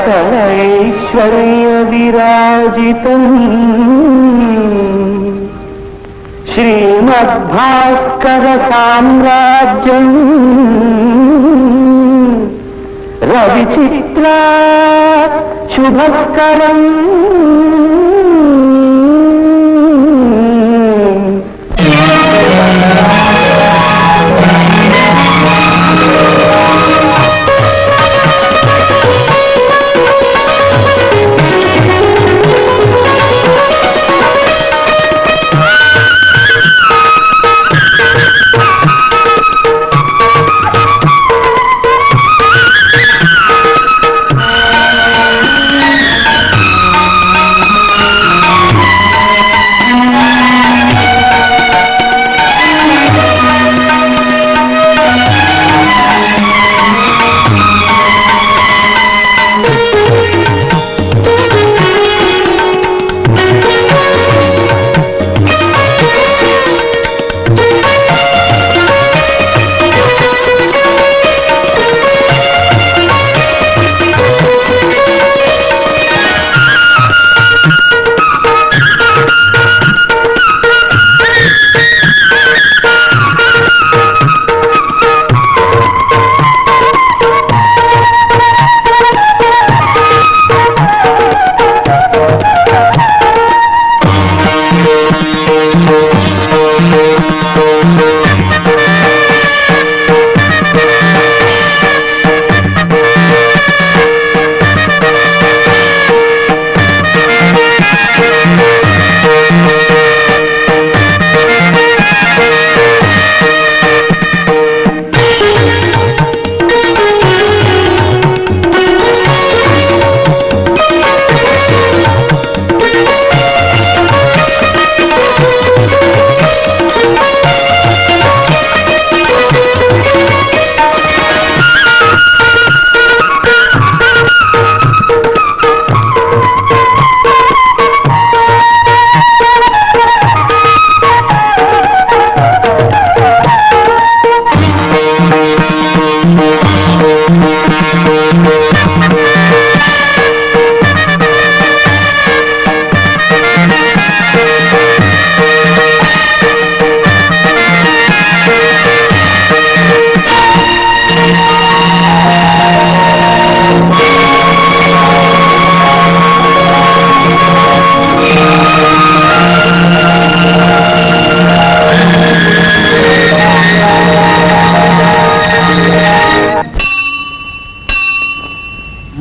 సకల ఐశ్వర్య విరాజితం శ్రీమద్భాస్కర సామ్రాజ్యం రవిచిత్ర శుభస్కరం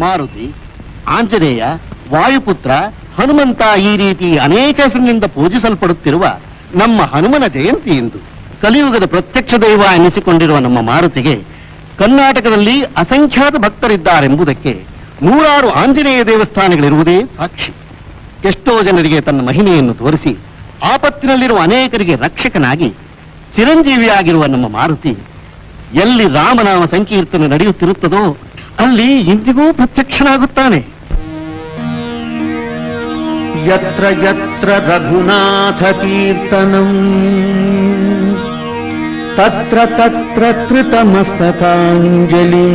ಮಾರುತಿ, ಆಂಜನೇಯ, ವಾಯುಪುತ್ರ, ಹನುಮಂತ ಈ ರೀತಿ ಅನೇಕ ಹೆಸರಿನಿಂದ ಪೂಜಿಸಲ್ಪಡುತ್ತಿರುವ ನಮ್ಮ ಹನುಮನ ಜಯಂತಿ ಇಂದು. ಕಲಿಯುಗದ ಪ್ರತ್ಯಕ್ಷ ದೈವ ಎನಿಸಿಕೊಂಡಿರುವ ನಮ್ಮ ಮಾರುತಿಗೆ ಕರ್ನಾಟಕದಲ್ಲಿ ಅಸಂಖ್ಯಾತ ಭಕ್ತರಿದ್ದಾರೆಂಬುದಕ್ಕೆ ನೂರಾರು ಆಂಜನೇಯ ದೇವಸ್ಥಾನಗಳಿರುವುದೇ ಸಾಕ್ಷಿ. ಎಷ್ಟೋ ಜನರಿಗೆ ತನ್ನ ಮಹಿಮೆಯನ್ನು ತೋರಿಸಿ ಆಪತ್ತಿನಲ್ಲಿರುವ ಅನೇಕರಿಗೆ ರಕ್ಷಕನಾಗಿ ಚಿರಂಜೀವಿಯಾಗಿರುವ ನಮ್ಮ ಮಾರುತಿ ಎಲ್ಲಿ ರಾಮನಾಮ ಸಂಕೀರ್ತನೆ ನಡೆಯುತ್ತಿರುತ್ತದೋ ಅಲ್ಲಿ ಇಂದಿಗೂ ಪ್ರತ್ಯಕ್ಷನಾಗುತ್ತಾನೆ. ಯತ್ರ ಯತ್ರ ರಘುನಾಥ ಕೀರ್ತನಂ ತತ್ರ ತತ್ರ ಕೃತಮಸ್ತಕಾಂಜಲಿಂ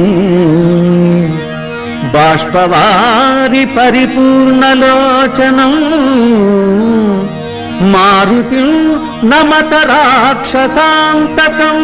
ಬಾಷ್ಪವಾರಿ ಪರಿಪೂರ್ಣಲೋಚನಂ ಮಾರುತಿಂ ನಮತ ರಾಕ್ಷಸಾಂತಕಂ.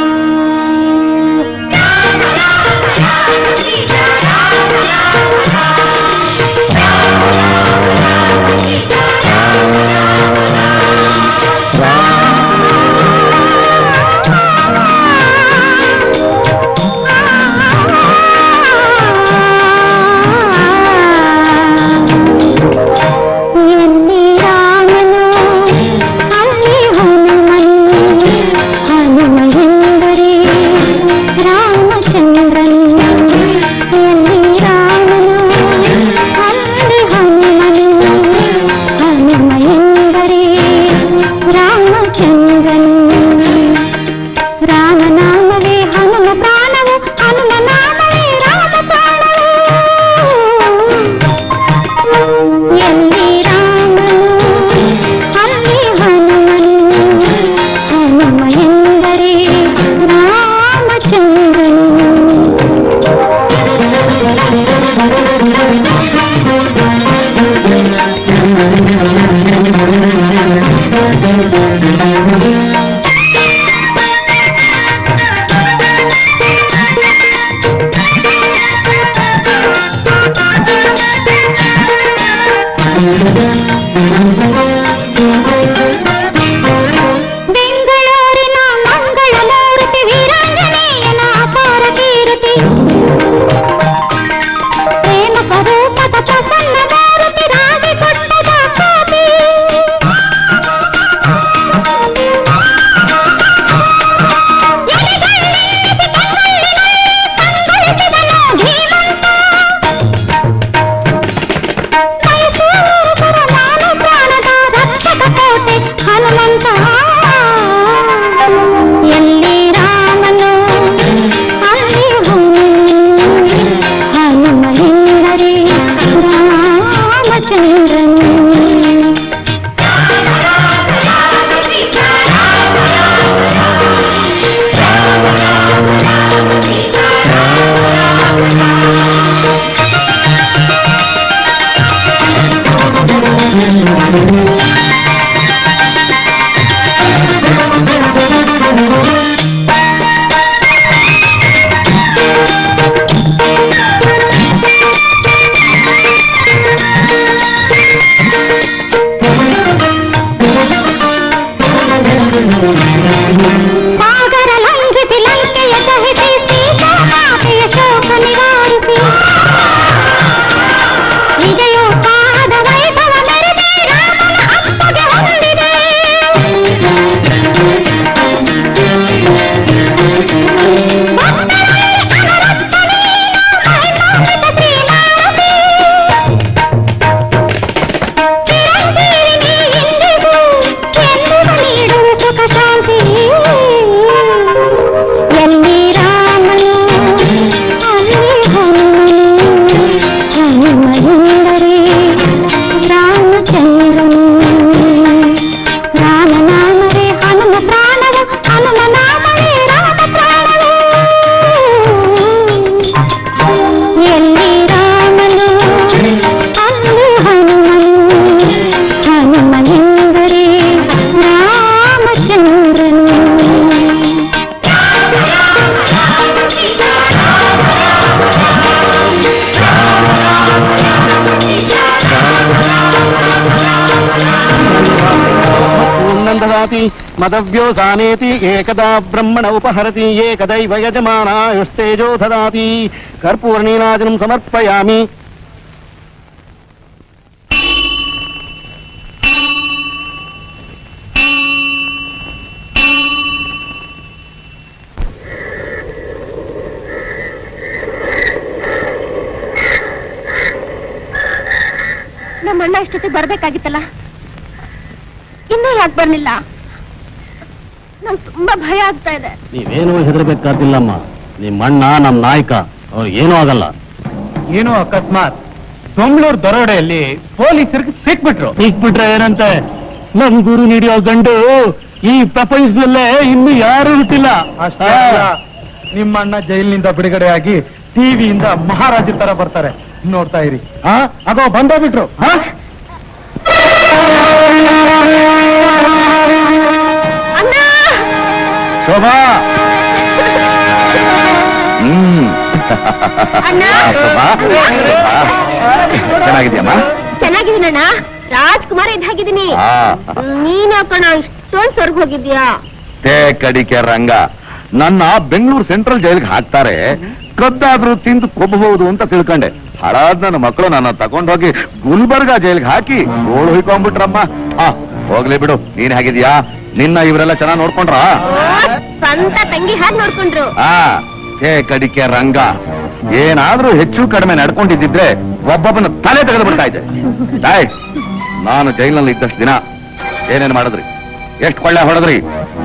ಹನುಮ ಎಂದರೆ ದದಾತಿ ಮದವ್ಯೋಸಾನೇತಿ ಏಕದಾ ಬ್ರಹ್ಮಣ ಉಪಹರತಿ ಏಕದೈವ ಯಜಮಾನಾಯುಸ್ತೇಜೋ ದದಾತಿ ಕರ್ಪೂರ್ಣೀನಾದಿನಂ ಸಮರ್ಪಯಾಮಿ. ನಮ್ಮ ಅಣ್ಣ ಇಷ್ಟೊತ್ತಿಗೆ ಬರ್ಬೇಕಾಗಿತ್ತಲ್ಲ, ಇನ್ನೂ ಯಾಕೆ ಬರ್ಲಿಲ್ಲ? ನಂಗೆ ತುಂಬಾ ಭಯ ಆಗ್ತಾ ಇದೆ. ನೀವೇನೂ ಹೆದರ್ಬೇಕಾದಿಲ್ಲಮ್ಮ. ನಿಮ್ಮ ಅಣ್ಣ ನಮ್ಮ ನಾಯಕ, ಅವ್ರು ಏನೂ ಆಗಲ್ಲ. ಏನೋ ಅಕಸ್ಮಾತ್ ಬೆಂಗಳೂರು ದರೋಡೆಯಲ್ಲಿ ಪೊಲೀಸರಿಗೆ ಸಿಕ್ಬಿಟ್ರೆ ಏನಂತೆ? ನಮ್ ಗುರು ನೀಡಿಯೋ ಗಂಡು ಈ ಪ್ರಪಂಚದಲ್ಲೇ ಇನ್ನು ಯಾರು ಹುಟ್ಟಿಲ್ಲ. ಅಷ್ಟೇ ಅಲ್ಲ, ನಿಮ್ಮ ಅಣ್ಣ ಜೈಲಿನಿಂದ ಬಿಡುಗಡೆಯಾಗಿ ಟಿವಿಯಿಂದ ಮಹಾರಾಜರ ತರ ಬರ್ತಾರೆ, ನೋಡ್ತಾ ಇರಿ. ಆಗೋ ಬಂದೋಗ್ಬಿಟ್ರು. ಶೋಭಾ, ಚೆನ್ನಾಗಿದ್ಯಮ್ಮ? ಚೆನ್ನಾಗಿದ್ದೀನಣ್ಣ, ರಾಜ್ಕುಮಾರ್ ಇದ್ದಾಗಿದ್ದೀನಿ. ನೀನ್ ಯಾಕಣ್ಣ ಇಷ್ಟೊಂದು ಸ್ವರ್ಗ ಹೋಗಿದ್ಯಾ? ಕಡಿಕೆ ರಂಗ, ನನ್ನ ಬೆಂಗಳೂರು ಸೆಂಟ್ರಲ್ ಜೈಲ್ಗೆ ಹಾಕ್ತಾರೆ, ಕದ್ದಾದ್ರೂ ತಿಂದು ಕೊಬ್ಬಬಹುದು ಅಂತ ತಿಳ್ಕೊಂಡೆ. ಹಳಾದ್ ನನ್ನ ಮಕ್ಕಳು ನನ್ನ ತಗೊಂಡೋಗಿ ಗುಲ್ಬರ್ಗಾ ಜೈಲ್ಗೆ ಹಾಕಿ ಗೋಳು ಹೊಯ್ಕೊಂಡ್ಬಿಟ್ರಮ್ಮ. ಹೋಗ್ಲಿ ಬಿಡು, ನೀನ್ ಹೇಗಿದ್ಯಾ? ನಿನ್ನ ಇವರೆಲ್ಲ ಚೆನ್ನಾಗ್ ನೋಡ್ಕೊಂಡ್ರ? ಸ್ವಂತ ತಂಗಿ ಹಾಗೆ ನೋಡ್ಕೊಂಡ್ರು. ಕಡಿಕೆ ರಂಗ, ಏನಾದ್ರೂ ಹೆಚ್ಚು ಕಡಿಮೆ ನಡ್ಕೊಂಡಿದ್ದಿದ್ರೆ ಒಬ್ಬೊಬ್ಬನ ತಲೆ ತೆಗೆದು ಬಿಡ್ತಾ ಇದ್ದೆ. ನಾನು ಜೈಲಿನಲ್ಲಿ ಇದ್ದಷ್ಟು ದಿನ ಏನೇನ್ ಮಾಡಿದ್ರಿ? ಎಷ್ಟು ಕೊಳ್ಳೆ ಹೊಡೆದ್ರಿ?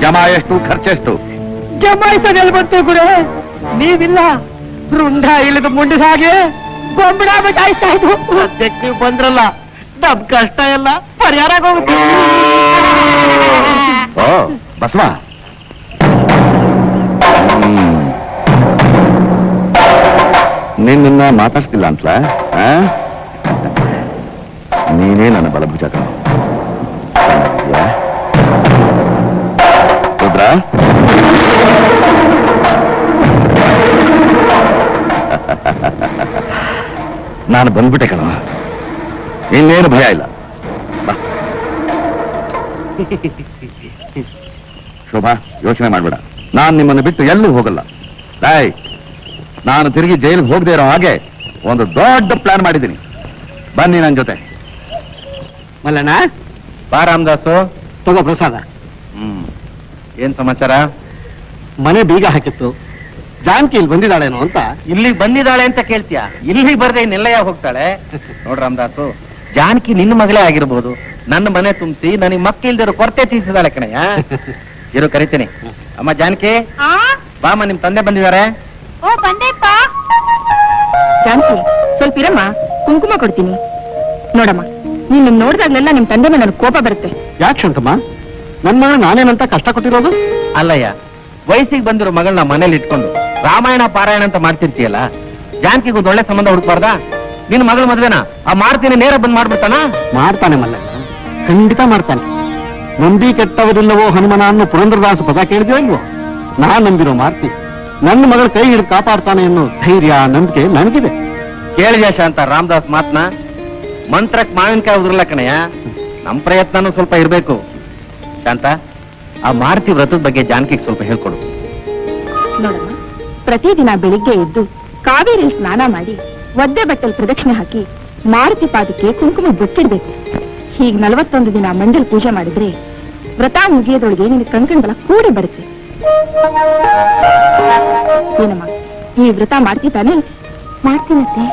ಜಮಾ ಎಷ್ಟು, ಖರ್ಚೆಷ್ಟು? ಜಮಾಯಿಸದಲ್ಲಿ ಬಂತು ಗುರು, ನೀವಿಲ್ಲ. ರುಂಡ ಇಲ್ಲದ ಮುಂಡಿದ ಹಾಗೆ ಗೊಂಬಿಡಾಯ್ತಾ ಇದ್ದು. ಸದ್ಯಕ್ಕೆ ನೀವು ಬಂದ್ರಲ್ಲ, ನಮ್ ಕಷ್ಟ ಎಲ್ಲ ಪರಿಹಾರ ಆಗೋಗುತ್ತೆ. ಓ ಬಸವ, ನಿನ್ನ ಮಾತಾಡ್ತಿಲ್ಲ ಅಂತಲ? ನೀನೇ ನನ್ನ ಬಲಭುಜ ಕಣ. ರುದ್ರ, ನಾನು ಬಂದ್ಬಿಟ್ಟೆ ಕಣ, ಇನ್ನೇನು ಭಯ ಇಲ್ಲ. ಶೋಭಾ, ಯೋಚನೆ ಮಾಡ್ಬೇಡ, ನಾನ್ ನಿಮ್ಮನ್ನು ಬಿಟ್ಟು ಎಲ್ಲೂ ಹೋಗಲ್ಲ. ನಾನು ತಿರುಗಿ ಜೈಲಿಗೆ ಹೋಗದೆ ಇರೋ ಹಾಗೆ ಒಂದು ದೊಡ್ಡ ಪ್ಲಾನ್ ಮಾಡಿದ್ದೀನಿ. ಬನ್ನಿ ನನ್ನ ಜೊತೆ. ಮಲ್ಲಣ್ಣ, ಬಾ ರಾಮದಾಸು, ತಗೋ ಪ್ರಸಾದ. ಏನ್ ಸಮಾಚಾರ? ಮನೆ ಬೀಗ ಹಾಕಿತ್ತು, ಜಾನಕಿ ಇಲ್ಲಿ ಬಂದಿದ್ದಾಳೇನೋ ಅಂತ. ಇಲ್ಲಿಗೆ ಬಂದಿದ್ದಾಳೆ ಅಂತ ಕೇಳ್ತೀಯ? ಇಲ್ಲಿಗೆ ಬರ್ದೆ ಇನ್ನೆಲ್ಲಯ್ಯ ಹೋಗ್ತಾಳೆ? ನೋಡ್ ರಾಮದಾಸು, ಜಾನಕಿ ನಿನ್ನ ಮಗಳೇ ಆಗಿರ್ಬೋದು, ನನ್ನ ಮನೆ ತುಂಬಿಸಿ ನನಗೆ ಮಕ್ಕಳಿಲ್ದಿರೋ ಕೊರತೆ ತೀರಿಸಿದಾಳೆ ಕಣಯ್ಯ. ಇರು, ಕರಿತೀನಿ. ಅಮ್ಮ ಜಾನಕಿ, ಬಾಮ್ಮ, ನಿಮ್ ತಂದೆ ಬಂದಿದ್ದಾರೆ. ಓ ಬಂದೆಪ್ಪ. ಜಾನಕಿ, ಸ್ವಲ್ಪ ಇರಮ್ಮ, ಕುಂಕುಮ ಕೊಡ್ತೀನಿ. ನೋಡಮ್ಮ, ನೀನ್ ನೋಡಿದಾಗ್ಲೆಲ್ಲ ನಿಮ್ ತಂದೆ ಮೇಲೆ ನನಗೆ ಕೋಪ ಬರುತ್ತೆ. ಯಾಕೆ ಶಂಕಮ್ಮ, ನನ್ ಮಗಳು ನಾನೇನಂತ ಕಷ್ಟ ಕೊಟ್ಟಿರೋದು? ಅಲ್ಲಯ್ಯ, ವಯಸ್ಸಿಗೆ ಬಂದಿರೋ ಮಗಳನ್ನ ಮನೇಲಿ ಇಟ್ಕೊಂಡು ರಾಮಾಯಣ ಪಾರಾಯಣ ಅಂತ ಮಾಡ್ತಿರ್ತೀಯಲ್ಲ, ಜಾನಕಿಗೆ ಒಂದು ಒಳ್ಳೆ ಸಂಬಂಧ ಹುಡುಕ್ಬಾರ್ದಾ? ನಿನ್ನ ಮಗಳ ಮದ್ವೆನ ಆ ಮಾರ್ತಿನ ನೇರ ಬಂದ್ ಮಾಡ್ಬಿಡ್ತಾನ? ಮಾಡ್ತಾನೆ ಮಲ್ಲಣ್ಣ, ಖಂಡಿತ ಮಾಡ್ತಾನೆ. ನಂಬಿ ಕೆಟ್ಟವರಿಲ್ಲವೋ ಹನುಮನ ಅನ್ನೋ ಪುರಂದ್ರದಾಸ ಪದ ಕೇಳಿದ್ಯೋ ಇಲ್ವೋ? ನಾನ್ ನಂಬಿರೋ ಮಾರ್ತಿ ನನ್ನ ಮಗಳ ಕೈ ಹಿಡಿದು ಕಾಪಾಡ್ತಾನೆ ಅನ್ನೋ ಧೈರ್ಯ, ನಂಬಿಕೆ ನನಗಿದೆ. ಕೇಳಿದ್ಯಾ ಶಾಂತ ರಾಮದಾಸ್ ಮಾತ್ನ? ಮಂತ್ರಕ್ ಮಾವಿನಕಾಯಿ ಉದ್ರಲ್ಲ ಕಣಯ್ಯ, ನಮ್ ಪ್ರಯತ್ನನೂ ಸ್ವಲ್ಪ ಇರ್ಬೇಕು. ಶಾಂತ, ಆ ಮಾರುತಿ ವ್ರತದ ಬಗ್ಗೆ ಜಾನಕಿಗೆ ಸ್ವಲ್ಪ ಹೇಳ್ಕೊಡು. ನೋಡಮ್ಮ, ಪ್ರತಿದಿನ ಬೆಳಿಗ್ಗೆ ಎದ್ದು ಕಾವೇರಿ ಸ್ನಾನ ಮಾಡಿ ಒದ್ದೆ ಬಟ್ಟೆಲ್ ಪ್ರದಕ್ಷಿಣೆ ಹಾಕಿ ಮಾರುತಿ ಪಾದಕ್ಕೆ ಕುಂಕುಮ ಬೊಟ್ಟಿಡ್ಬೇಕು. ಹೀಗ್ 41 ದಿನ ಮಂಡಲ್ ಪೂಜೆ ಮಾಡಿದ್ರೆ ವ್ರತ ಮುಗಿಯೋದೊಳಗೆ ನಿನ್ನ ಕಂಕಣಗಳ ಕೂಡಿ ಬರುತ್ತೆ. ಏನಮ್ಮ, ಈ ವ್ರತ ಮಾಡ್ತಿ ತಾನೆ? ಮಾಡ್ತೀನತ್ತೆ.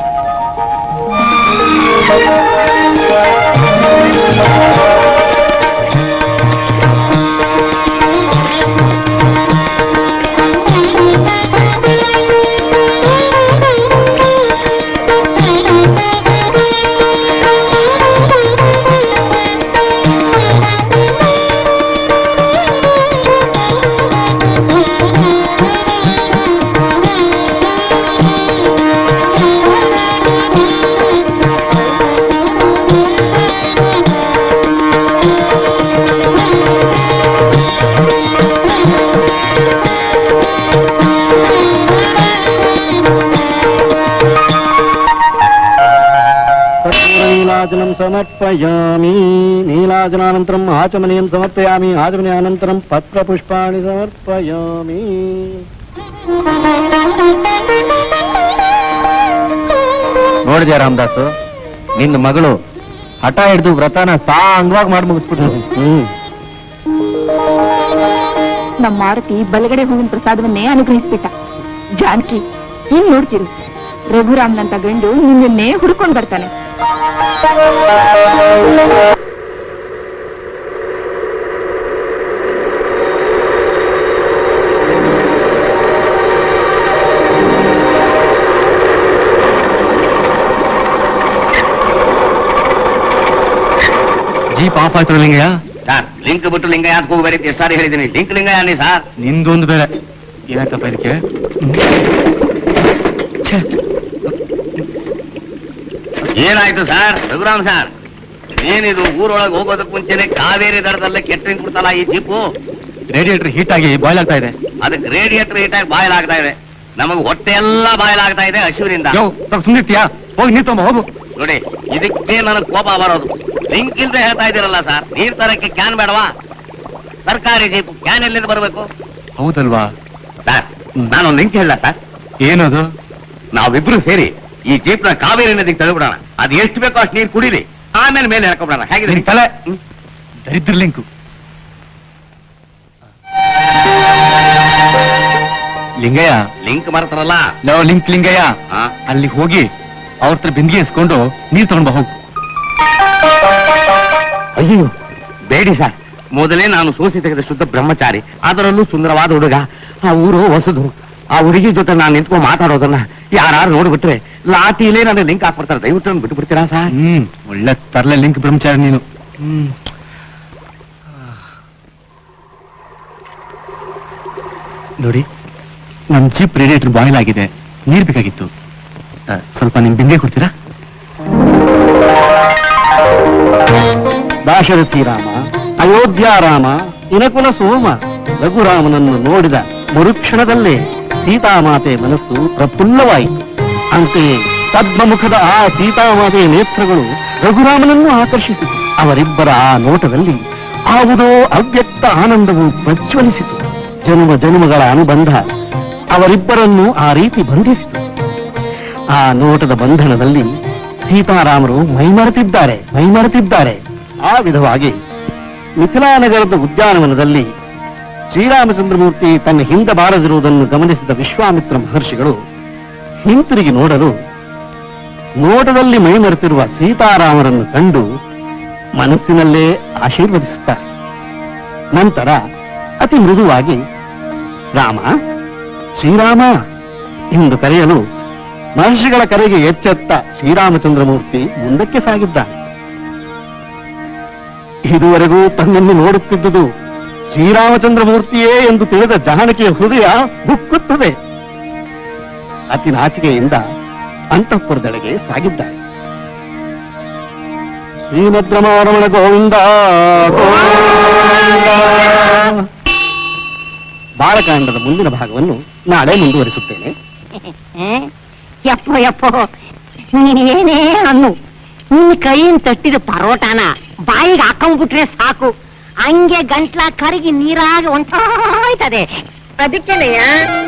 ನೀಲಾಜನಂ ಸಮರ್ಪಯಾಮಿ ನೀಲಾಜನಾನಂತರಂ ಆಚಮನೀಯಂ ಸಮರ್ಪಯಾಮಿ ಆಚಮನೀಯಾನಂತರಂ ಪತ್ರಪುಷ್ಪಾಣಿ ಸಮರ್ಪಯಾಮಿ. ನೋಡಿದ್ಯಾ ರಾಮದಾಸು, ನಿನ್ನ ಮಗಳು ಹಠ ಹಿಡಿದು ವ್ರತನ ಸಾಂಗವಾಗಿ ಮಾಡಿ ಮುಗಿಸ್ಬಿಟ್ಟು. ನಮ್ಮ ಮಾರುತಿ ಬಲಗಡೆ ಹೂವಿನ ಪ್ರಸಾದವನ್ನೇ ಅನುಗ್ರಹಿಸ್ಬಿಟ್ಟ. ಜಾನಕಿ ಇನ್ ನೋಡ್ತಿರು, ರಘುರಾಮ್ನಂತ ಗಂಡು ನಿನ್ನೆ ಹುಡ್ಕೊಂಡ್ ಬರ್ತಾನೆ. ಜೀಪ್ ಆಫ್ ಆಯ್ತು ಲಿಂಗಯ್ಯ. ಸರ್ ಲಿಂಕ್ ಬಿಟ್ಟು ಲಿಂಗಯ್ಯ ಅಂತ ಹೋಗ್ಬೇಡಿ, ಎಷ್ಟು ಸಾರಿ ಹೇಳಿದ್ದೀನಿ. ಲಿಂಕ್ ಲಿಂಗಯ್ಯ ಅನ್ನಿ ಸರ್. ನಿಂದೊಂದು ಬೇರೆ ಏನಾಯ್ತಪ್ಪ ಇದಕ್ಕೆ? ಏನಾಯ್ತು ಸರ್? ರಘುರಾಮ್ ಸರ್, ಏನಿದು ಊರೊಳಗೆ ಹೋಗೋದಕ್ಕೆ ಮುಂಚೆನೆ ಕಾವೇರಿ ದಡದಲ್ಲೇ ಕೆಟ್ಟರಿಂಗ್ ಬಿಡ್ತಲ್ಲ ಈ ಜೀಪು. ರೇಡಿಯೇಟರ್ ಹೀಟ್ ಆಗಿ ಬಾಯ್ಲ್ ಆಗ್ತಾ ಇದೆ. ಅದಕ್ಕೆ ರೇಡಿಯೇಟರ್ ಹೀಟಾಗಿ ಬಾಯಲಾಗ್ತಾ ಇದೆ, ನಮಗೆ ಹೊಟ್ಟೆ ಎಲ್ಲ ಬಾಯಲಾಗ್ತಾ ಇದೆ ಹಸಿವಿನಿಂದ. ಸುಮ್ಮನಿರ್ತೀಯಾ? ಹೋಗಿ ನೀರ್ ತಗೊಂಬ ಹೋಗು. ನೋಡಿ ಇದಕ್ಕೆ ನನಗೆ ಕೋಪ ಬರೋದು. ಲಿಂಕ್ ಇಲ್ದೆ ಹೇಳ್ತಾ ಇದ್ದೀರಲ್ಲ ಸರ್, ನೀರ್ ತರಕ್ಕೆ ಕ್ಯಾನ್ ಬೇಡವಾ? ಸರ್ಕಾರಿ ಜೀಪ್ ಕ್ಯಾನ್ ಎಲ್ಲಿಂದ ಬರಬೇಕು? ಹೌದಲ್ವಾ ಸರ್ ನಾನು ಲಿಂಕ್ ಹೇಳ ಸರ್. ಏನದು? ನಾವಿಬ್ರು ಸೇರಿ ಈ ಜೀಪ್ ನ ಕಾವೇರಿ ನದಿಗೆ ತಳ್ಳಿಬಿಡೋಣ. ಅದು ಎಷ್ಟು ಬೇಕೋ ಅಷ್ಟು ನೀರು ಕುಡೀರಿ, ಆಮೇಲೆ ಮೇಲೆ ಹೇಳ್ಕೊಬಿಡೋಣ. ಹೇಗಿದೆ ನಿನ್ ತಲೆ? ದರಿದ್ರ ಲಿಂಕು. ಲಿಂಗಯ್ಯ, ಲಿಂಕ್ ಮರ್ತಾರಲ್ಲ ಲೋ ಲಿಂಕ್ ಲಿಂಗಯ್ಯ, ಹಾ? ಅಲ್ಲಿ ಹೋಗಿ ಅವ್ರ ಹತ್ರ ಬಿಂದಿಗೆ ಇಸ್ಕೊಂಡು ನೀರ್ ತಗೊಂಡ್ ಬಾ ಹೋಗು. ಅಯ್ಯೋ ಬೇಡಿ ಸರ್, ಮೊದಲೇ ನಾನು ಸೋಸಿ ತೆಗೆದ ಶುದ್ಧ ಬ್ರಹ್ಮಚಾರಿ, ಅದರಲ್ಲೂ ಸುಂದರವಾದ ಹುಡುಗ. ಆ ಊರು ಹೊಸದು. ಆ ಹುಡುಗಿ ಜೊತೆ ನಾನು ನಿಂತ್ಕೊಂಡು ಮಾತಾಡೋದನ್ನ ಯಾರು ನೋಡ್ಬಿಟ್ರೆ ಲಾಟಿಲೇ ನನ್ನ ಲಿಂಕ್ ಹಾಕ್ಬಿಡ್ತಾರೆ. ದಯವಿಟ್ಟು ನಾನು ಬಿಟ್ಟು ಬಿಡ್ತೀರಾ ಸರ್? ಒಳ್ಳೆ ತರ್ಲೆ ಲಿಂಕ್ ಬ್ರಹ್ಮಚಾರಿ ನೀನು. ನೋಡಿ, ನಮ್ ಜೀಪ್ ರೇಡಿಯೇಟರ್ ಬಾಯ್ಲ್ ಆಗಿದೆ, ನೀರ್ ಬೇಕಾಗಿತ್ತು. ಸ್ವಲ್ಪ ನಿಮ್ ಬಿಂದೆ ಕೊಡ್ತೀರಾ? ದಾಶರಥಿ ರಾಮ, ಅಯೋಧ್ಯ ರಾಮ, ಇನಕುಲ ಸೋಮ ರಘುರಾಮನನ್ನು ನೋಡಿದ ಮರುಕ್ಷಣದಲ್ಲೇ ಸೀತಾಮಾತೆ ಮನಸ್ಸು ಪ್ರಫುಲ್ಲವಾಯಿತು. ಅಂತೆಯೇ ಪದ್ಮಮುಖದ ಆ ಸೀತಾಮಾತೆಯ ನೇತ್ರಗಳು ರಘುರಾಮನನ್ನು ಆಕರ್ಷಿಸಿತು. ಅವರಿಬ್ಬರ ಆ ನೋಟದಲ್ಲಿ ಯಾವುದೋ ಅವ್ಯಕ್ತ ಆನಂದವು ಪ್ರಜ್ವಲಿಸಿತು. ಜನ್ಮ ಜನ್ಮಗಳ ಅನುಬಂಧ ಅವರಿಬ್ಬರನ್ನು ಆ ರೀತಿ ಬಂಧಿಸಿತು. ಆ ನೋಟದ ಬಂಧನದಲ್ಲಿ ಸೀತಾರಾಮರು ಮೈಮರೆತಿದ್ದಾರೆ. ಆ ವಿಧವಾಗಿ ಮಿಥಿಲಾನಗರದ ಉದ್ಯಾನವನದಲ್ಲಿ ಶ್ರೀರಾಮಚಂದ್ರಮೂರ್ತಿ ತನ್ನ ಹಿಂದೆ ಬಾರದಿರುವುದನ್ನು ಗಮನಿಸಿದ ವಿಶ್ವಾಮಿತ್ರ ಮಹರ್ಷಿಗಳು ಹಿಂತಿರುಗಿ ನೋಡಲು ನೋಟದಲ್ಲಿ ಮೈಮರೆತಿರುವ ಸೀತಾರಾಮರನ್ನು ಕಂಡು ಮನಸ್ಸಿನಲ್ಲೇ ಆಶೀರ್ವದಿಸುತ್ತಾರೆ. ನಂತರ ಅತಿ ಮೃದುವಾಗಿ ರಾಮ, ಶ್ರೀರಾಮ ಎಂದು ಕರೆಯಲು ಮಹರ್ಷಿಗಳ ಕರೆಗೆ ಎಚ್ಚೆತ್ತ ಶ್ರೀರಾಮಚಂದ್ರಮೂರ್ತಿ ಮುಂದಕ್ಕೆ ಸಾಗಿದ್ದಾನೆ. ಇದುವರೆಗೂ ತನ್ನನ್ನು ನೋಡುತ್ತಿದ್ದುದು ಶ್ರೀರಾಮಚಂದ್ರಮೂರ್ತಿಯೇ ಎಂದು ತಿಳಿದ ಜಾನಕಿಯ ಹೃದಯ ಬುಕ್ಕುತ್ತದೆ. ಅತಿ ನಾಚಿಕೆಯಿಂದ ಅಂತಃಪುರದೆಡೆಗೆ ಸಾಗಿದ್ದಾನೆ. ಶ್ರೀಮದ್ರಮಾರಮಣ ಗೋವಿಂದ ಬಾಲಕಾಂಡದ ಮುಂದಿನ ಭಾಗವನ್ನು ನಾಳೆ ಮುಂದುವರಿಸುತ್ತೇನೆ. ಯಪ್ಪೋ ನೀನೇನೇ ಅನ್ನು, ನಿನ್ನ ಕೈಯಿಂದ ತಟ್ಟಿದ ಪರೋಟಾನ ಬಾಯಿಗೆ ಹಾಕೊಂಡ್ಬಿಟ್ರೆ ಸಾಕು, ಹಂಗೆ ಗಂಟ್ಲ ಕರಗಿ ನೀರಾಗಿ ಹೊಂಟೋಯ್ತದೆ. ಅದಕ್ಕೇನೆಯ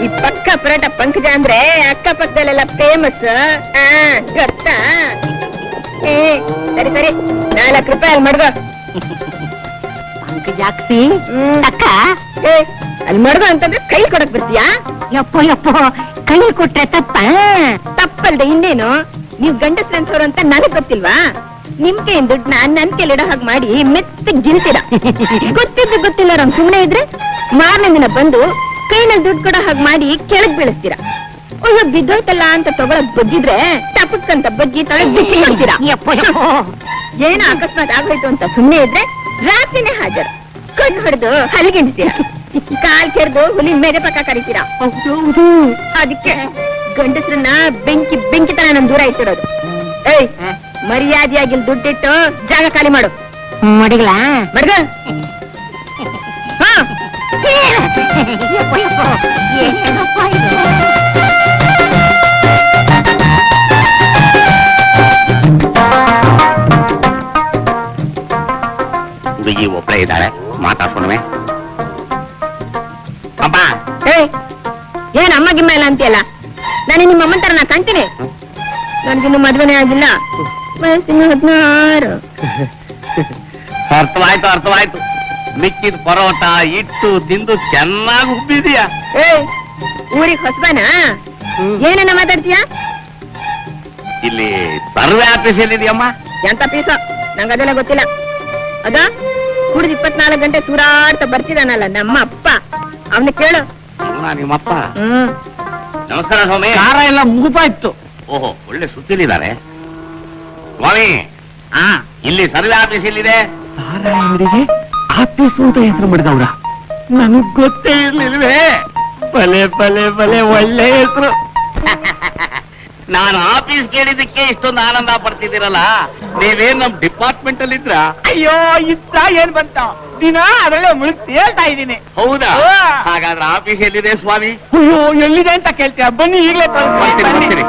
ಈ ಪಕ್ಕ ಪರೋಟ ಪಂಕಜ ಅಂದ್ರೆ ಅಕ್ಕಪಕ್ಕದಲ್ಲೆಲ್ಲ ಫೇಮಸ್ ಗೊತ್ತಾ? ಸರಿ ಸರಿ, 4 ರೂಪಾಯಿ ಅಲ್ಲಿ ಮಡ್ಗ ಪಂಕಜಾಕ್ಸಿ ಅಕ್ಕ. ಅಲ್ಲಿ ಮಡ್ಗ ಅಂತಂದ್ರೆ ಕೈ ಕೊಡಕ್ ಬರ್ತೀಯಾ? ಯಪ್ಪೋ ಕೈ ಕೊಟ್ರೆ ತಪ್ಪಲ್ದೆ ಇನ್ನೇನು? ನೀವ್ ಗಂಡಸ್ರಂತವ್ರು ಅಂತ ನನಗ್ ಗೊತ್ತಿಲ್ವಾ? ನಿಮ್ ಕೈಯಿಂದ ದುಡ್ಡನ್ನ ನನ್ ಕೈಲಿಡೋ ಹಾಗೆ ಮಾಡಿ ಮೆತ್ತಗ್ ಜಿಲ್ತೀರಾ. ಗೊತ್ತಿಲ್ಲ ನಮ್ ಸುಮ್ನೆ ಇದ್ರೆ ಮಾರನೇ ದಿನ ಬಂದು ಕೈನಲ್ಲಿ ದುಡ್ಡು ಕೊಡೋ ಹಾಗೆ ಮಾಡಿ ಕೆಳಗ್ ಬೀಳಿಸ್ತೀರಾ. ಅಯ್ಯೋ ಬಿದ್ದೋಯ್ತಲ್ಲ ಅಂತ ತಗೊಳಕ್ ಬಗ್ಗಿದ್ರೆ ಟಪಕ್ಕಂತ ಬಗ್ಗಿ ತೊಳಗ್ ಬಿಡ್ತೀರಾ. ಏನೋ ಅಕಸ್ಮಾತ್ ಆಗೋಯ್ತು ಅಂತ ಸುಮ್ನೆ ಇದ್ರೆ ರಾತ್ರಿನೇ ಹಾಜರು. ಕಣ್ಣು ಹೊಡೆದು ಹಲಿಗೆಂಡ್ತೀರಾ, ಕಾಲ್ ಕೆರೆದು ಹುಲಿ ಮೇಲೆ ಪಕ್ಕ ಕರಿತೀರಾ. ಅದಕ್ಕೆ ಗಂಡಸ್ರನ್ನ ಬೆಂಕಿ ತರ ನಮ್ ದೂರ ಇಟ್ಟಿರೋದು. ಏಯ್, ಮರ್ಯಾದೆಯಾಗಿ ದುಡ್ಡಿಟ್ಟು ಜಾಗ ಖಾಲಿ ಮಾಡು. ಮಡಿಗಳ ಮಡ್ಗ. ಗಿಮ್ಮ ಇಲ್ಲ ಅಂತೀಯಲ್ಲ, ನಾನು ನಿಮ್ಮ ಅಮ್ಮನ ತರ ನಾ ಕಾಣ್ತೀನಿ. ನನಗಿನ್ನು ಮದ್ವೆನೇ ಆಗಿಲ್ಲ, ವಯಸ್ಸಿನ 16. ಅರ್ಥವಾಯ್ತು. ಮಿಕ್ಕಿದ ಪರೋಟ ಇಟ್ಟು ತಿಂದು ಚೆನ್ನಾಗಿ ಉಬ್ಬಿದೀಯ. ಏ ಊರಿಗೆ ಹೊಸಬನ, ಏನನ್ನ ಮಾತಾಡ್ತೀಯ? ಇಲ್ಲಿ ಸರ್ವೆ ಆಫೀಸ್ ಎಲ್ಲಿದೆಯಮ್ಮ? ಎಂತ ಪೀಸ, ನಂಗೆ ಅದೆಲ್ಲ ಗೊತ್ತಿಲ್ಲ. ಅದ ಕುಡಿದು 24 ಗಂಟೆ ಸೂರಾಡ್ತಾ ಬರ್ತಿದಾನಲ್ಲ ನಮ್ಮ ಅಪ್ಪ, ಅವನ ಕೇಳು. ನಿಮ್ಮಪ್ಪ? ಹ್ಮ್. ನಮಸ್ಕಾರ ಸ್ವಾಮಿ. ಕಾರ ಎಲ್ಲ ಮುಗುಪಾಯ್ತು. ಓಹೋ, ಒಳ್ಳೆ ಸುತ್ತಿಲಿದ್ದಾರೆ ಸ್ವಾಮಿ. ಇಲ್ಲಿ ಸರ್ವೆ ಆಫೀಸ್ ಎಲ್ಲಿದೆ? ಅಂಗಡಿಗೆ ಆಫೀಸು ಅಂತ ಹೆಸರು ಮಾಡಿದವ್ರ, ನನಗ್ ಗೊತ್ತೇ ಇರ್ಲಿಲ್ವೇ. ಬಲೆ ಒಳ್ಳೆ ಹೆಸರು. ನಾನು ಆಫೀಸ್ ಕೇಳಿದಕ್ಕೆ ಇಷ್ಟೊಂದು ಆನಂದ ಪಡ್ತಿದ್ದೀರಲ್ಲ, ನೀವೇನ್ ನಮ್ ಡಿಪಾರ್ಟ್ಮೆಂಟ್ ಅಲ್ಲಿ ಇದ್ರ? ಅಯ್ಯೋ ಇತ್ತ ಏನ್ ಬಂತ, ದಿನ ಅದರಲ್ಲೇ ಮುಳುಗ್ತಿ ಹೇಳ್ತಾ ಇದ್ದೀನಿ. ಹೌದಾ? ಹಾಗಾದ್ರೆ ಆಫೀಸ್ ಎಲ್ಲಿದೆ ಸ್ವಾಮಿ? ಅಯ್ಯೋ ಎಲ್ಲಿದೆ ಅಂತ ಕೇಳ್ತೀಯ, ಬನ್ನಿ ಈಗಲೇ ಬರ್ತೀನಿ.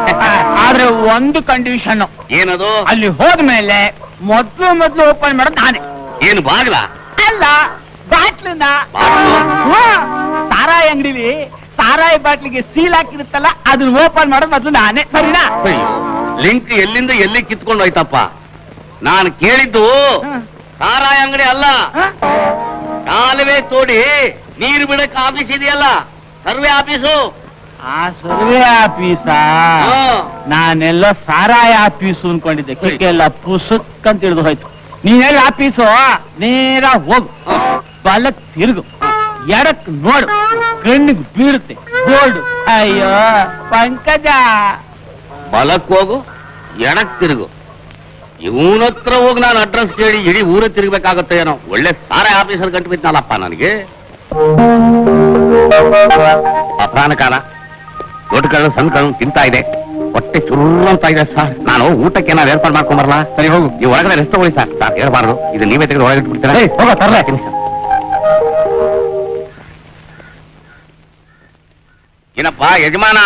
ಆದ್ರೆ ಒಂದು ಕಂಡೀಷನ್. ಏನದು? ಅಲ್ಲಿ ಹೋದ್ಮೇಲೆ ಮೊದ್ಲು ಓಪನ್ ಮಾಡೋದು ನಾನೇ. ಏನು ಬಾಗ್ಲ? ಅಲ್ಲ, ಬಾಟ್ಲನ್ನ. ಬಾಟ್ಲು? ಸಾರಾಯಿ ಅಂಗಡಿಲಿ ಸಾರಾಯಿ ಬಾಟ್ಲಿಗೆ ಸೀಲ್ ಹಾಕಿರುತ್ತಲ್ಲ, ಅದನ್ನ ಓಪನ್ ಮಾಡೋದು ಮೊದ್ಲು ನಾನೇ, ಸರಿನಾ? ಲಿಂಕ್ ಎಲ್ಲಿಂದ ಎಲ್ಲಿ ಕಿತ್ಕೊಂಡು ಹೋಯ್ತಪ್ಪ. ನಾನು ಕೇಳಿದ್ದು ಸಾರಾಯಿ ಅಂಗಡಿ ಅಲ್ಲ, ಕಾಲುವೆ ತೋಡಿ ನೀರು ಬಿಡಕ್ ಆಫೀಸ್ ಇದೆಯಲ್ಲ, ಸರ್ವೆ ಆಫೀಸು. ಆ ಸರ್ವೆ ಆಫೀಸ? ಹಾ. ನಾನೆಲ್ಲ ಸಾರಾಯಿ ಆಫೀಸು ಅನ್ಕೊಂಡಿದ್ದೆ. ಕಿಕ್ಕೆಲ್ಲ ಪುಸ್ತಕ್ ಅಂತ ತಿಳಿದು ಹೋಯ್ತು. ನೀನೆಲ್ಲ ಆಫೀಸು ನೇರ ಹೋಗು, ಬಲಕ್ ತಿರುಗು, ಎಡಕ್ ನೋಡು, ಕಣ್ಣಿಗೆ ಬೀಳುತ್ತೆ ಬೋರ್ಡು. ಅಯ್ಯೋ ಪಂಕಜ. ಬಲಕ್ ಹೋಗು, ಎಡಕ್ ತಿರುಗು. ಇವನತ್ರ ಹೋಗಿ ನಾನು ಅಡ್ರೆಸ್ ಕೇಳಿ ಇಡೀ ಊರ ತಿರುಗಬೇಕಾಗುತ್ತೆ ಏನೋ. ಒಳ್ಳೆ ಸಾರಾಯಿ ಆಫೀಸರ್ ಗಂಟು ಬಿದ್ನಲ್ಲಪ್ಪ ನನಗೆ. ಅಪರಾನ ಕಾಲ ದೊಡ್ಡ ಕಳ್ಳು ಸಣ್ಣ ಕಳ್ಳು ತಿಂತಾ ಇದೆ, ಹೊಟ್ಟೆ ಚುರು ಅಂತ ಇದೆ ಸರ್. ನಾನು ಊಟಕ್ಕೆ ಏನಾದ್ರು ಏರ್ಪಾಡು ಮಾಡ್ಕೊಂಬರಲ್ಲ? ಸರಿ ಹೋಗು, ಈ ಒಳಗಡೆ ರೆಸ್ಟ್ ತಗೊಳ್ಳಿ ಸರ್. ಸಾರ್ ಹೇಳ್ಬಾರ್ದು, ಇದು ನೀವೇ ತೆಗೆದು ಒಳಗೆ ಇಟ್ಬಿಡ್ತೀರಾ? ಹೋಗೋ ತರಲೇ ಸರ್. ಏನಪ್ಪ ಯಜಮಾನ,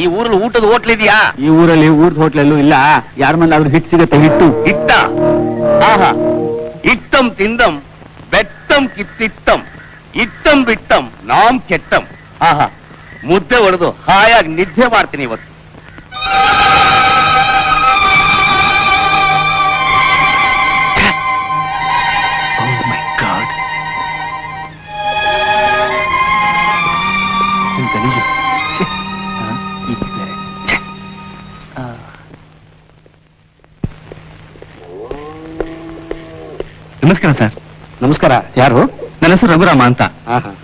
ಈ ಊರಲ್ಲಿ ಊಟದ ಹೋಟ್ಲ್ ಇದೆಯಾ? ಈ ಊರಲ್ಲಿ ಊರ್ದ ಹೋಟ್ಲಲ್ಲೂ ಇಲ್ಲ. ಯಾರ ಮನೇಲಾದ್ರೂ ಹಿಟ್ಟು ಸಿಗತ್ತೆ, ಹಿಟ್ಟು. ಇಟ್ಟ? ಆಹಾ, ಇಟ್ಟಂ ತಿಂದಂ ಬೆಟ್ಟಂ ಕಿತ್ತಿಟ್ಟಂ ಇಟ್ಟಂ ಬಿಟ್ಟಂ ನಾಮ್ ಕೆಟ್ಟಂ. ಆಹಾ, ಮುದ್ದೆ ಹೊಡೆದು ಹಾಯಾಗಿ ನಿದ್ದೆ ಮಾಡ್ತೀನಿ ಇವತ್ತು. ನಮಸ್ಕಾರ ಸರ್. ನಮಸ್ಕಾರ. ಯಾರು? ನನ್ನ ಹೆಸರು ರಘುರಾಮ ಅಂತ.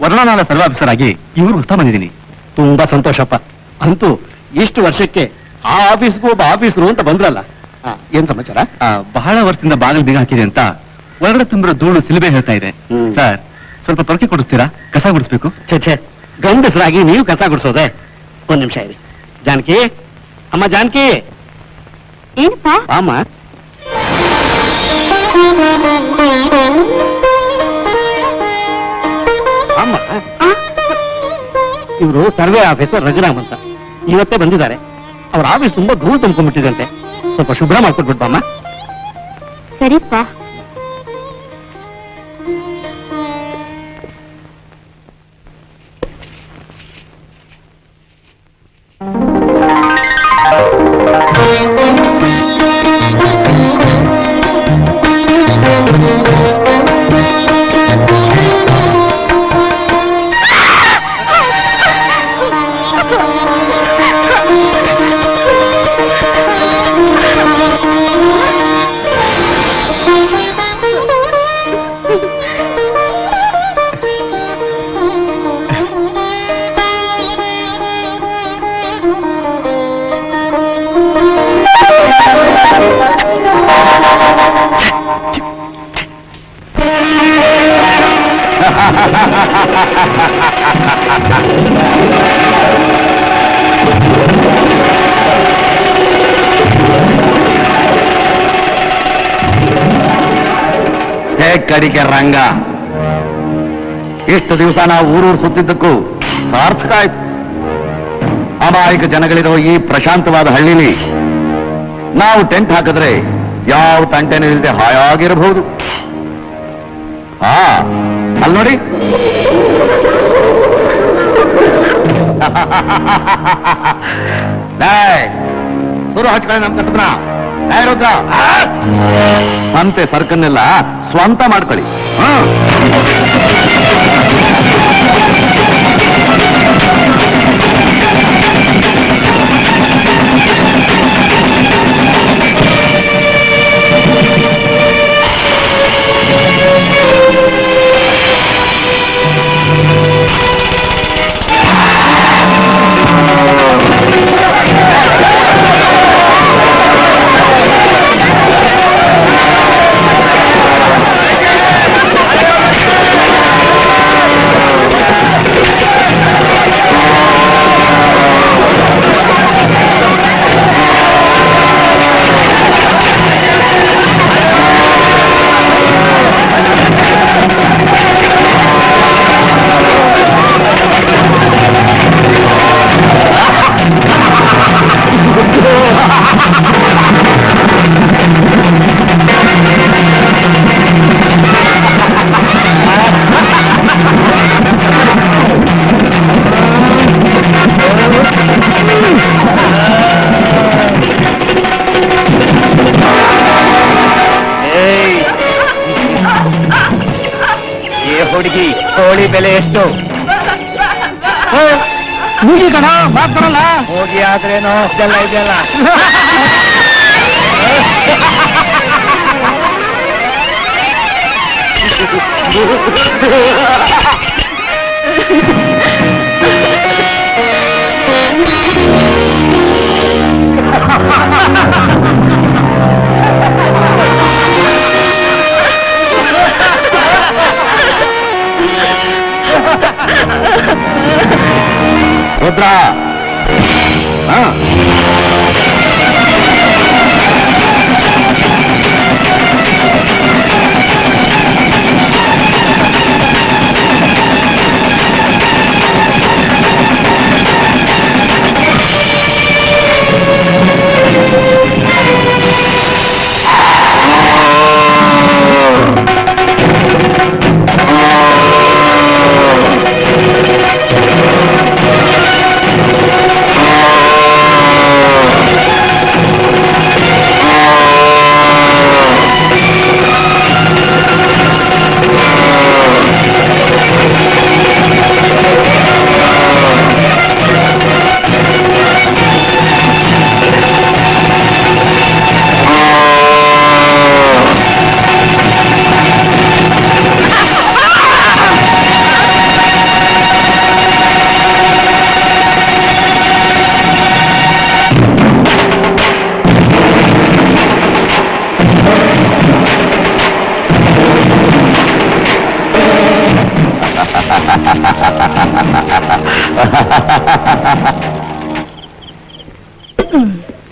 ವರ್ಣನಾದ ಸರ್ವ ಆಫೀಸರ್ ಆಗಿ ಇವ್ರು ಹೊಸ ಬಂದಿದ್ದೀನಿ. ತುಂಬಾ ಸಂತೋಷಪ್ಪ. ಅಂತೂ ಇಷ್ಟು ವರ್ಷಕ್ಕೆ ಆ ಆಫೀಸ್ಗೂ ಒಬ್ಬ ಆಫೀಸರು ಅಂತ ಬಂದ್ರಲ್ಲ. ಏನ್ ಸಮಾಚಾರ? ಬಹಳ ವರ್ಷದಿಂದ ಬಾಗಿಲು ಬೀಗ ಹಾಕಿದೆ ಅಂತ ಹೊರಗಡೆ ತುಂಬಿರೋ ಧೂಳು ಸಿಲುಬೆ ಹೇಳ್ತಾ ಇದೆ. ಸರ್, ಸ್ವಲ್ಪ ಪೊರಕೆ ಕೊಡಿಸ್ತೀರಾ? ಕಸ ಗುಡಿಸ್ಬೇಕು. ಛೇ, ಗಂಡಸರಾಗಿ ನೀವು ಕಸ ಗುಡಿಸೋದೆ? ಒಂದ್ ನಿಮಿಷ ಇರಿ. ಜಾನಕಿ, ಅಮ್ಮ ಜಾನಕಿ. ಏನಪ್ಪ? ಅಮ್ಮ, ಅಮ್ಮ, ಇವರು ಸರ್ವೆ ಆಫೀಸರ್ ರಘುರಾಮ್ ಅಂತ ಇವತ್ತೇ ಬಂದಿದ್ದಾರೆ. ಅವ್ರ ಆಫೀಸ್ ತುಂಬಾ ಧೂಳು ತುಂಬಿಕೊಂಡ್ಬಿಟ್ಟಿದಂತೆ. ಸ್ವಲ್ಪ ಶುಭ್ರ ಮಾಡ್ಕೊಟ್ಬಿಡ್ಬಮ್ಮ. ಸರಿಪ್ಪ. ಕಡಿಕೆ ರಂಗ, ಇಷ್ಟು ದಿವಸ ನಾವು ಊರೂರು ಸುತ್ತಿದ್ದಕ್ಕೂ ಸಾರ್ಥಕ ಆಯ್ತು. ಅಮಾಯಕ ಜನಗಳಿರೋ ಈ ಪ್ರಶಾಂತವಾದ ಹಳ್ಳಿಲಿ ನಾವು ಟೆಂಟ್ ಹಾಕಿದ್ರೆ ಯಾವ ತಂಟೆನೂ ಇಲ್ಲದೆ ಹಾಯಾಗಿರಬಹುದು. ಅಲ್ಲಿ ನೋಡಿ, ಸುರು ಹಚ್ಕೊಳ್ಳಿ ನಮ್ ಕಸಬ್ನ ರುದ್ರ ಸಂತೆ ಸರ್ಕನ್ನೆಲ್ಲ ಸ್ವಂತ ಮಾಡ್ಕೊಳ್ಳಿ. ಹುಡುಗಿ ಕೋಳಿ ಬೆಲೆ ಎಷ್ಟು? ನೀಗಿ ಕಣ ಮಾತಾಡಲ್ಲ. ಹೋಗಿ ಆದ್ರೇನೋ ಇದೆಲ್ಲ ಇದೆಯಲ್ಲ. ರುದ್ರ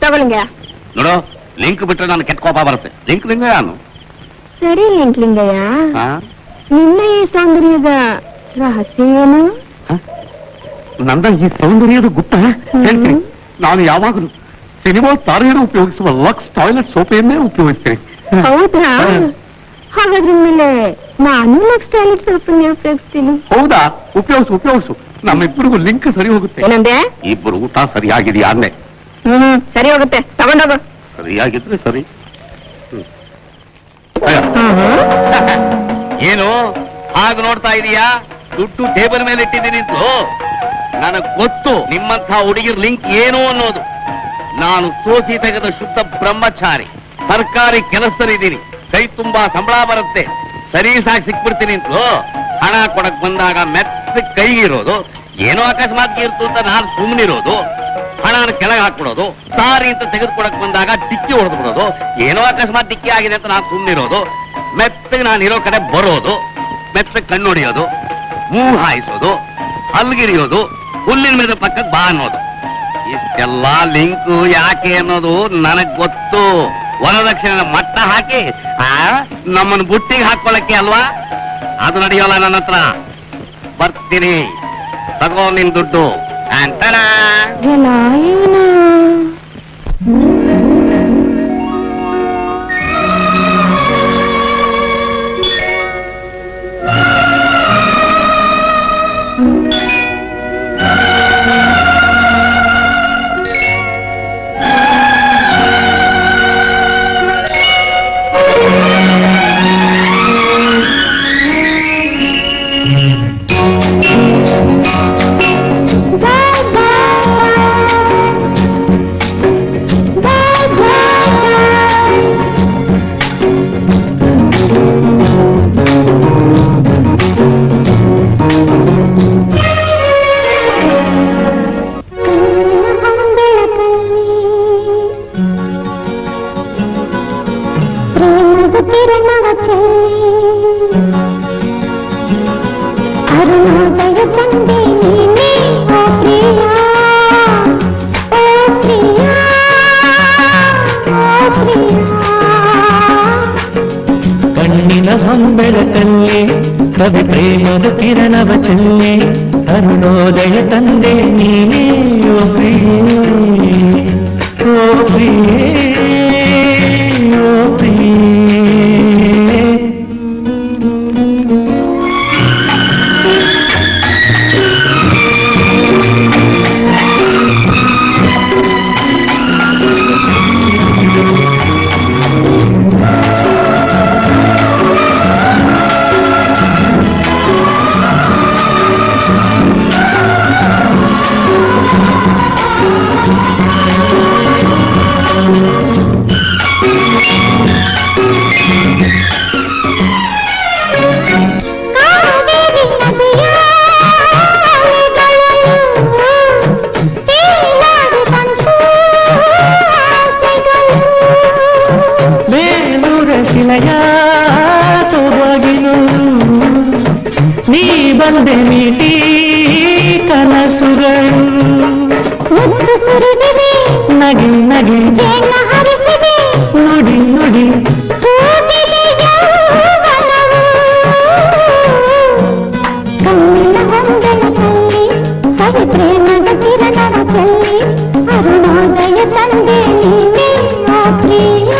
ತಗೊಳ್ಳಿಂಗ. ನೋಡು, ಲಿಂಕ್ ಬಿಟ್ರೆ ನಾನು ಕೆಟ್ಟ ಕೋಪ ಬರುತ್ತೆ. ಲಿಂಕ್ ಲಿಂಗ ಯಾನು? ಸರಿ ಲಿಂಗಯ್ಯ, ನಿನ್ನ ಈ ಸೌಂದರ್ಯದ ರಹಸ್ಯ ಏನು? ನಂದ ಈ ಸೌಂದರ್ಯದ ಗುಪ್ತ ಹೇಳ್ತೀನಿ. ನಾನು ಯಾವಾಗಲೂ ಸಿನಿಮಾ ತಾರೆಯನ್ನು ಉಪಯೋಗಿಸುವ ಲಕ್ಸ್ ಟಾಯ್ಲೆಟ್ ಸೋಪೆಯನ್ನೇ ಉಪಯೋಗಿಸ್ತೇನೆ. ಹೌದಾ? ಹಾಗಾದ್ರ ಮೇಲೆ ನಾನು ಲಕ್ಸ್ ಟಾಯ್ಲೆಟ್ ಸೋಪನ್ನೇ ಉಪಯೋಗಿಸ್ತೀನಿ. ಹೌದಾ? ಉಪಯೋಗಿಸು. ನಮ್ಮಿಬ್ಬರಿಗೂ ಲಿಂಕ್ ಸರಿ ಹೋಗುತ್ತೆ. ಏನಂದೆ? ಇಬ್ಬರು ಊಟ ಸರಿಯಾಗಿದೆಯಾ ಅಂದೆ. ಸರಿ ಹೋಗುತ್ತೆ, ತಗೊಂಡೋಗು. ಸರಿಯಾಗಿದ್ರೆ ಸರಿ. ಏನು ಹಾಗೆ ನೋಡ್ತಾ ಇದೀಯಾ? ದುಡ್ಡು ಟೇಬಲ್ ಮೇಲೆ ಇಟ್ಟಿದ್ದೀನಿ ನಿಂತು. ನನಗ್ ಗೊತ್ತು ನಿಮ್ಮಂಥ ಹುಡುಗಿರ್ ಲಿಂಕ್ ಏನು ಅನ್ನೋದು. ನಾನು ಸೋಸಿ ತೆಗೆದ ಶುದ್ಧ ಬ್ರಹ್ಮಚಾರಿ. ಸರ್ಕಾರಿ ಕೆಲಸದಲ್ಲಿದ್ದೀನಿ. ಕೈ ತುಂಬಾ ಸಂಬಳ ಬರುತ್ತೆ. ಸರಿ ಸಾಗಿ ಸಿಕ್ಬಿಡ್ತೀನಿ ನಿಂತು. ಹಣ ಕೊಡಕ್ ಬಂದಾಗ ಮೆತ್ತ ಕೈಗಿರೋದು. ಏನೋ ಅಕಸ್ಮಾತ್ ಇರ್ತು ಅಂತ ನಾನು ಸುಮ್ಮನಿರೋದು. ಹಣನ ಕೆಳಗೆ ಹಾಕ್ಬಿಡೋದು. ಸಾರಿ ಅಂತ ತೆಗೆದುಕೊಡಕ್ ಬಂದಾಗ ಡಿಕ್ಕಿ ಹೊಡೆದು ಬಿಡೋದು. ಏನೋ ಅಕಸ್ಮಾತ್ ಡಿಕ್ಕಿ ಆಗಿದೆ ಅಂತ ನಾನು ಸುಮ್ಮನಿರೋದು. ಮೆತ್ತಗೆ ನಾನು ಇರೋ ಕಡೆ ಬರೋದು. ಮೆತ್ತಗೆ ಕಣ್ಣು ಹೊಡಿಯೋದು, ಮೂಗು ಹಾಯಿಸೋದು, ಹಲ್ಗಿರಿಯೋದು, ಹುಲ್ಲಿನ ಮೇಲೆ ಪಕ್ಕಕ್ಕೆ ಬಾ ಅನ್ನೋದು. ಇಷ್ಟೆಲ್ಲ ಲಿಂಕು ಯಾಕೆ ಅನ್ನೋದು ನನಗ್ ಗೊತ್ತು. ವರದಕ್ಷಿಣೆ ಮಟ್ಟ ಹಾಕಿ ನಮ್ಮನ್ನು ಬುಟ್ಟಿಗೆ ಹಾಕೊಳ್ಳಕ್ಕೆ ಅಲ್ವಾ? ಅದು ನಡೆಯೋಲ್ಲ ನನ್ನ ಹತ್ರ. ಬರ್ತೀನಿ, ತಗೋ ನಿನ್ ದುಡ್ಡು. ಅಂತಾನ ಕಿರಣವ ಅರುಣೋದಯ ತಂದೆ ನೀನೇ ಓ ಪ್ರಿಯ ಓ ಪ್ರಿಯ ಓ ಪ್ರಿಯ ಕಣ್ಣಿನ ಹೊಂಬೆಳಕಲ್ಲಿ ಸವಿ ಪ್ರೇಮದ ಕಿರಣವ ಚೆಲ್ಲಿ ಅರುಣೋದಯ ತಂದೆ ನೀನೇ ಓ ಪ್ರಿಯೇ ಓ ಪ್ರಿಯೇ ಓ ಪ್ರಿಯೇ. ಶಿಲೆಯ ಸೊಬಗಿನು ನೀ ಬಂದೆ ಮೀಟಿ ಕನಸುಗಳು ಮುತ್ತು ಸುರಿದಿದೆ ನಗೆ ನಗೆ ಜೇನ ಹರಿಸಿದೆ ನುಡಿ ನುಡಿ ಹೂವಿಗೆ ಯೌವನವು ಕಣ್ಣಿನ ಹೊಂಬೆಳಕಲ್ಲಿ ಸವಿ ಪ್ರೇಮದ ಕಿರಣವ ಚೆಲ್ಲಿ ಅರುಣೋದಯ ತಂದೆ ನೀನೇ ಓ ಪ್ರಿಯ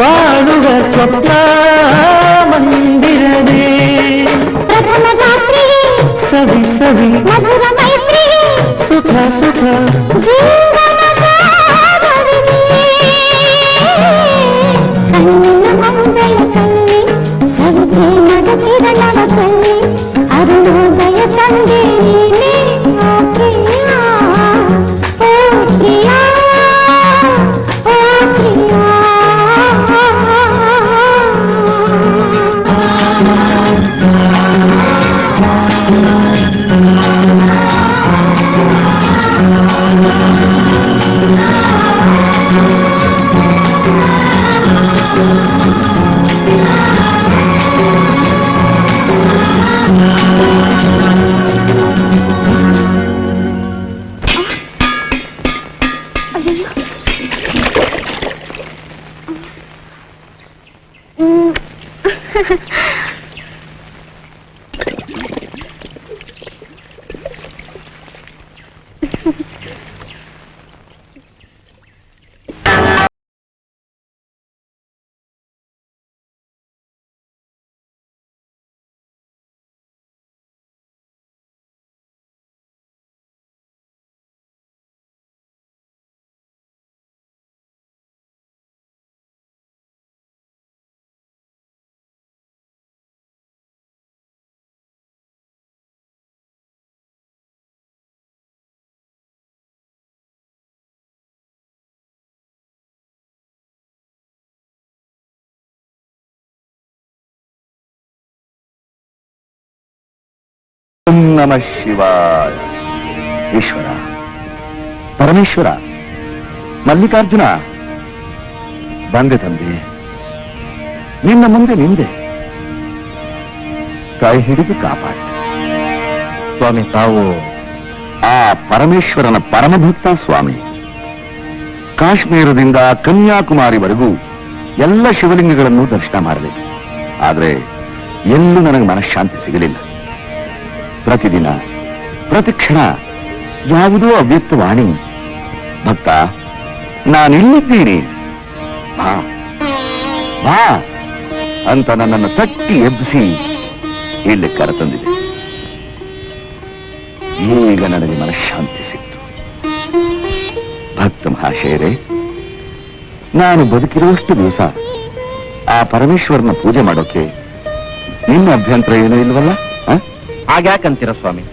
ಬಾಳುವ ಸ್ವಪ್ನ ಮಂದಿರದೆ ಪ್ರಥಮ ರಾತ್ರಿ ಸವಿ ಸವಿ ಮಧುರ ಮೈತ್ರಿ ಸುಖ ಸುಖ ಜೀವನದ ಕಣ್ಣಿನ ಹೊಂಬೆಳಕಲ್ಲಿ ಸವಿ ಪ್ರೇಮದ ಕಿರಣವ ಚೆಲ್ಲಿ ಅರುಣೋದಯ ತಂದೆ ನೀನೇ ಓ ಪ್ರಿಯ ಓ ಪ್ರಿಯ ಓ ಪ್ರಿಯ. ನಮಃ ಶಿವಾಯ. ಈಶ್ವರ, ಪರಮೇಶ್ವರ, ಮಲ್ಲಿಕಾರ್ಜುನ, ಬಂದೆ ತಂದೆ, ನಿನ್ನ ಮುಂದೆ ನಿಂದೆ ಕೈ ಹಿಡಿದು ಕಾಪಾಡಿ. ಸ್ವಾಮಿ, ತಾವು ಆ ಪರಮೇಶ್ವರನ ಪರಮಭಕ್ತ ಸ್ವಾಮಿ. ಕಾಶ್ಮೀರದಿಂದ ಕನ್ಯಾಕುಮಾರಿವರೆಗೂ ಎಲ್ಲ ಶಿವಲಿಂಗಗಳನ್ನು ದರ್ಶನ ಮಾಡಿದೆ. ಆದ್ರೆ ಎಲ್ಲೂ ನನಗೆ ಮನಃಶಾಂತಿ ಸಿಗಲಿಲ್ಲ. ಪ್ರತಿದಿನ ಪ್ರತಿ ಕ್ಷಣ ಯಾವುದೋ ಅವ್ಯಕ್ತವಾಣಿ, ಭಕ್ತ ನಾನಿಲ್ಲಿದ್ದೀನಿ, ಬಾ ಬಾ ಅಂತ ನನ್ನನ್ನು ತಟ್ಟಿ ಎಬ್ಬಿಸಿ ಇಲ್ಲಿ ಕರೆತಂದಿದೆ. ಈಗ ನನಗೆ ಮನಃಶಾಂತಿ ಸಿಕ್ತು. ಭಕ್ತ ಮಹಾಶಯರೇ, ನಾನು ಬದುಕಿರುವಷ್ಟು ದಿವಸ ಆ ಪರಮೇಶ್ವರನ ಪೂಜೆ ಮಾಡೋಕೆ ನಿಮ್ಮ ಅಭ್ಯಂತರ ಏನೂ ಇಲ್ವಲ್ಲ? ಹಾಗ್ಯಾಕಂತೀರ ಸ್ವಾಮಿ?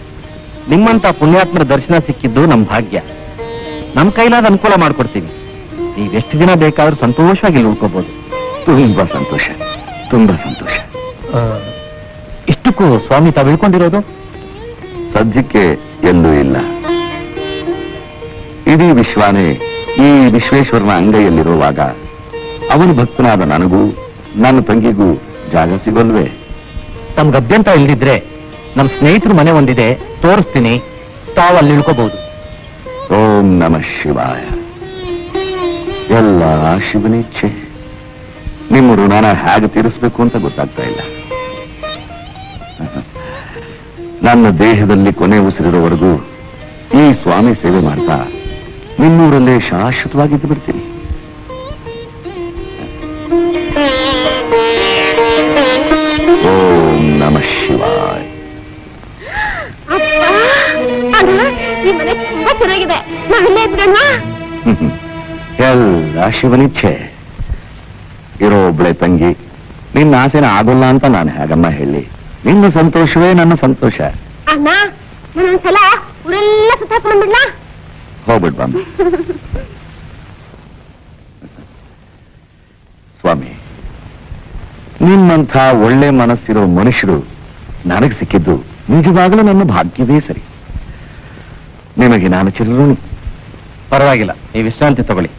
ನಿಮ್ಮಂತ ಪುಣ್ಯಾತ್ಮರ ದರ್ಶನ ಸಿಕ್ಕಿದ್ದು ನಮ್ ಭಾಗ್ಯ. ನಮ್ ಕೈಲಾದ ಅನುಕೂಲ ಮಾಡ್ಕೊಡ್ತೀವಿ. ನೀವೆಷ್ಟು ದಿನ ಬೇಕಾದ್ರೂ ಸಂತೋಷವಾಗಿ ಇಲ್ಲಿ ಉಳ್ಕೋಬಹುದು. ತುಂಬಾ ಸಂತೋಷ, ತುಂಬಾ ಸಂತೋಷ. ಇಷ್ಟಕ್ಕೂ ಸ್ವಾಮಿ ತಾವು ಇಳ್ಕೊಂಡಿರೋದು? ಸದ್ಯಕ್ಕೆ ಎಲ್ಲೂ ಇಲ್ಲ. ಇಡೀ ವಿಶ್ವಾನೇ ಈ ವಿಶ್ವೇಶ್ವರನ ಅಂಗೈಯಲ್ಲಿರುವಾಗ ಅವನ ಭಕ್ತನಾದ ನನಗೂ ನನ್ನ ತಂಗಿಗೂ ಜಾಗ ಸಿಗೋಲ್ವೇ? ತಮ್ಗೆ ಅಭ್ಯಂತರ ಇಲ್ದಿದ್ರೆ ನಮ್ ಸ್ನೇಹಿತರ ಮನೆ ಒಂದಿದೆ, ತೋರಿಸ್ತೀನಿ, ತಾವು ಅಲ್ಲಿ ಇಳ್ಕೋಬಹುದು. ಓಂ ನಮಃ ಶಿವಾಯ. ಎಲ್ಲ ಶಿವನಿಚ್ಛೆ. ನಿಮ್ಮ ಋಣನ ಹೇಗೆ ತೀರಿಸ್ಬೇಕು ಅಂತ ಗೊತ್ತಾಗ್ತಾ ಇಲ್ಲ. ನನ್ನ ದೇಹದಲ್ಲಿ ಕೊನೆ ಉಸಿರಿರೋವರೆಗೂ ಈ ಸ್ವಾಮಿ ಸೇವೆ ಮಾಡ್ತಾ ನಿಮ್ಮೂರಲ್ಲೇ ಶಾಶ್ವತವಾಗಿದ್ದು ಬಿಡ್ತೀನಿ. ಓಂ ನಮಃ ಶಿವಾಯ. ಈ ಮನೆ ತುಂಬಾ ಚೆನ್ನಾಗಿದೆ, ನಾವಿಲ್ಲೇ ಇದ್ರಣ್ಣ. ಎಲ್ಲ ಶಿವನಿಚ್ಛೆ. ಇರೋ ಒಬ್ಳೆ ತಂಗಿ, ನಿನ್ನ ಆಸೆನ ಆಗೋಲ್ಲ ಅಂತ ನಾನು ಹೇಗಮ್ಮ ಹೇಳಿ? ನಿನ್ನ ಸಂತೋಷವೇ ನನ್ನ ಸಂತೋಷ. ಅಣ್ಣ, ನಾನೊಂದ್ಸಲ ಊರೆಲ್ಲ ಸುತ್ತಾಕೊಂಡ್ಬಿಡ್ಲಾ? ಹೋಗ್ಬಿಡ್ ಬಾಮ್ಮ. ಸ್ವಾಮಿ, ನಿಮ್ಮಂಥ ಒಳ್ಳೆ ಮನಸ್ಸಿರೋ ಮನುಷ್ಯರು ನನಗೆ ಸಿಕ್ಕಿದ್ದು ನಿಜವಾಗಲೂ ನನ್ನ ಭಾಗ್ಯವೇ ಸರಿ. ನಿಮಗೆ ನಾನು ಚಿರಋಣಿ. ಪರವಾಗಿಲ್ಲ, ನೀವು ವಿಶ್ರಾಂತಿ ತಗೊಳ್ಳಿ,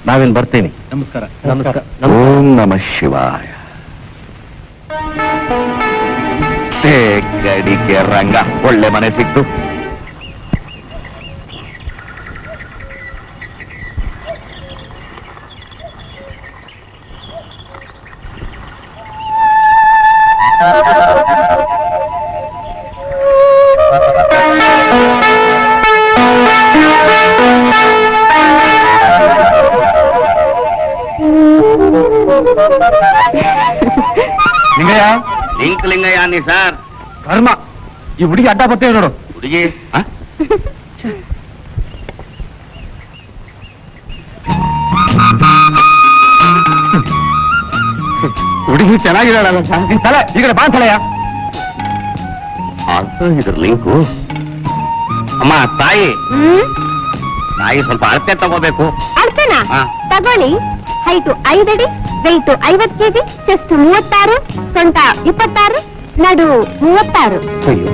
ನಾವೇನ್ ಬರ್ತೀನಿ. ನಮಸ್ಕಾರ. ನಮಸ್ಕಾರ. ಓಂ ನಮಃ ಶಿವಾಯ. ಗಡಿಗೆ ರಂಗ, ಒಳ್ಳೆ ಮನೆ ಸಿಕ್ತು. ಲಿಂಗಯ್ಯ, ಲಿಂಕ್ ಲಿಂಗಯ್ಯ ನೀ ಸರ್. ಕರ್ಮ, ಈ ಹುಡುಗಿ ಅಡ್ಡ ಬರ್ತೇವೆ ನೋಡು. ಹುಡುಗಿ ಹುಡುಗಿ ಚೆನ್ನಾಗಿದ್ದಾಳಲ್ಲ ಸರ್. ನಿನ್ ತಲೆ ಈ ಕಡೆ ಬಾ ತಲೆಯ. ಇದ್ರ ಲಿಂಕು. ಅಮ್ಮ, ತಾಯಿ ತಾಯಿ ಸ್ವಲ್ಪ ಅಳತೆ ತಗೋಬೇಕು. ಅಳ್ತೇನಾ? ಹಾ. ತಗೊಳ್ಳಿ. ಹೈಟು 5 ಅಡಿ, ವೆಯ್ಟು 50 ಕೆಜಿ, ಚೆಸ್ಟ್ 36, ಸೊಂಟ 26, ನಡು 36. ಅಯ್ಯೋ,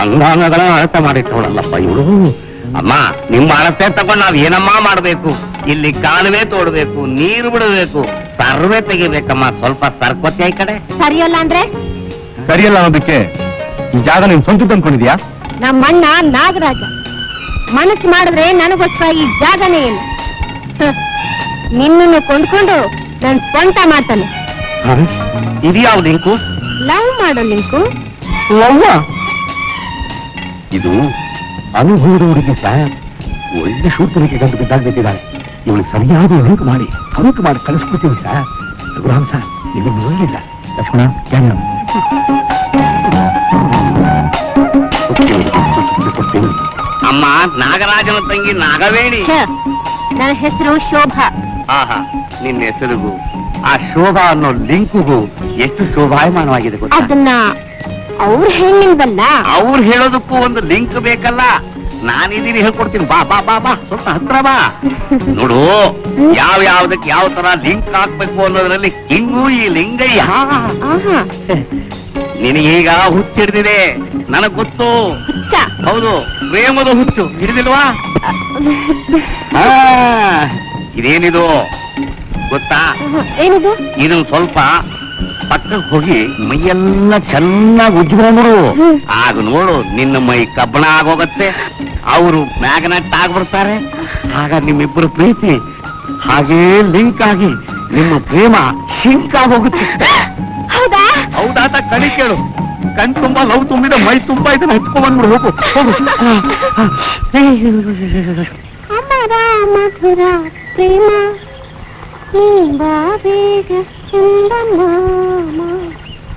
ಅಂಗಾಂಗಗಳ ಅಳತೆ ಮಾಡಿಟ್ಟವಳಲ್ಲಪ್ಪ ಇವಳು. ಅಮ್ಮ, ನಿಮ್ಮ ಅಳತೆ ತಗೊಂಡು ನಾವ್ ಏನಮ್ಮ ಮಾಡ್ಬೇಕು? ಇಲ್ಲಿ ಕಾಲುವೆ ತೋಡ್ಬೇಕು, ನೀರು ಬಿಡಬೇಕು, ಸರ್ವೆ ತೆಗಿಬೇಕಮ್ಮ. ಸ್ವಲ್ಪ ಸರ್ಕೋತಿ ಈ ಕಡೆ. ಸರಿಯಲ್ಲ ಅಂದ್ರೆ? ಸರಿಯಲ್ಲ ಅನ್ನೋದಕ್ಕೆ ಈ ಜಾಗ ನೀನ್ ಸ್ವಂತ ಅಂದ್ಕೊಂಡಿದ್ಯಾ? ನಮ್ಮಣ್ಣ ನಾಗರಾಜ ಮನಸ್ಸು ಮಾಡಿದ್ರೆ ನನಗೋಸ್ಕರ ಈ ಜಾಗನೇ ಇಲ್ಲ. ನಿನ್ನನ್ನು ಕೊಂಡ್ಕೊಂಡು ನನ್ ಸ್ವಂತ ಮಾಡ್ತಾನೆ. ಇದ್ಯಾವ ಲಿಂಕು? ಲವ್ ಮಾಡೋ ಲಿಂಕು. ಇದು ಅನುಭವದ ಹುಡುಗಿ ಸರ್. ಒಳ್ಳೆ ಶೂಟರಿಗೆ ಗಂಟು ಬಿದ್ದಾಗ್ಬಿಟ್ಟಿದ್ದಾಳೆ. ಇವಳು ಸರಿಯಾದ ಲಿಂಕ್ ಮಾಡಿ ಕಳಿಸ್ಕೊಡ್ತೀವಿ ಸರ್. ರಘುರಾಮ್ ಸರ್, ನಿಮಗೆ ನೋಡಲಿಲ್ಲ. ಲಕ್ಷ್ಮಣ, ಅಮ್ಮ, ನಾಗರಾಜನ ತಂಗಿ ನಾಗವೇಣಿ. ನನ್ನ ಹೆಸರು ಶೋಭಾ. ಆಹಾ, ನಿನ್ನ ಹೆಸರಿಗೂ ಆ ಶೋಭಾ ಅನ್ನೋ ಲಿಂಕ್ಗೂ ಎಷ್ಟು ಶೋಭಾಯಮಾನವಾಗಿದೆ ಗೊತ್ತಾ? ಅದನ್ನ ಅವ್ರು ಹೇಳಿಲ್ವಲ್ಲ. ಅವ್ರು ಹೇಳೋದಕ್ಕೂ ಒಂದು ಲಿಂಕ್ ಬೇಕಲ್ಲ. ನಾನಿದ್ದೀನಿ, ಹೇಳ್ಕೊಡ್ತೀನಿ. ಬಾ ಬಾ ಬಾ ಬಾ, ಸ್ವಲ್ಪ ಹತ್ರ ಬಾ. ನೋಡು, ಯಾವ್ದಕ್ಕೆ ಯಾವ ತರ ಲಿಂಕ್ ಹಾಕ್ಬೇಕು ಅನ್ನೋದ್ರಲ್ಲಿ ಹಿಂಗೂ ಈ ಲಿಂಗಯ್ಯ. ಆಹಾ, ನಿನಗೀಗ ಹುಚ್ಚಿಡ್ದಿದೆ, ನನಗ್ ಗೊತ್ತು. ಹುಚ್ಚ. ಹೌದು, ಪ್ರೇಮದ ಹುಚ್ಚು ಹಿಡಿದಿಲ್ವಾ? ಇದೇನಿದು ಗೊತ್ತಾ? ಏನಿದು? ಇದು ಸ್ವಲ್ಪ ಪಕ್ಕಕ್ಕೆ ಹೋಗಿ ಮೈಯೆಲ್ಲ ಚೆನ್ನಾಗಿ ಉಜ್ಜಿಬಿಡು. ಆಗ ನೋಡು, ನಿನ್ನ ಮೈ ಕಬ್ಬಣ ಆಗೋಗತ್ತೆ, ಅವರು ಮ್ಯಾಗ್ನೆಟ್ ಆಗ್ಬಿಡ್ತಾರೆ. ಆಗ ನಿಮ್ಮಿಬ್ಬರು ಪ್ರೀತಿ ಹಾಗೇ ಲಿಂಕ್ ಆಗಿ ನಿಮ್ಮ ಪ್ರೇಮ ಹೋಗುತ್ತೆ. ಹೌದಾ? ಹೌದಾತ ಕಣಿ ಕೇಳು. ಕಣ್ ತುಂಬಾ ಲವ್ ತುಂಬಿದ ಮೈ ತುಂಬಾ ಇದನ್ನ ಹಚ್ಕೊಂಡ್ಬಂದ್ಬಿಡು. ಹೋಗು ಹೋಗು. ಅಮರ ಮಧುರ ಪ್ರೇಮ ನೀ ಬಾಬೇಗ ಚಂದಮಾಮ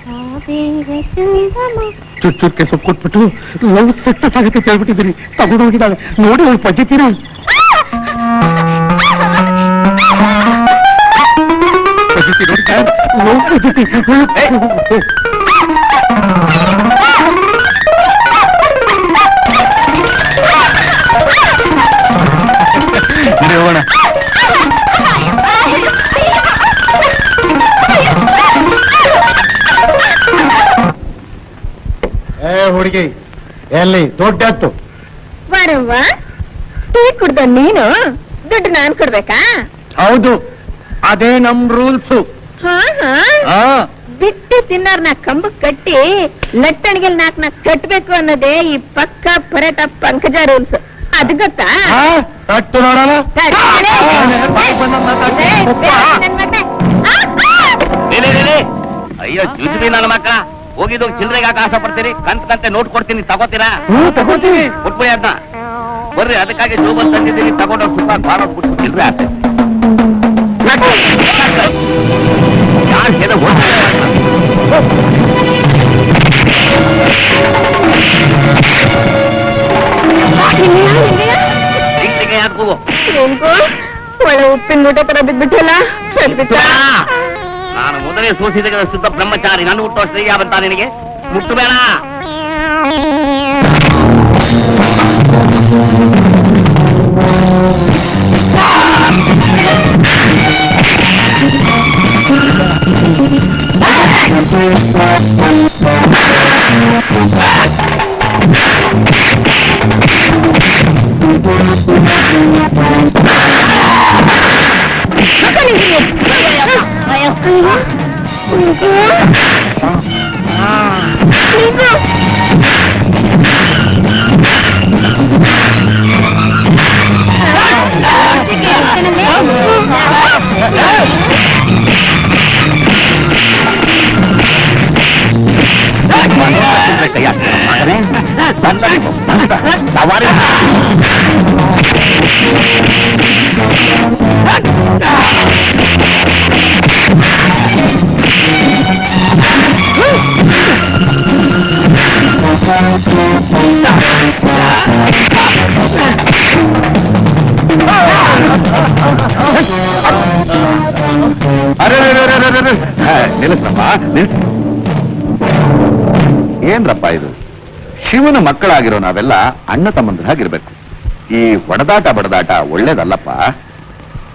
ಬಾಬೇಗ ಚಂದಮ. ಚುಚ್ಚುಕ್ಕೆ ಸೊಪ್ಪು ಕೊಟ್ಬಿಟ್ಟು ಲವ್ ಸಕ್ಸಸ್ ಆಗುತ್ತೆ ಕೇಳ್ಬಿಟ್ಟಿದ್ದೀರಿ. ತಗೊಂಡು ಹೋಗಿದ್ದಾಳೆ ನೋಡಿ, ಅವ್ಳು ಪದ್ಧತಿನ ಲವ್ ಪದ್ಧತಿ. ಹೋಗೋಣ. ಹುಡುಗಿ ಎಲ್ಲಿ ದೊಡ್ಡತ್ತು ಬರವ್ವ, ಟೀ ಕುಡ್ದ ನೀನು ದುಡ್ಡು ನಾನ್ ಕೊಡ್ಬೇಕಾ? ಹೌದು, ಅದೇ ನಮ್ ರೂಲ್ಸು. ಹಾ ಹಾ, ಬಿಟ್ಟು ತಿನ್ನೋರ್ನ ಕಂಬಕ್ ಕಟ್ಟಿ ಲಟ್ಟಣಿಗೆಲ್ ನಾಲ್ಕನ ಕಟ್ಬೇಕು ಅನ್ನೋದೇ ಈ ಪಕ್ಕ ಪರೇಟ ಪಂಕಜ ರೂಲ್ಸ್. ಅದು ಗೊತ್ತಾ? ಕಟ್ಟು ನೋಡೋಣ. ಅಯ್ಯೋ ಜುಜುಬಿ ನನ್ನ ಮಕ್ಕಳ, ಹೋಗಿದ್ದು ಚಿಲ್ಲರೆಗೆ ಆಸೆ ಪಡ್ತೀರಿ? ಕಂತೆ ನೋಟ್ ಕೊಡ್ತೀನಿ, ತಗೋತೀರಾ? ತಗೋತೀವಿ. ಕೊಟ್ಬಿಡಿ ಅದನ್ನ. ಬರ್ರಿ, ಅದಕ್ಕಾಗಿ ಜೋಬಲ್ ತಂದಿದ್ದೀನಿ, ತಗೊಂಡೋಗಿ ಸುತ್ತ ಬಾರೋದ್ ಬಿಟ್ಟು ಚಿಲ್ಲರೆ ಆಸೆ. ಯಾರು ಏನೋ ಟಿಕೆ ಯಾಕೆ ಒಳ್ಳೆ ಉಪ್ಪಿನ ಮೂಟೆ ತರ ಬಿದ್ಬಿಟ್ಟಲ್ಲ. ನಾನು ಮೊದಲೇ ಸೋಸಿದ ಶುದ್ಧ ಬ್ರಹ್ಮಚಾರಿ. ನಾನು ಹುಟ್ಟು ಅಷ್ಟು ಯಾವಂತ ನಿನಗೆ ಮುಟ್ಟು ಬೇಡ. ನಿಲ್ಲಿಸ್ರಪ್ಪ, ಏನ್ರಪ್ಪ ಇದು? ಶಿವನ ಮಕ್ಕಳಾಗಿರೋ ನಾವೆಲ್ಲ ಅಣ್ಣ ತಮ್ಮಂದ್ರಾಗಿರ್ಬೇಕು. ಈ ಹೊಡೆದಾಟ ಬಡದಾಟ ಒಳ್ಳೇದಲ್ಲಪ್ಪ.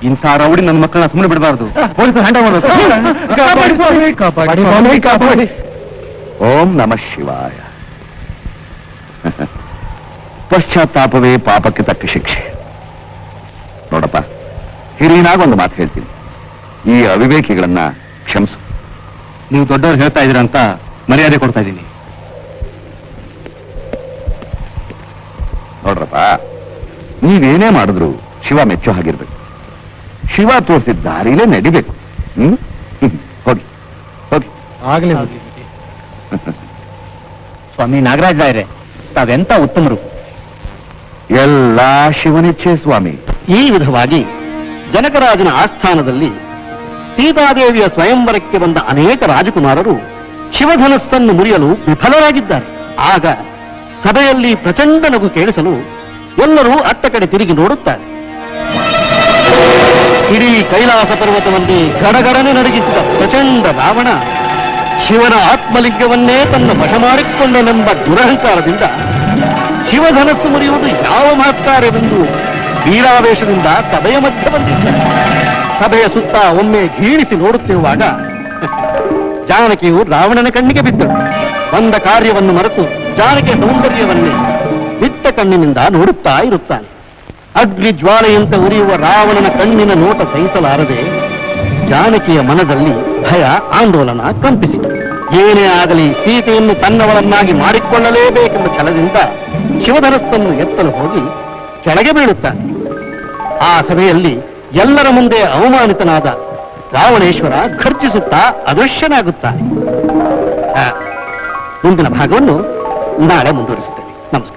ಇಂಥ ರೌಡಿ ನನ್ನ ಮಕ್ಕಳನ್ನ ಸುಮ್ಮನೆ ಬಿಡಬಾರ್ದು. ಪೊಲೀಸರು ಹ್ಯಾಂಡ್ ಓವರ್. ಓಂ ನಮಃ ಶಿವಾಯ. ಪಶ್ಚಾತ್ತಾಪವೇ ಪಾಪಕ್ಕೆ ತಕ್ಕ ಶಿಕ್ಷೆ. ನೋಡಪ್ಪ, ಹಿರಿಯನಾಗ ಒಂದು ಮಾತು ಹೇಳ್ತೀನಿ, ಈ ಅವಿವೇಕಿಗಳನ್ನ ಕ್ಷಮಿಸು. ನೀವು ದೊಡ್ಡವ್ರು ಹೇಳ್ತಾ ಇದ್ದೀರಾ ಅಂತ ಮರ್ಯಾದೆ ಕೊಡ್ತಾ ಇದ್ದೀನಿ. ನೋಡ್ರಪ್ಪ, ನೀವೇನೇ ಮಾಡಿದ್ರು ಶಿವ ಮೆಚ್ಚೋ ಹಾಗಿರ್ಬೇಕು. ಶಿವ ತೋರಿಸಿದ ದಾರಿಲೇ ನಡಿಬೇಕು. ಹೋಗಿ ಹೋಗಿ. ಆಗ್ಲಿ ಸ್ವಾಮಿ ನಾಗರಾಜ ರಾಯರೇ, ತಾವೆಂತ ಉತ್ತಮರು. ಎಲ್ಲ ಶಿವನಿಚ್ಛೆ ಸ್ವಾಮಿ. ಈ ವಿಧವಾಗಿ ಜನಕರಾಜನ ಆಸ್ಥಾನದಲ್ಲಿ ಸೀತಾದೇವಿಯ ಸ್ವಯಂವರಕ್ಕೆ ಬಂದ ಅನೇಕ ರಾಜಕುಮಾರರು ಶಿವಧನಸ್ಸನ್ನು ಮುರಿಯಲು ವಿಫಲರಾಗಿದ್ದಾರೆ. ಆಗ ಸಭೆಯಲ್ಲಿ ಪ್ರಚಂಡ ನಗು ಕೇಳಿಸಲು ಎಲ್ಲರೂ ಅತ್ತ ಕಡೆ ತಿರುಗಿ ನೋಡುತ್ತಾರೆ. ಇಡೀ ಕೈಲಾಸ ಪರ್ವತವನ್ನೇ ಗಡಗಡನೆ ನಡಗಿಸಿದ ಪ್ರಚಂಡ ರಾವಣ ಶಿವನ ಆತ್ಮಲಿಂಗವನ್ನೇ ತನ್ನ ವಶ ಮಾಡಿಕೊಂಡನೆಂಬ ದುರಹಂಕಾರದಿಂದ ಶಿವಧನಸ್ಸು ಮುರಿಯುವುದು ಯಾವ ಮಹತ್ಕಾರ್ಯವೆಂದು ವೀರಾವೇಶದಿಂದ ಸಭೆಯ ಮಧ್ಯೆ ಬಂದಿದ್ದ. ಸಭೆಯ ಸುತ್ತ ಒಮ್ಮೆ ಘೀಣಿಸಿ ನೋಡುತ್ತಿರುವಾಗ ಜಾನಕಿಯು ರಾವಣನ ಕಣ್ಣಿಗೆ ಬಿದ್ದಳು. ಬಂದ ಕಾರ್ಯವನ್ನು ಮರೆತು ಜಾನಕಿಯ ಸೌಂದರ್ಯವನ್ನೇ ಬಿತ್ತ ಕಣ್ಣಿನಿಂದ ನೋಡುತ್ತಾ ಇರುತ್ತಾನೆ. ಅಗ್ನಿ ಜ್ವಾಲೆಯಂತೆ ಉರಿಯುವ ರಾವಣನ ಕಣ್ಣಿನ ನೋಟ ಸಹಿಸಲಾರದೆ ಜಾನಕಿಯ ಮನದಲ್ಲಿ ಭಯ ಆಂದೋಲನ ಕಂಪಿಸಿತು. ಏನೇ ಆಗಲಿ ಸೀತೆಯನ್ನು ತನ್ನವಳನ್ನಾಗಿ ಮಾಡಿಕೊಳ್ಳಲೇಬೇಕೆಂಬ ಛಲದಿಂದ ಶಿವಧನಸ್ಸನ್ನು ಎತ್ತಲು ಹೋಗಿ ಕೆಳಗೆ ಬೀಳುತ್ತಾನೆ. ಆ ಸಭೆಯಲ್ಲಿ ಎಲ್ಲರ ಮುಂದೆ ಅವಮಾನಿತನಾದ ರಾವಣೇಶ್ವರ ಖರ್ಚಿಸುತ್ತಾ ಅದೃಶ್ಯನಾಗುತ್ತಾನೆ. ಮುಂದಿನ ಭಾಗವನ್ನು ನಾಳೆ ಮುಂದುವರಿಸುತ್ತೇನೆ. ನಮಸ್ಕಾರ.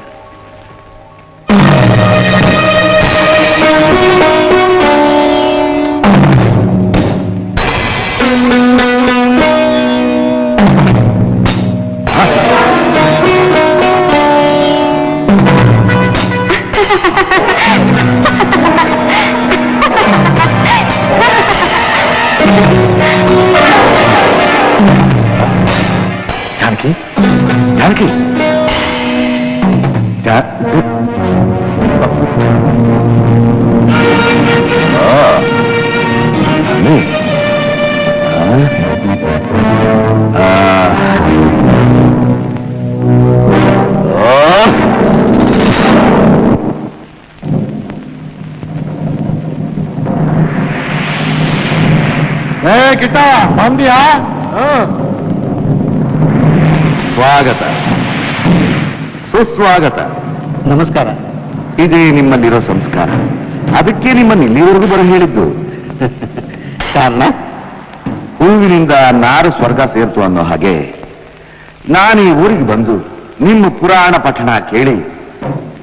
ಜಾನಕಿ, ಜಾನಕಿ, ಕಿಟ್ಟ ಬಂದಿಯಾ? ಸ್ವಾಗತ, ಸುಸ್ವಾಗತ. ನಮಸ್ಕಾರ. ಇದೇ ನಿಮ್ಮಲ್ಲಿರೋ ಸಂಸ್ಕಾರ. ಅದಕ್ಕೆ ನಿಮ್ಮನ್ನು ಇಲ್ಲಿವರೆಗೂ ಬರ ಹೇಳಿದ್ದು. ಕಾರಣ ಹೂವಿನಿಂದ ನಾರು ಸ್ವರ್ಗ ಸೇರ್ತು ಅನ್ನೋ ಹಾಗೆ ನಾನು ಈ ಊರಿಗೆ ಬಂದು ನಿಮ್ಮ ಪುರಾಣ ಪಠಣ ಕೇಳಿ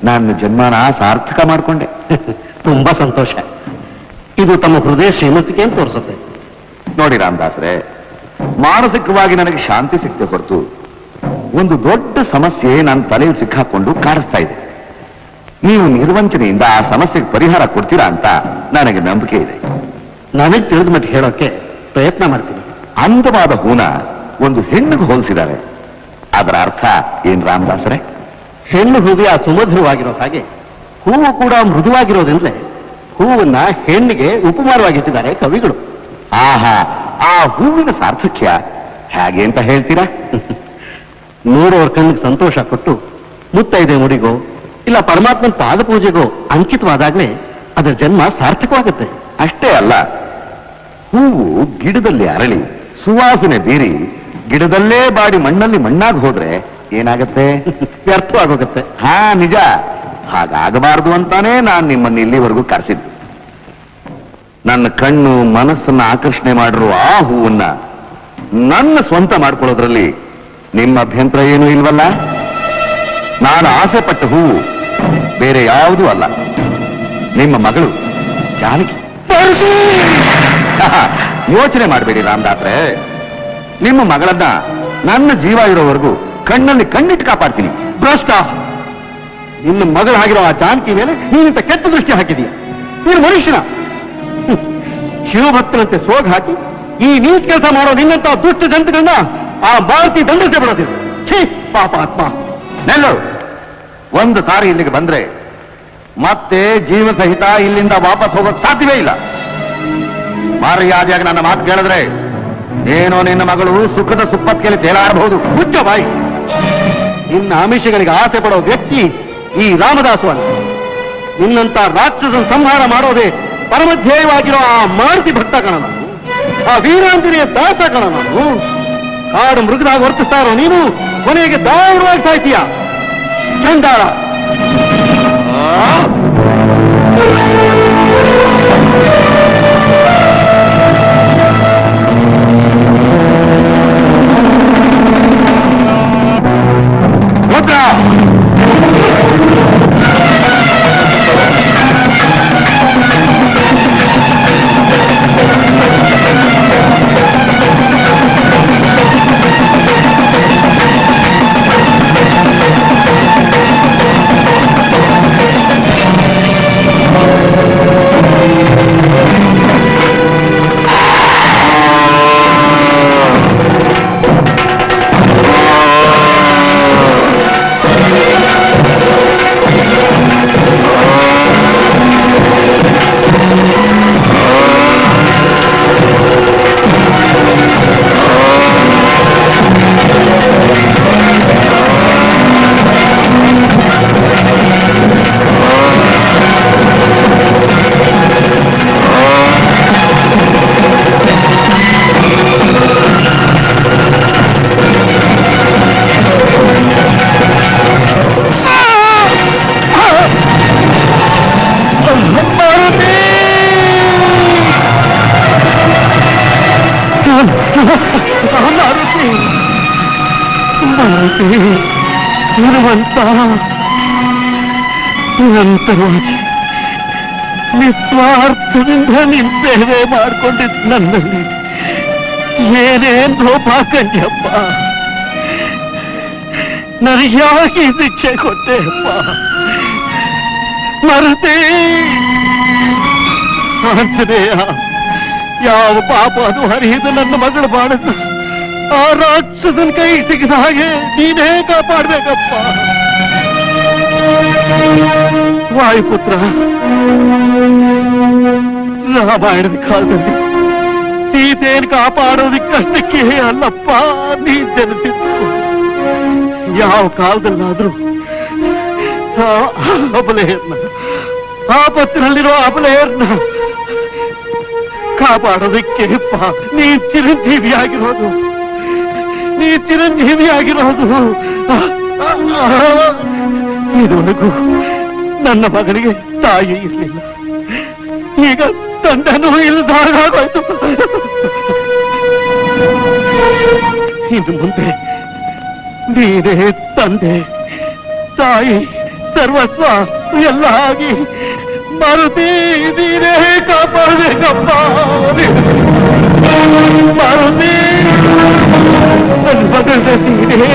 ನನ್ನ ಜನ್ಮನ ಸಾರ್ಥಕ ಮಾಡಿಕೊಂಡೆ. ತುಂಬಾ ಸಂತೋಷ. ಇದು ತಮ್ಮ ಹೃದಯ ಶ್ರೀಮಂತಿಕೆ ಅಂತ ತೋರಿಸುತ್ತೆ. ನೋಡಿ ರಾಮದಾಸ್ರೆ, ಮಾನಸಿಕವಾಗಿ ನನಗೆ ಶಾಂತಿ ಸಿಕ್ತೆ ಹೊರತು ಒಂದು ದೊಡ್ಡ ಸಮಸ್ಯೆ ನನ್ನ ತಲೆಯಲ್ಲಿ ಸಿಕ್ಕಾಕೊಂಡು ಕಾಡಿಸ್ತಾ ಇದೆ. ನೀವು ನಿರ್ವಂಚನೆಯಿಂದ ಆ ಸಮಸ್ಯೆಗೆ ಪರಿಹಾರ ಕೊಡ್ತೀರಾ ಅಂತ ನನಗೆ ನಂಬಿಕೆ ಇದೆ. ನನಗೆ ತಿಳಿದ ಮಟ್ಟಿಗೆ ಹೇಳೋಕೆ ಪ್ರಯತ್ನ ಮಾಡ್ತೀನಿ. ಅಂದವಾದ ಹೂನ ಒಂದು ಹೆಣ್ಣಿಗೆ ಹೋಲಿಸಿದ್ದಾರೆ. ಅದರ ಅರ್ಥ ಏನ್ ರಾಮದಾಸರೇ? ಹೆಣ್ಣು ಹೃದಯ ಸುಮಧುರವಾಗಿರೋ ಹಾಗೆ ಹೂವು ಕೂಡ ಮೃದುವಾಗಿರೋದ್ರಿಂದಲೇ ಹೂವನ್ನ ಹೆಣ್ಣಿಗೆ ಉಪಮಾನವಾಗಿಟ್ಟಿದ್ದಾರೆ ಕವಿಗಳು. ಆಹಾ, ಆ ಹೂವಿನ ಸಾರ್ಥಕ್ಯ ಹೇಗೆ ಅಂತ ಹೇಳ್ತೀರಾ? ನೋಡೋರ್ ಕಣ್ಣಿಗೆ ಸಂತೋಷ ಕೊಟ್ಟು ಮುತ್ತೈದೆ ಮುಡಿಗೋ ಇಲ್ಲ ಪರಮಾತ್ಮನ ಪಾದ ಪೂಜೆಗೋ ಅಂಕಿತವಾದಾಗ್ಲೇ ಅದರ ಜನ್ಮ ಸಾರ್ಥಕವಾಗುತ್ತೆ. ಅಷ್ಟೇ ಅಲ್ಲ, ಹೂವು ಗಿಡದಲ್ಲಿ ಅರಳಿ ಸುವಾಸನೆ ಬೀರಿ ಗಿಡದಲ್ಲೇ ಬಾಡಿ ಮಣ್ಣಲ್ಲಿ ಮಣ್ಣಾಗಿ ಹೋದ್ರೆ ಏನಾಗತ್ತೆ? ವ್ಯರ್ಥವಾಗೋಗುತ್ತೆ. ಹಾ, ನಿಜ. ಹಾಗಾಗಬಾರದು ಅಂತಾನೆ ನಾನು ನಿಮ್ಮನ್ನು ಇಲ್ಲಿವರೆಗೂ ಕರೆಸಿದ್ದು. ನನ್ನ ಕಣ್ಣು ಮನಸ್ಸನ್ನ ಆಕರ್ಷಣೆ ಮಾಡಿರುವ ಆ ಹೂವನ್ನ ನನ್ನ ಸ್ವಂತ ಮಾಡ್ಕೊಳ್ಳೋದ್ರಲ್ಲಿ ನಿಮ್ಮ ಅಭ್ಯಂತರ ಏನೂ ಇಲ್ವಲ್ಲ? ನಾನು ಆಸೆ ಪಟ್ಟ ಹೂವು ಬೇರೆ ಯಾವುದೂ ಅಲ್ಲ, ನಿಮ್ಮ ಮಗಳು ಜಾನಕಿ. ಯೋಚನೆ ಮಾಡಬೇಡಿ ರಾಮದಾಸ್ರೆ, ನಿಮ್ಮ ಮಗಳನ್ನ ನನ್ನ ಜೀವ ಇರೋವರೆಗೂ ಕಣ್ಣಲ್ಲಿ ಕಣ್ಣಿಟ್ಟು ಕಾಪಾಡ್ತೀನಿ. ಭ್ರಷ್ಟ! ನಿನ್ನ ಮಗಳಾಗಿರೋ ಆ ಜಾನಕಿ ಮೇಲೆ ನೀನಿಂತ ಕೆಟ್ಟ ದೃಷ್ಟಿ ಹಾಕಿದೀಯ. ನೀನು ಮನುಷ್ಯನ ಶಿವಭಕ್ತನಂತೆ ಸೋಗ್ ಹಾಕಿ ಈ ನೀಚ ಕೆಲಸ ಮಾಡೋ ನಿನ್ನಂತ ದುಷ್ಟ ಜಂತುಗಳನ್ನ ಆ ಭಾರತಿ ದಂಡಿಸೇ ಬಿಡೋದಿಲ್ಲ. ಛೀ, ಪಾಪ ಆತ್ಮ. ನೆಲ್ಲು, ಒಂದು ಸಾರಿ ಇಲ್ಲಿಗೆ ಬಂದ್ರೆ ಮತ್ತೆ ಜೀವ ಸಹಿತ ಇಲ್ಲಿಂದ ವಾಪಸ್ ಹೋಗೋಕ್ ಸಾಧ್ಯವೇ ಇಲ್ಲ. ಮರ್ಯಾದೆಯಾಗಿ ನನ್ನ ಮಾತು ಕೇಳಿದ್ರೆ ಏನೋ ನಿನ್ನ ಮಗಳು ಸುಖದ ಸುಪ್ಪತ್ತಿಗೆಯಲ್ಲಿ ತೇಲಾಡಬಹುದು. ಹುಚ್ಚ ಬಾಯಿ! ನಿನ್ನ ಆಮಿಷಗಳಿಗೆ ಆಸೆ ಪಡೋ ವ್ಯಕ್ತಿ ಈ ರಾಮದಾಸು ಅಲ್ಲ. ನಿನ್ನಂತ ರಾಕ್ಷಸನ ಸಂಹಾರ ಮಾಡೋದೇ ಪರಮಧ್ಯೇಯವಾಗಿರೋ ಆ ಮಾರುತಿ ಭಕ್ತ ಕಣ ನಾನು, ಆ ವೀರಾಂಜನೇಯ ದಾಸ ಕಣ ನಾನು. ಕಾಡು ಮೃಗದಾಗ ವರ್ತಿಸ್ತಾ ಇರೋ ನೀನು ಕೊನೆಗೆ ದಾರುಣವಾಗಿ ಸಾಯ್ತೀಯ. ಚಂಡಾಳ! ನಿರಂತರವಾಗಿ ನಿಸ್ವಾರ್ಥದಿಂದ ನಿನ್ ಸೇವೆ ಮಾಡ್ಕೊಂಡಿದ್ ನನ್ನಲ್ಲಿ ಏನೇನ್ ಲೋಪ ಕಂಡ್ಯಪ್ಪ. ನನಗೆ ಯಾಕೆ ಈ ಶಿಕ್ಷೆ ಕೊಟ್ಟೆ ಅಪ್ಪ? ಮರತೆ ಆಂಜನೇಯ, ಯಾವ ಪಾಪ ಅದು ಹರಿದು ನನ್ನ ಮಗಳು ಮಾಡಿದ್ದು ಆ ರಾಕ್ಷಸನ ಕೈ ಸಿಗದ ಹಾಗೆ ನೀನೇ ಕಾಪಾಡ್ಬೇಕಪ್ಪ. ವಾಯುಪುತ್ರ, ರಾಮಾಯಣದ ಕಾಲದಲ್ಲಿ ಸೀತೆಯನ್ನು ಕಾಪಾಡೋದಕ್ಕಷ್ಟಕ್ಕೆ ಅಲ್ಲಪ್ಪ ನೀ ಜನಿಸಿದ್ದು. ಯಾವ ಕಾಲದಲ್ಲಾದ್ರೂ ಅಬಲೆಯರ್ನ, ಆಪತ್ತಿನಲ್ಲಿರೋ ಅಬಲೆಯರ್ನ ಕಾಪಾಡೋದಕ್ಕೆ ನೀ ಚಿರಂಜೀವಿಯಾಗಿರೋದು, ನೀ ಚಿರಂಜೀವಿಯಾಗಿರೋದು. ಇದುವರೆಗೂ ನನ್ನ ಮಗಳಿಗೆ ತಾಯಿ ಇರಲಿಲ್ಲ, ಈಗ ತಂದೆನೂ ಇಲ್ಲದಾಗೋಯ್ತು. ಇನ್ನು ಮುಂದೆ ನೀನೇ ತಂದೆ ತಾಯಿ ಸರ್ವಸ್ವ ಎಲ್ಲ ಆಗಿ ಮಾರುತಿ ನೀನೇ ಕಾಪಾಡಬೇಕಪ್ಪ. ಮಾರುತಿ ನನ್ನ ಮಗಳ ನೀನೇ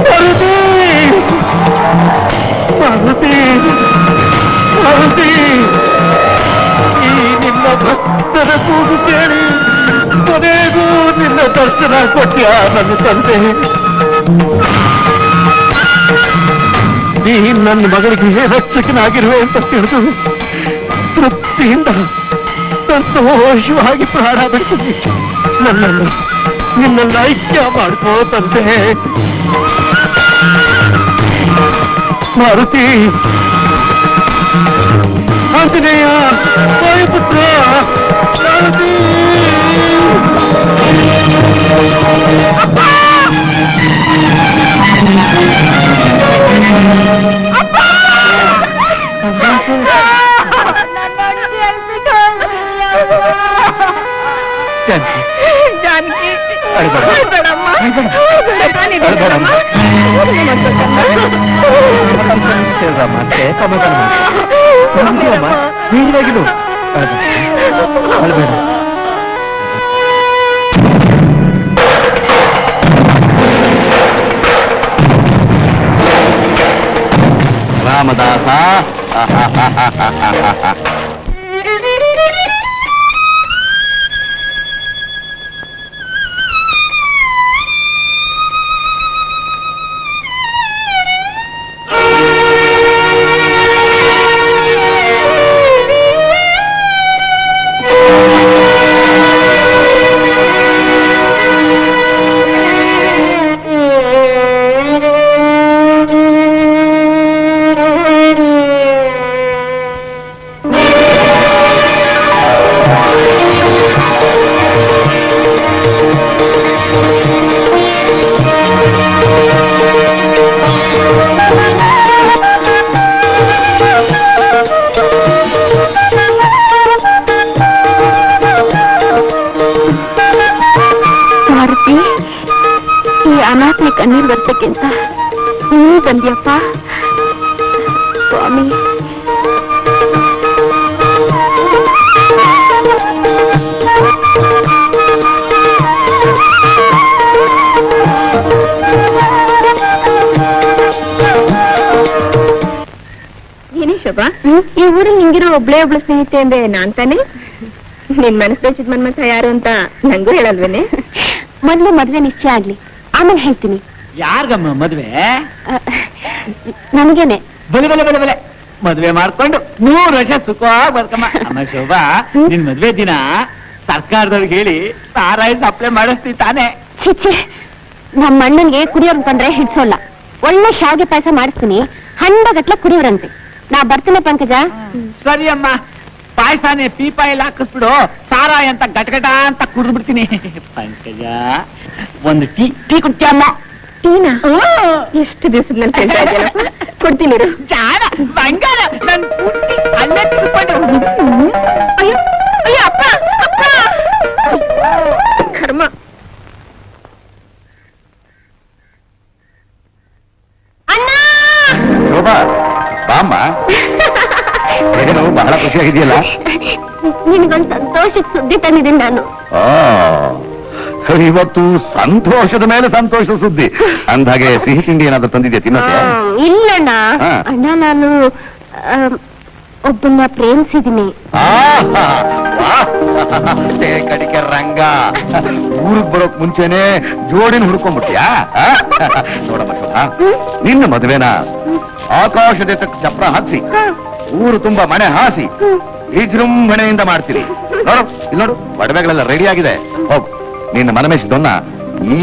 ಮಾರುತಿ ಮಾರುತಿ ಮಾರುತಿ, ಈ ನಿನ್ನ ಭಕ್ತರ ಕೂಗು ಕೇಳಿ ಕೊನೆಗೂ ನಿನ್ನ ದರ್ಶನ ಕೊಟ್ಟ್ಯಾ ನನ್ನ ತಂದೆ. ನೀ ನನ್ನ ಮಗಳಿಗೆ ರಕ್ಷಕನಾಗಿರುವೆ ಅಂತ ತಿಳಿದು ತೃಪ್ತಿಯಿಂದ ಸಂತೋಷವಾಗಿ ಪ್ರಾಣ ಬಿಡ್ತೀನಿ. ನನ್ನನ್ನು ನಿನ್ನೆಲ್ಲ ಐಕ್ಯ ಮಾಡ್ಕೋ ತಂದೆ. ಮಾರುತಿ, ಆಂಜನೇಯ, ವಾಯುಪುತ್ರ, ಮಾರುತಿ. ಜಾನಕಿ, ರಾಮದಾಸ, ಅನಾಥೆ ಕಣ್ಣೀರ್ ಬರ್ತಕ್ಕಿಂತ ನೀ ಬಂದ್ಯಪ್ಪ ಸ್ವಾಮಿ. ಏನೇ ಶೋಭಾ, ಈ ಊರಲ್ಲಿ ನಿಂಗಿರೋ ಒಬ್ಳೇ ಸ್ನೇಹಿತೆ ಅಂದೆ ನಾನ್ ತಾನೆ? ನಿನ್ ಮನಸ್ಸು ದೋಚಿದ್ ಮನ್ಮಥ ಯಾರು ಅಂತ ನಂಗೂ ಹೇಳಲ್ವೇನೆ? ಮೊದ್ಲು ಮದ್ವೆ ನಿಶ್ಚಯ ಆಗ್ಲಿ, ಆಮೇಲೆ ಹೇಳ್ತೀನಿ. ಯಾರ್ಗಮ್ಮ ಮದ್ವೆ? ನನಗೇನೆ. ಬಲೆ ಬಲೆ ಬಲೆ ಬಲೆ ಮದ್ವೆ ಮಾಡ್ಕೊಂಡು 100 ವರ್ಷ ಸುಖವಾಗಿ ಬದುಕಮ್ಮ. ಅಮ್ಮ ಶೋಭಾ, ನಿನ್ ಮದ್ವೆ ದಿನ ಸರ್ಕಾರದವ್ರಿಗೆ ಹೇಳಿ ಸಾರಾಯಿ ಸಪ್ಲೈ ಮಾಡಿಸ್ತಿ ತಾನೆ? ಚಿಚ್ಚಿ, ನಮ್ಮ ಅಣ್ಣನ್ಗೆ ಕುಡಿಯೋರ್ ಬಂದ್ರೆ ಹಿಡ್ಸೋಲ್ಲ. ಒಳ್ಳೆ ಶಾವಿಗೆ ಪಾಯಸ ಮಾಡಿಸ್ತೀನಿ, ಹಂಡಗಟ್ಲೆ ಕುಡಿಯೋರಂತೆ. ನಾ ಬರ್ತೀನಿ ಪಂಕಜ. ಸರಿ ಅಮ್ಮ, ಪಾಯಸಾನೆ ಪೀಪಾಯಲ್ಲಿ ಹಾಕಿಸ್ಬಿಡು, ಸಾರಾಯಿ ಅಂತ ಗಟಗಟ ಅಂತ ಕುಡಿದು ಬಿಡ್ತೀನಿ. ಪಂಕಜ, ಒಂದು ಟೀ ಕುಡ್ತೀಯಮ್ಮ? ಟೀನಾ? ಎಷ್ಟು ದಿವಸದಲ್ಲಿ ಕೇಳ್ತಾ ಇದ್ದೀಯಲ್ಲಪ್ಪ, ಕೊಡ್ತೀನಿ ಇರು. ಜಾಣ ಬಂಗಾರ, ನನ್ ಪುಟ್ಟಿ ಅಲ್ಲೇ ತಿಳ್ಕೊಂಡು. ಅಯ್ಯೋ ಅಯ್ಯೋ ಅಪ್ಪ ಅಪ್ಪ, ಕರ್ಮ. ಬಾಮ್ಮ. ಏನು ಬಹಳ ಖುಷಿಯಾಗಿದೆಯಲ್ಲ? ನಿನ್ಗೊಂದು ಸಂತೋಷದ ಸುದ್ದಿ ತಂದಿದ್ದೀನಿ ನಾನು. ಇವತ್ತು ಸಂತೋಷದ ಮೇಲೆ ಸಂತೋಷದ ಸುದ್ದಿ. ಅಂದಾಗೆ ಸಿಹಿ ತಿಂಡಿ ಏನಾದ್ರು ತಂದಿದ್ಯಾ ತಿನ್ನೋಕೆ? ಇಲ್ಲಣ್ಣ, ಹಾ. ಅಣ್ಣ ನಾನು ಒಬ್ಬನ್ನ ಪ್ರೇಮಿಸಿದೀನಿ. ಕಡಿಕೆ ರಂಗ, ಊರಿಗೆ ಬರೋಕ್ ಮುಂಚೆನೆ ಜೋಡಿನ ಹುಡ್ಕೊಂಡ್ಬಿಟ್ಯಾ? ನೋಡಮ್ಮ ಶೋಭಾ, ನಿನ್ನ ಮದುವೆನ ಆಕಾಶದ ಚಪ್ರ ಹಾಕ್ಸಿ ಊರು ತುಂಬಾ ಮನೆ ಹಾಸಿ ವಿಜೃಂಭಣೆಯಿಂದ ಮಾಡ್ತೀರಿ. ನೋಡು ಇಲ್ಲಿ ನೋಡು, ಒಡವೆಗಳೆಲ್ಲ ರೆಡಿ ಆಗಿದೆ. ಹೋಗು, ನಿನ್ನ ಮನಮೇಶಿದನ್ನ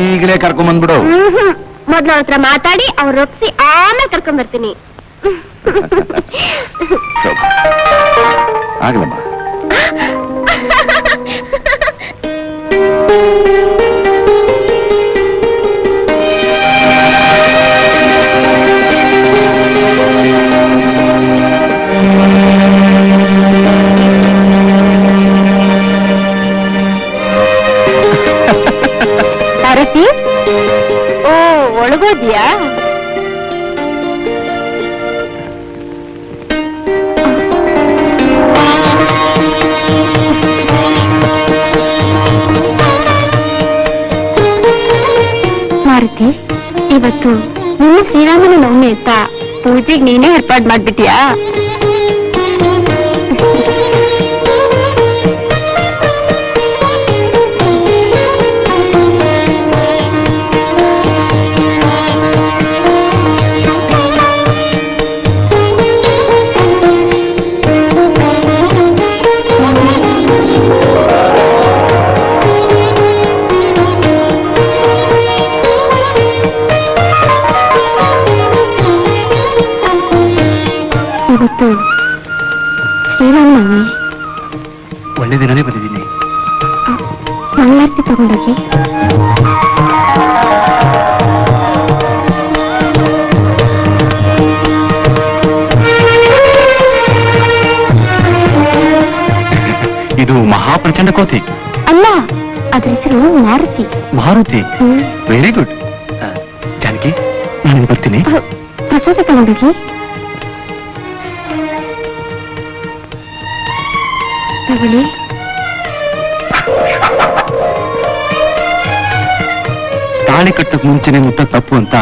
ಈಗಲೇ ಕರ್ಕೊಂಡ್ ಬಂದ್ಬಿಡು. ಮೊದ್ಲು ಅವ್ರ ಹತ್ರ ಮಾತಾಡಿ ಅವ್ರ ಒಪ್ಸಿ ಆಮೇಲೆ ಕರ್ಕೊಂಡ್ ಬರ್ತೀನಿ. ಆಗಲಮ್ಮ. ಭಾರತಿ, ಓ ಒಳಗೋದ್ಯಾ? ಭಾರತಿ, ಇವತ್ತು ನಿನ್ನ ಶ್ರೀರಾಮನ ನವಮಿ ಅಂತ ಪೂಜೆಗೆ ನೀನೇ ಏರ್ಪಾಡು ಮಾಡ್ಬಿಟ್ಟಿಯಾ? ಇವತ್ತು ಶ್ರೀರಾಮನವಮಿ. ಒಳ್ಳೆ ದಿನನೇ ಬಂದಿದ್ದೀನಿ. ಮಂಗಳಾರತಿ ತಗೊಂಡೋಗಿ. ಇದು ಮಹಾಪ್ರಚಂಡ ಕೋತಿ. ಅಲ್ಲ, ಅದ್ರ ಹೆಸರು ಮಾರುತಿ. Maruti, very good. ಜಾನಕಿ, ನಾನು ಬರ್ತೀನಿ. ಪ್ರಸಾದ ತಗೊಂಡೋಗಿ. ತಗೊಳ್ಳಿ. ತಾಳಿ ಕಟ್ಟಕ್ ಮುಂಚೆನೆ ಮುತ್ತ ತಪ್ಪು ಅಂತ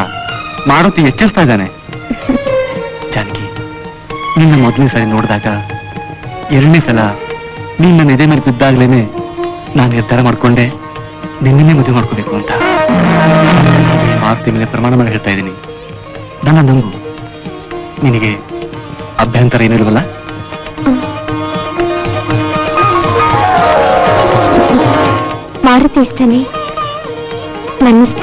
ಮಾರುತಿ ಎಚ್ಚರಿಸ್ತಾ ಇದ್ದಾನೆ. ಜಾನಕಿ, ನಿನ್ನ ಮೊದಲನೇ ಸಲ ನೋಡಿದಾಗ, ಎರಡನೇ ಸಲ ನೀನ್ ನನ್ನ ಎದೆ ಮೇಲೆ ಬಿದ್ದಾಗ್ಲೇನೆ ನಾನು ನಿರ್ಧಾರ ಮಾಡ್ಕೊಂಡೆ ನಿನ್ನೇ ಮದುವೆ ಮಾಡ್ಕೋಬೇಕು ಅಂತ. ಮಾರುತಿ ಮೇಲೆ ಪ್ರಮಾಣ ಮಾಡಿ ಹೇಳ್ತಾ ಇದ್ದೀನಿ. ನನ್ನ ನಂಬು. ನಿನಗೆ ಅಭ್ಯಂತರ ಏನಿಲ್ವಲ್ಲ? ಮಾರುತಿ ಇಷ್ಟನೇ, ನನ್ನಿಷ್ಟ.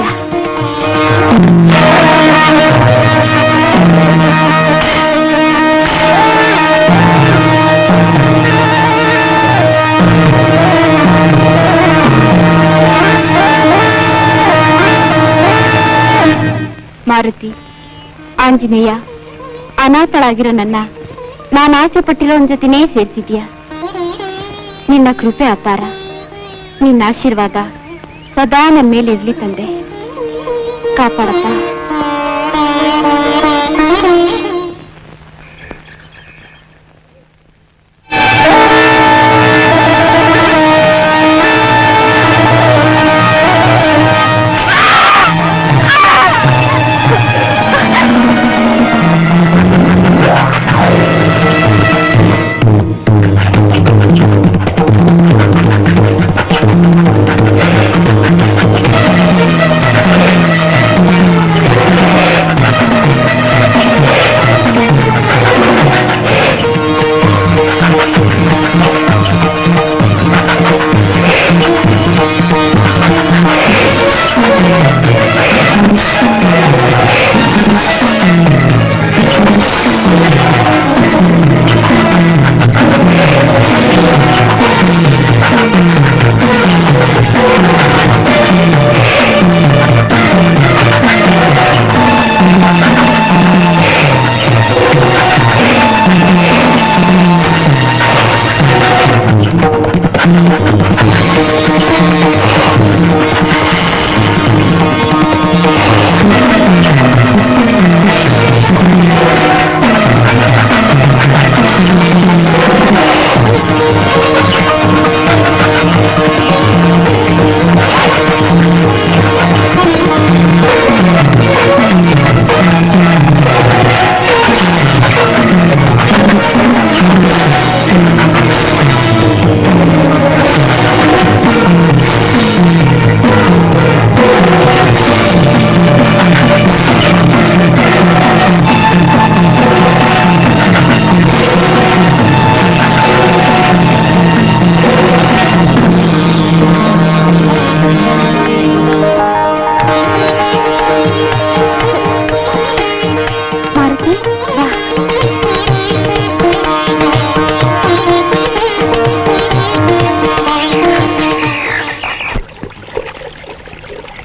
ಮಾರುತಿ, ಆಂಜನೇಯ, ಅನಾಥಳಾಗಿರೋ ನನ್ನ ನಾನು ಆಸೆ ಪಟ್ಟಿರೋ ಜೊತೆನೇ ಸೇರ್ಸಿದ್ಯಾ. ನಿನ್ನ ಕೃಪೆ ಅಪಾರ. ನಿನ್ನ ಆಶೀರ್ವಾದ ಸದಾ ನನ್ನ ಮೇಲೆ ಇರ್ಲಿ ತಂದೆ. ಕಾಪಾಡಪ್ಪ.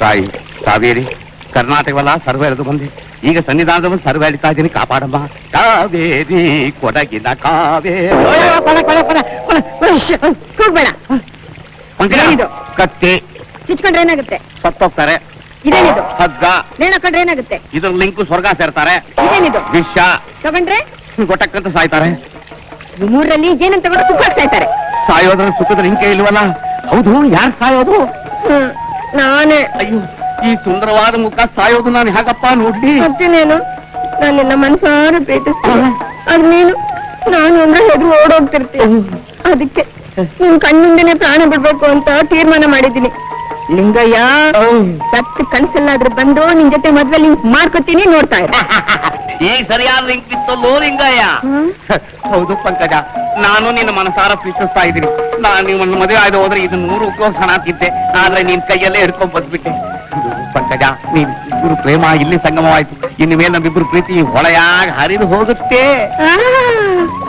ತಾಯಿ ಕಾವೇರಿ ಕರ್ನಾಟಕವಲ್ಲ ಸರ್ವ ಎಳೆದು ಬಂದೆ. ಈಗ ಸನ್ನಿಧಾನದ ಸರ್ವ ಎಳಿತಾ ಇದ್ದೀನಿ, ಕಾಪಾಡಮ್ಮ. ಕಾವೇರಿ ಕೊಡಗಿನ ಕಾವೇರಿ. ಕೂಗ್ಬೇಡ. ಏನಿದು? ಕತ್ತಿ ಚುಚ್ಕೊಂಡ್ರೆ ಏನಾಗುತ್ತೆ? ಸತ್ತೋಗ್ತಾರೆ. ಇದೇನಿದು? ಹಗ್ಗ ನೇಣಕೊಂಡ್ರೆ ಏನಾಗುತ್ತೆ? ಇದ್ರ ಲಿಂಕು ಸ್ವರ್ಗ ಸೇರ್ತಾರೆ. ಇದೇನಿದು? ವಿಷ ತಗೊಂಡ್ರೆ ಗೊಟ್ಟಕ್ಕಂತ ಸಾಯ್ತಾರೆ. ಈ ಮೂರರಲ್ಲಿ ಏನಂತ ತಗೊಂಡು ಸುಖಾಗ್ತಾ ಇದ್ದಾರೆ. ಸಾಯೋದ್ರ ಸುಖದ ಲಿಂಕೆ ಇಲ್ವಲ್ಲ. ಹೌದು, ಯಾರು ಸಾಯೋದು? ನಾನೇ. ಅಯ್ಯೋ, ಈ ಸುಂದರವಾದ ಮುಖ ಸಾಯೋದು ನಾನು ಹೇಗಪ್ಪ ನೋಡ್ಲಿ? ಮತ್ತೇನೇನು, ನಾನೆಲ್ಲ ಮನಸಾರ ಪ್ರೀತಿಸ್ತೀನಿ. ಆದ್ರೆ ನೀನು ನಾನು ಅಂದ್ರೆ ಹೆದ್ರು ಓಡೋಗ್ತಿರ್ತೀನಿ. ಅದಕ್ಕೆ ನಿನ್ ಕಣ್ಣಿಂದನೇ ಪ್ರಾಣ ಬಿಡ್ಬೇಕು ಅಂತ ತೀರ್ಮಾನ ಮಾಡಿದ್ದೀನಿ. ಲಿಂಗಯ್ಯ, ಸತ್ತು ಕನ್ಸಲ್ಲಾದ್ರೂ ಬಂದು ನಿನ್ ಜೊತೆ ಮದ್ವೆ ಲಿಂಕ್ ಮಾಡ್ಕೊತೀನಿ, ನೋಡ್ತಾ ಇರ. ಈಗ ಸರಿಯಾದ ಲಿಂಕ್ ಇತ್ತಲ್ಲೋ ಲಿಂಗಯ್ಯ. ಹೌದು ಪಂಕಜ, ನಾನು ನಿನ್ನ ಮನಸಾರ ಪ್ರೀತಿಸ್ತಾ ಇದ್ದೀನಿ. ನಾನು ನಿಮ್ಮನ್ನು ಮದುವೆ ಆಯ್ದು ಹೋದ್ರೆ ಇದು 100 ಉಪಯೋಗ ಹಾಕಿದ್ದೆ. ಆದ್ರೆ ನಿನ್ ಕೈಯಲ್ಲೇ ಹಿಡ್ಕೊಂಡ್ ಬಂದ್ಬಿಟ್ಟೆ. ಪಂಕಜ, ನೀನ್ ಇಬ್ಬರು ಪ್ರೇಮ ಇಲ್ಲಿ ಸಂಗಮವಾಯ್ತು. ಇನ್ನು ಮೇಲೆ ನಮ್ಮಿಬ್ರು ಪ್ರೀತಿ ಹೊಳೆಯಾಗ ಹರಿದು ಹೋಗುತ್ತೆ.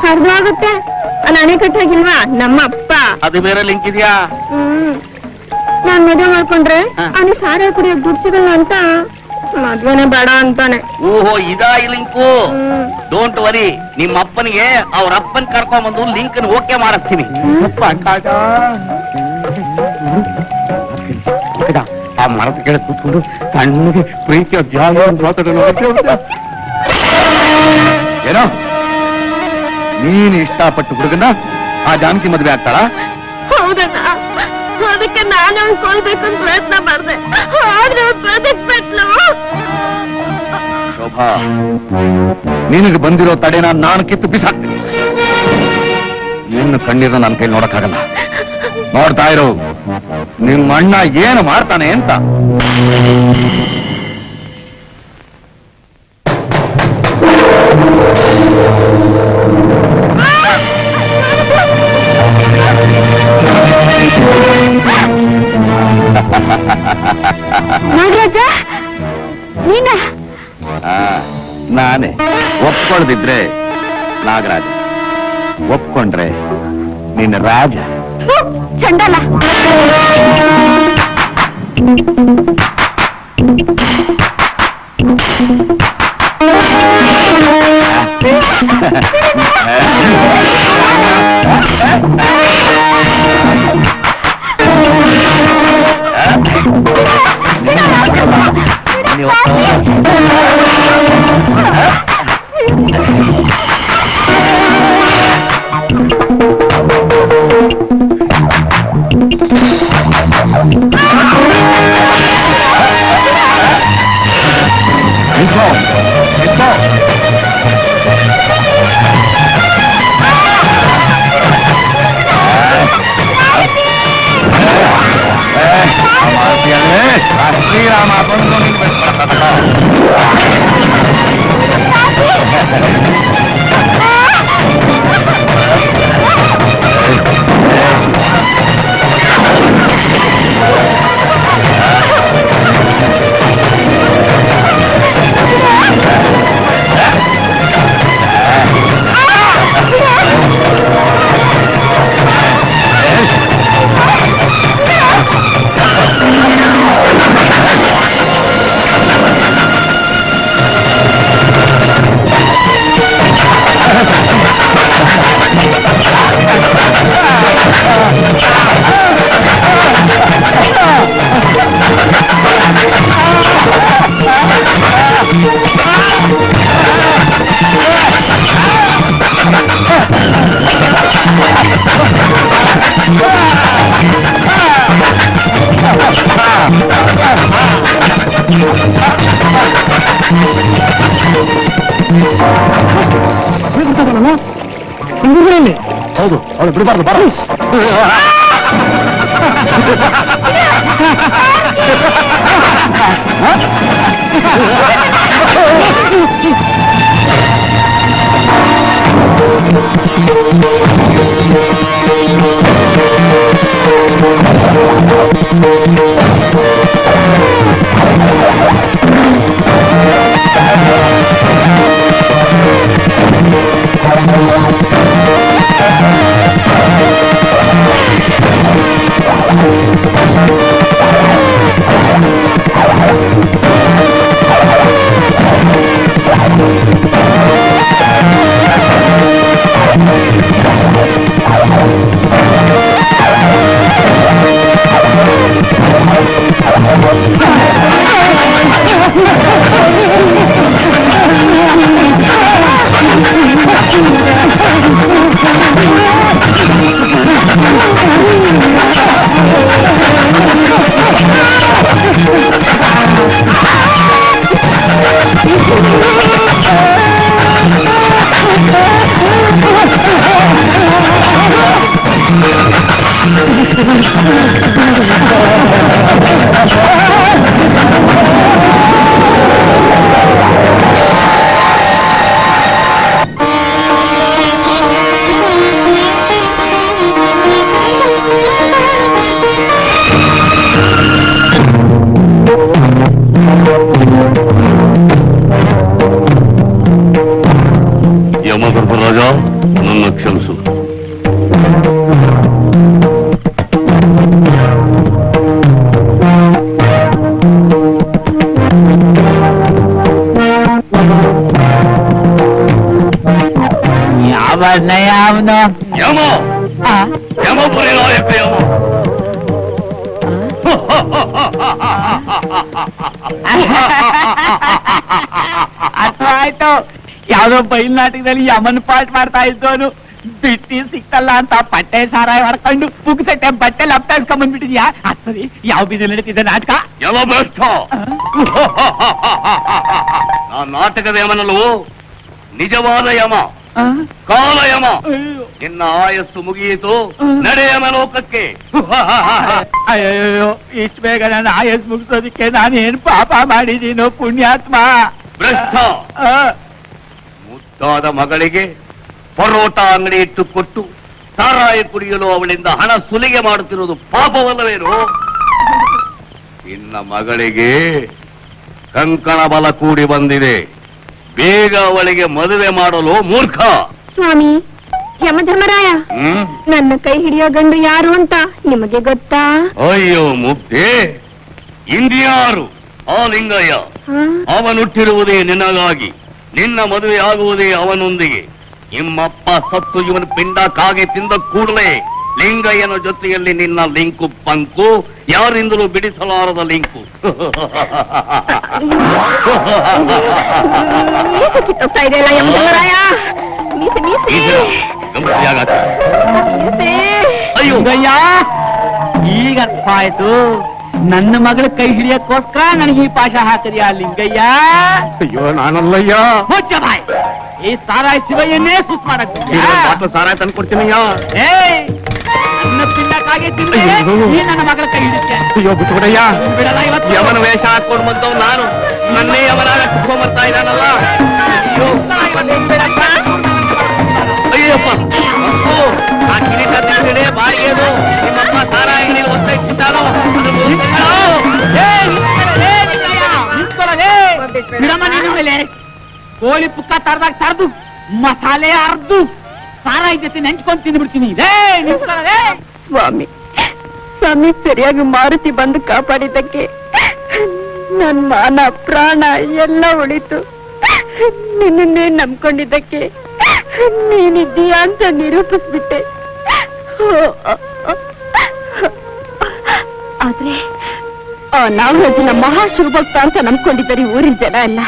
ಹರಿದೋಗುತ್ತೆ. ಅಲ್ಲಿ ಅಣೆಕಟ್ಟಾಗಿಲ್ವಾ ನಮ್ಮ ಅಪ್ಪ? ಅದು ಬೇರೆ ಲಿಂಕ್ ಇದೆಯಾ? ನಾನ್ ಮದುವೆ ಮಾಡ್ಕೊಂಡ್ರೆ ಅವನು ಸಾರ ಕುಡಿಯೋಕ್ ದುಡ್ಡು ಸಿಗಲ್ಲ ಅಂತ ಮದ್ವೆನೆ ಬೇಡ ಅಂತಾನೆ. ಓಹೋ, ಇದಾ ಈ ಲಿಂಕು? ಡೋಂಟ್ ವರಿ, ನಿಮ್ಮ ಅಪ್ಪನಿಗೆ ಅವ್ರ ಅಪ್ಪನ್ ಕರ್ಕೊಂಡ್ಬಂದು ಲಿಂಕ್ ಓಕೆ ಮಾಡಿಸ್ತೀನಿ. ಆ ಮರದ ಕೆಳಗೆ ಕೂತ್ಕೊಂಡು ತಣ್ಣಗೆ ಪ್ರೀತಿಯ ಏನೋ ನೀನು ಇಷ್ಟಪಟ್ಟು ಹುಡುಗನ ಆ ಜಾನಕಿ ಮದುವೆ ಆಗ್ತಾಳ? ಹೌದಣ್ಣ, ಅದಕ್ಕೆ ನಾನು ಕೊಲ್ಬೇಕಂತ ಪ್ರಯತ್ನ ಮಾಡಿದೆ. ಆದ್ರೆ ಬದುಕ್ಬಿಟ್ಲು. ಶೋಭಾ, ನಿನಗೆ ಬಂದಿರೋ ತಡೆನ ನಾನು ಕಿತ್ತು ಬಿಸಾಕ್ತೀನಿ. ನಿನ್ನ ಕಣ್ಣೀರನ್ನ ನನ್ನ ಕೈ ನೋಡಕ್ಕಾಗಲ್ಲ. ನೋಡ್ತಾ ಇರೋ, ನಿಮ್ಮ ಅಣ್ಣ ಏನು ಮಾಡ್ತಾನೆ ಅಂತ. ನಾಗರಾಜ, ನೀನ? ನಾನೇ. ಒಪ್ಕೊಳ್ದಿದ್ರೆ ನಾಗರಾಜ, ಒಪ್ಕೊಂಡ್ರೆ ನಿನ್ನ ರಾಜ. ಚಂಡಾಲ. ಶ್ರೀರಾಮ ಬಂದು ಹೌದು, ಅವಳು ಬಿಡಬಾರ್ದು. ಬಾರ. ಯಮಧರ್ಮರಾಜ, ನನ್ನ ಕ್ಷಮಿಸು. ಯಾವ ಅವನು ಯಮ ಯಮಪುರಿ ನಾಯಕ ಯಮ. ಆಯ್ತು, ಯಾವ್ದೋ ಬೈಲ್ ನಾಟಕದಲ್ಲಿ ಯಮನ್ ಪಾಠ ಮಾಡ್ತಾ ಇದ್ದವನು ಬಿಟ್ಟಿ ಸಿಕ್ತಲ್ಲ ಅಂತ ಪಟ್ಟೆ ಸಾರಾಯ ಹೊಡ್ಕೊಂಡು ಪುಗ್ಸಟ್ಟೆ ಬಟ್ಟೆ ಲಪ್ಟಾಡ್ಸ್ಕೊಂಡ್ ಬಂದ್ಬಿಟ್ಟಿದ್ಯಾ? ಸರಿ, ಯಾವ ಬೀದಿ ನಡೀತಿದ್ದ ನಾಟಕ? ಯಮ ಭ್ರಷ್ಟ. ನಾ ನಾಟಕದ ಯಮನಲ್ಲವೋ, ನಿಜವಾದ ಯಮ, ಕಾಲ ಯಮ. ನಿನ್ನ ಆಯಸ್ಸು ಮುಗಿಯಿತು, ನಡೆ ಯಮಲೋಕಕ್ಕೆ. ಅಯ್ಯೋ, ಇಷ್ಟು ಬೇಗ ನನ್ನ ಆಯಸ್ ಮುಗಿಸೋದಿಕ್ಕೆ ನಾನೇನ್ ಪಾಪ ಮಾಡಿದೀನೋ ಪುಣ್ಯಾತ್ಮ. ಭ್ರಷ್ಟ. ಮುದ್ದಾದ ಮಗಳಿಗೆ ಪರೋಟ ಅಂಗಡಿ ಇಟ್ಟು ಕೊಟ್ಟು ಸಾರಾಯ ಕುಡಿಯಲು ಅವಳಿಂದ ಹಣ ಸುಲಿಗೆ ಮಾಡುತ್ತಿರುವುದು ಪಾಪವಲ್ಲವೇನು? ನಿನ್ನ ಮಗಳಿಗೆ ಕಂಕಣ ಬಲ ಕೂಡಿ ಬಂದಿದೆ, ಬೇಗ ಅವಳಿಗೆ ಮದುವೆ ಮಾಡಲು ಮೂರ್ಖ. ಸ್ವಾಮಿ ಯಮಧರ್ಮರಾಯ, ನನ್ನ ಕೈ ಹಿಡಿಯೋ ಗಂಡು ಯಾರು ಅಂತ ನಿಮಗೆ ಗೊತ್ತಾ? ಅಯ್ಯೋ ಮುಗ್ಧೆ, ಇಂದ್ಯಾರು ಆ ಲಿಂಗಯ್ಯ. ಅವನುಟ್ಟಿರುವುದೇ ನಿನಗಾಗಿ, ನಿನ್ನ ಮದುವೆ ಆಗುವುದೇ ಅವನೊಂದಿಗೆ. ನಿಮ್ಮಪ್ಪ ಸತ್ತು ಇವನ ಪಿಂಡ ಕಾಗೆ ತಿಂದ ಕೂಡಲೇ ಲಿಂಗಯ್ಯನ ಜೊತೆಯಲ್ಲಿ ನಿನ್ನ ಲಿಂಕು ಪಂಕು, ಯಾರಿಂದಲೂ ಬಿಡಿಸಲಾರದ ಲಿಂಕು. ಇದೆಯಲ್ಲ ಯಮಧರ್ಮರಾಯ, ಅಯ್ಯೋ ಗಯ್ಯ, ಈಗ ಅರ್ಥ ಆಯ್ತು. ನನ್ನ ಮಗಳ ಕೈ ಹಿಡಿಯಕ್ಕೋಸ್ಕರ ನನಗೆ ಈ ಪಾಶ ಹಾಕಿದ್ಯಾ ಲಿಂಗಯ್ಯ? ಅಯ್ಯೋ ನಾನಲ್ಲಯ್ಯ. ಮುಚ್ಚ ಬಾಯ್, ಈ ಸಾರಾಯ್ ಶಿವಯ್ಯನ್ನೇ ಸುಸ್ ಮಾಡಕ್ ಸಾರಾಯ ತಂದ್ಕೊಡ್ತೀನಯ್ಯ. ನನ್ನ ಪಿಂಡಕ್ಕಾಗಿ ತಿಂದ್ರೆ ನೀ ನನ್ನ ಮಗಳ ಕೈ ಹಿಡಿದ್ಯಾ? ಅಯ್ಯೋ ಬಿಟ್ಬಿಡಯ್ಯ. ಬಿಡಲ್ಲ ಇವತ್ತು. ಯವನ ವೇಷ ಹಾಕೊಂಡು ಬಂದವ್ ನಾನು, ನನ್ನೇ ಯವನಾಗ ಕುತ್ಕೊಂಡ್ ಬರ್ತಾ ಇದ್ದಾನಲ್ಲ. ಅಯ್ಯಪ್ಪ, ಆ ಕಿರೀಟ ತಿಂಗಡೆ ಬಾಡಿಗೆದು ನಿಮ್ಮಪ್ಪ ಸಾರಾಯ ಅಂಗಡಿಯಲ್ಲಿ ಒತ್ತ ಇಟ್ಟಿದ್ದಾನೋ ಕೋಳಿ ಪುಕ್ಕ ತರದಾಗ ತರದು ಮಸಾಲೆ ಅರ್ದು ಸಾರಾಯಿ ಜೊತೆ ನೆಂಚ್ಕೊಂಡ್ ತಿಂದ್ಬಿಡ್ತೀನಿ. ಸ್ವಾಮಿ, ಸ್ವಾಮಿ ಸರಿಯಾಗಿ ಮಾರುತಿ ಬಂದು ಕಾಪಾಡಿದ್ದಕ್ಕೆ ನನ್ ಮಾನ ಪ್ರಾಣ ಎಲ್ಲ ಉಳಿತು. ನಿನ್ನನ್ನೇ ನಂಬ್ಕೊಂಡಿದ್ದಕ್ಕೆ ನೀನಿದ್ದೀಯಾ ಅಂತ ನಿರೂಪಿಸ್ಬಿಟ್ಟೆ. ಆದ್ರೆ ಆ ನಾಗರಾಜನ ಮಹಾಶುಭಕ್ತ ಅಂತ ನಂಬ್ಕೊಂಡಿದ್ದಾರೆ ಊರಿನ ಜನ ಎಲ್ಲ.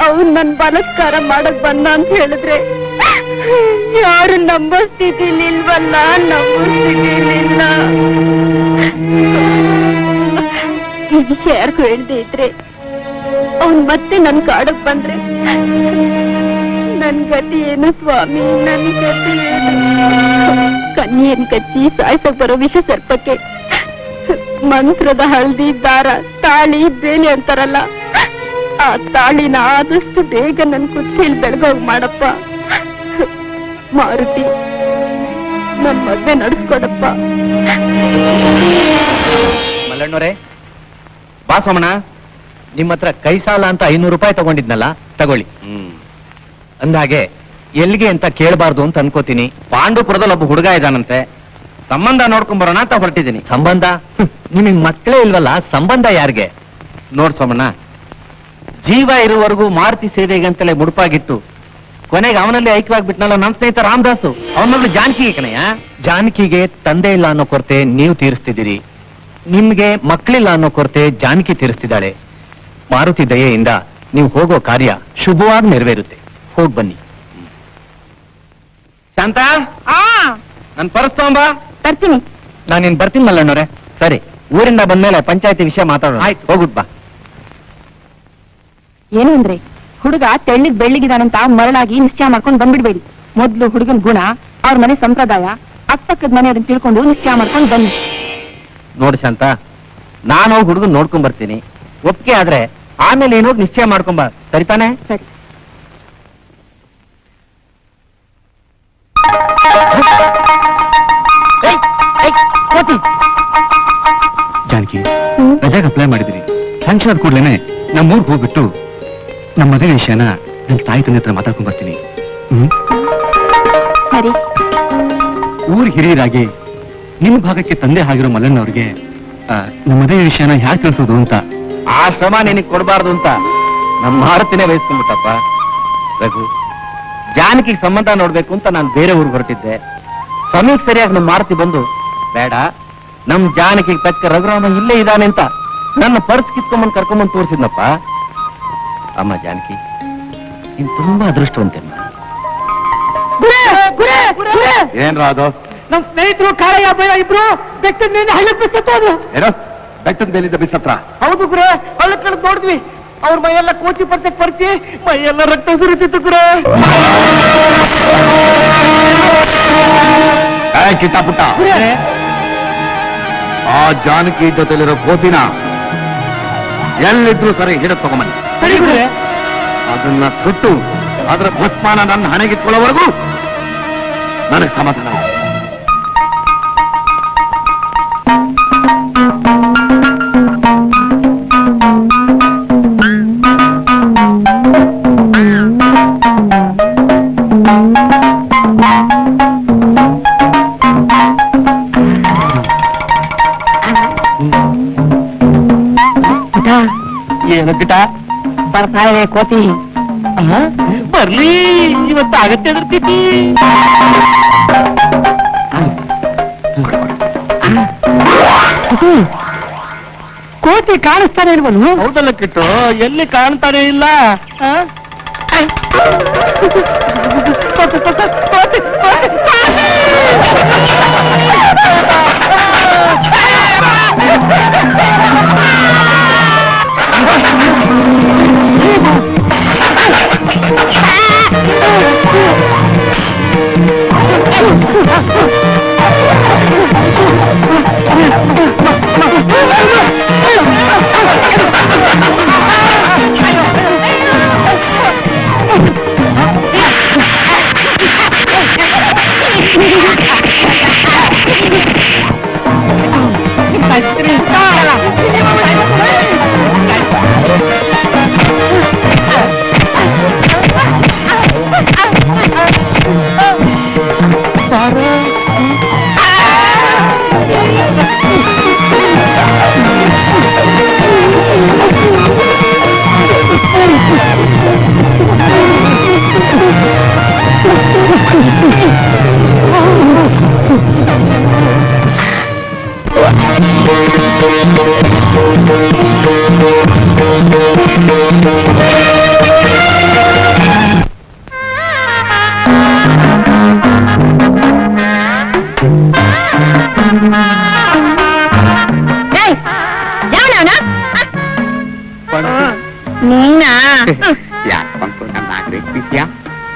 ಅವನ್ ನನ್ ಬಲತ್ಕಾರ ಮಾಡಕ್ ಬಂದ ಅಂತ ಹೇಳಿದ್ರೆ ಯಾರು ನಂಬೋ ಸ್ಥಿತಿಲಿಲ್ವಲ್ಲ, ನಂಬೋ ಸ್ಥಿತಿಲಿಲ್ಲ. ಈ ವಿಷಯ ಯಾರಿಗೂ ಹೇಳ್ದೆ ಇದ್ರೆ ಅವನ್ ಮತ್ತೆ ನನ್ ಕಾಡಕ್ ಬಂದ್ರೆ ನನ್ ಗತಿ ಏನು ಸ್ವಾಮಿ, ನನ್ ಗತಿ ಏನು? ಕನ್ಯೆಯನ್ ಕಚ್ಚಿ ಸಾಯ್ಸಕ್ ಬರೋ ವಿಷ ಸರ್ಪಕ್ಕೆ ಮಂತ್ರದ ಹಳದಿ, ದಾರ, ತಾಳಿ, ಬೇಲಿ ಅಂತಾರಲ್ಲ, ಆ ತಾಳಿನ ಆದಷ್ಟು ಬೇಗ ನನ್ ಕುತ್ತಿಯಲ್ಲಿ ಬೆಳಗೋಗ್ ಮಾಡಪ್ಪ. ಮಾರುತಿ, ನನ್ ಮದ್ವೆ ನಡೆಸ್ಕೊಡಪ್ಪ. ಮಲ್ಲಣ್ಣವ್ರೆ, ಬಾ ಸೋಮಣ್ಣ, ನಿಮ್ಮ ಹತ್ರ ಕೈ ಸಾಲ ಅಂತ 500 ರೂಪಾಯಿ ತಗೊಂಡಿದ್ನಲ್ಲ, ತಗೊಳ್ಳಿ. ಅಂದಾಗೆ ಎಲ್ಲಿಗೆ ಅಂತ ಕೇಳಬಾರ್ದು ಅಂತ ಅನ್ಕೋತೀನಿ. ಪಾಂಡುಪುರದಲ್ಲಿ ಒಬ್ಬ ಹುಡುಗ ಇದ್ದಾನಂತೆ, ಸಂಬಂಧ ನೋಡ್ಕೊಂಡ್ ಬರೋಣ ಅಂತ ಹೊರಟಿದ್ದೀನಿ. ಸಂಬಂಧ? ನಿಮಗ್ ಮಕ್ಕಳೇ ಇಲ್ವಲ್ಲ, ಸಂಬಂಧ ಯಾರಿಗೆ? ನೋಡ್ ಸೋಮಣ್ಣ, ಜೀವ ಇರುವವರೆಗೂ ಮಾರುತಿ ಸೇವೆಗೆ ಅಂತಲೇ ಮುಡುಪಾಗಿಟ್ಟು ಕೊನೆಗೆ ಅವನಲ್ಲಿ ಐಕ್ಯವಾಗ್ಬಿಟ್ನಲ್ಲ ನನ್ನ ಸ್ನೇಹಿತ ರಾಮದಾಸು. ಅವನಲ್ಲೂ ಜಾನಕಿ ಕಣಯ್ಯ. ಜಾನಕಿಗೆ ತಂದೆ ಇಲ್ಲ ಅನ್ನೋ ಕೊರತೆ ನೀವು ತೀರಿಸ್ತಿದ್ದೀರಿ, ನಿಮ್ಗೆ ಮಕ್ಕಳಿಲ್ಲ ಅನ್ನೋ ಕೊರತೆ ಜಾನಕಿ ತೀರಿಸ್ತಿದ್ದಾಳೆ. ಮಾರುತಿ ದಯೆಯಿಂದ ನೀವು ಹೋಗೋ ಕಾರ್ಯ ಶುಭವಾಗಿ ನೆರವೇರುತ್ತೆ. ಹೋಗ್ ಬನ್ನಿ. ಶಾಂತ, ನನ್ ಪರ್ಸ್ ತಗೊಂಬ. ತರ್ತೀನಿ. ನಾನಿನ್ ಬರ್ತೀನಿ ಮಲ್ಲಣ್ಣವ್ರೆ. ಸರಿ, ಊರಿಂದ ಬಂದ್ಮೇಲೆ ಪಂಚಾಯತಿ ವಿಷಯ ಮಾತಾಡೋಣ. ಆಯ್ತು, ಹೋಗುದ್ ಬಾ. ಏನು ಅಂದ್ರೆ, ಹುಡುಗ ತೆಳ್ಳಿಗ್ ಬೆಳ್ಳಿಗಿದಾನಂತ ಮರಳಾಗಿ ನಿಶ್ಚಯ ಮಾಡ್ಕೊಂಡು ಬಂದ್ಬಿಡ್ಬೇಡಿ. ಮೊದ್ಲು ಹುಡುಗನ್ ಗುಣ, ಅವ್ರ ಮನೆ ಸಂಪ್ರದಾಯ, ಅಕ್ಕಪಕ್ಕದ ಮನೆ ಅದನ್ನ ತಿಳ್ಕೊಂಡು ನಿಶ್ಚಯ ಮಾಡ್ಕೊಂಡು ಬನ್ನಿ. ನೋಡು ಶಾಂತ, ನಾನು ಹೋಗಿ ಹುಡುಗನ್ ನೋಡ್ಕೊಂಡ್ ಬರ್ತೀನಿ. ಒಪ್ಪಿಗೆ ಆದ್ರೆ ಆಮೇಲೆ ಏನೋಗಿ ನಿಶ್ಚಯ ಮಾಡ್ಕೊಂಬ, ಸರಿತಾನೆ? ಸರಿ. ಜಾನಕಿ, ರಜಾಗ್ ಅಪ್ಲೈ ಮಾಡಿದಿರಿ, ಫಂಕ್ಷನ್ ಆದ ಕೂಡ್ಲೇನೆ ನಮ್ಮೂರ್ಗೆ ಹೋಗ್ಬಿಟ್ಟು ನಮ್ಮ ಮದುವೆ ವಿಷಯನ ನನ್ನ ತಾಯಿ ತಂದೆ ಹತ್ರ ಮಾತಾಡ್ಕೊಂಡ್ ಬರ್ತೀನಿ. ಸರಿ. ಊರ್ ಹಿರಿಯರಾಗಿ ನಿಮ್ಮ ಭಾಗಕ್ಕೆ ತಂದೆ ಆಗಿರೋ ಮಲ್ಲಣ್ಣವ್ರಿಗೆ ನಮ್ಮ ಮದುವೆ ವಿಷಯನ ಹ್ಯಾಕ್ ತಿಳಿಸೋದು ಅಂತ. ಆ ಶ್ರಮ ನಿನಗೆ ಕೊಡಬಾರ್ದು ಅಂತ ನಮ್ಮ ಮಾರುತಿನೇ ವಹಿಸ್ಕೊಂಡ್ಬಿಟ್ಟಪ್ಪ. ರಘು, ಜಾನಕಿಗೆ ಸಂಬಂಧ ನೋಡ್ಬೇಕು ಅಂತ ನಾನು ಬೇರೆ ಊರಿಗೆ ಹೊರಟಿದ್ದೆ. ಸಮಯಕ್ಕೆ ಸರಿಯಾಗಿ ನಮ್ಮ ಮಾರುತಿ ಬಂದು, ಬೇಡ ನಮ್ ಜಾನಕಿಗೆ ತಕ್ಕ ರಘುರಾಮ ಇಲ್ಲೇ ಇದ್ದಾನೆ ಅಂತ ನನ್ನ ಪರ್ಸ್ ಕಿತ್ಕೊಂಬಂದು ಕರ್ಕೊಂಬಂದು ತೋರಿಸಿದ್ನಪ್ಪ. ಅಮ್ಮ ಜಾನಕಿ, ನೀನ್ ತುಂಬಾ ಅದೃಷ್ಟವಂತೆಮ್ಮ. ಏನ್ರ ಅದು? ನಮ್ ಸ್ನೇಹಿತರು ಕಾರಯ್ಯ ಬೇಡ ಇಬ್ರು ಬೆಟ್ಟದ ಮೇಲೆ ಹಳ್ಳಕ್ ಬಿಸ್ತೋದು. ಏನೋ ಬೆಟ್ಟದ ಮೇಲಿದ್ದ ಬಿಸತ್ರ? ಹೌದು ಗುರೇ, ಹಳ್ಳಕ್ ಕಳೆದು ನೋಡಿದ್ವಿ. ಅವ್ರ ಮೈಯೆಲ್ಲ ಕೋಚಿ ಪರ್ತೆ ಪರಿಚಿ ಮೈಯೆಲ್ಲ ರಕ್ತ ಸುರಿತಿತ್ತು ಗುರೇ. ಕಿತ್ತಾಪುಟ್ಟ, ಆ ಜಾನಕಿ ಜೊತೆಲಿರೋ ಕೋತಿನ ಎಲ್ಲಿದ್ರು ಸರಿ ಹಿಡಿದು ತಗೊಂಬನ್ನಿ. ಸರಿ ಗುರೇ. ಅದನ್ನ ಸುಟ್ಟು ಅದರ ಭಸ್ಮಾನ ನನ್ನ ಹಣೆಗಿಟ್ಕೊಳ್ಳೋವರೆಗೂ ನನಗೆ ಸಮಾಧಾನ ಇಲ್ಲ. ಏನು ಗಿಟ ಬರ್ತಾ ಇದೆ ಕೋತಿ. ಬರ್ಲಿ, ಇವತ್ತು ಆಗತ್ತೆ ಅದಿರ್ತೀತಿ. ಕೋತಿ ಕಾಣಿಸ್ತಾನೆ ಇಲ್ವನು? ಹೌದಲ್ಲ ಕಿಟ್ಟು, ಎಲ್ಲಿ ಕಾಣ್ತಾನೆ ಇಲ್ಲ.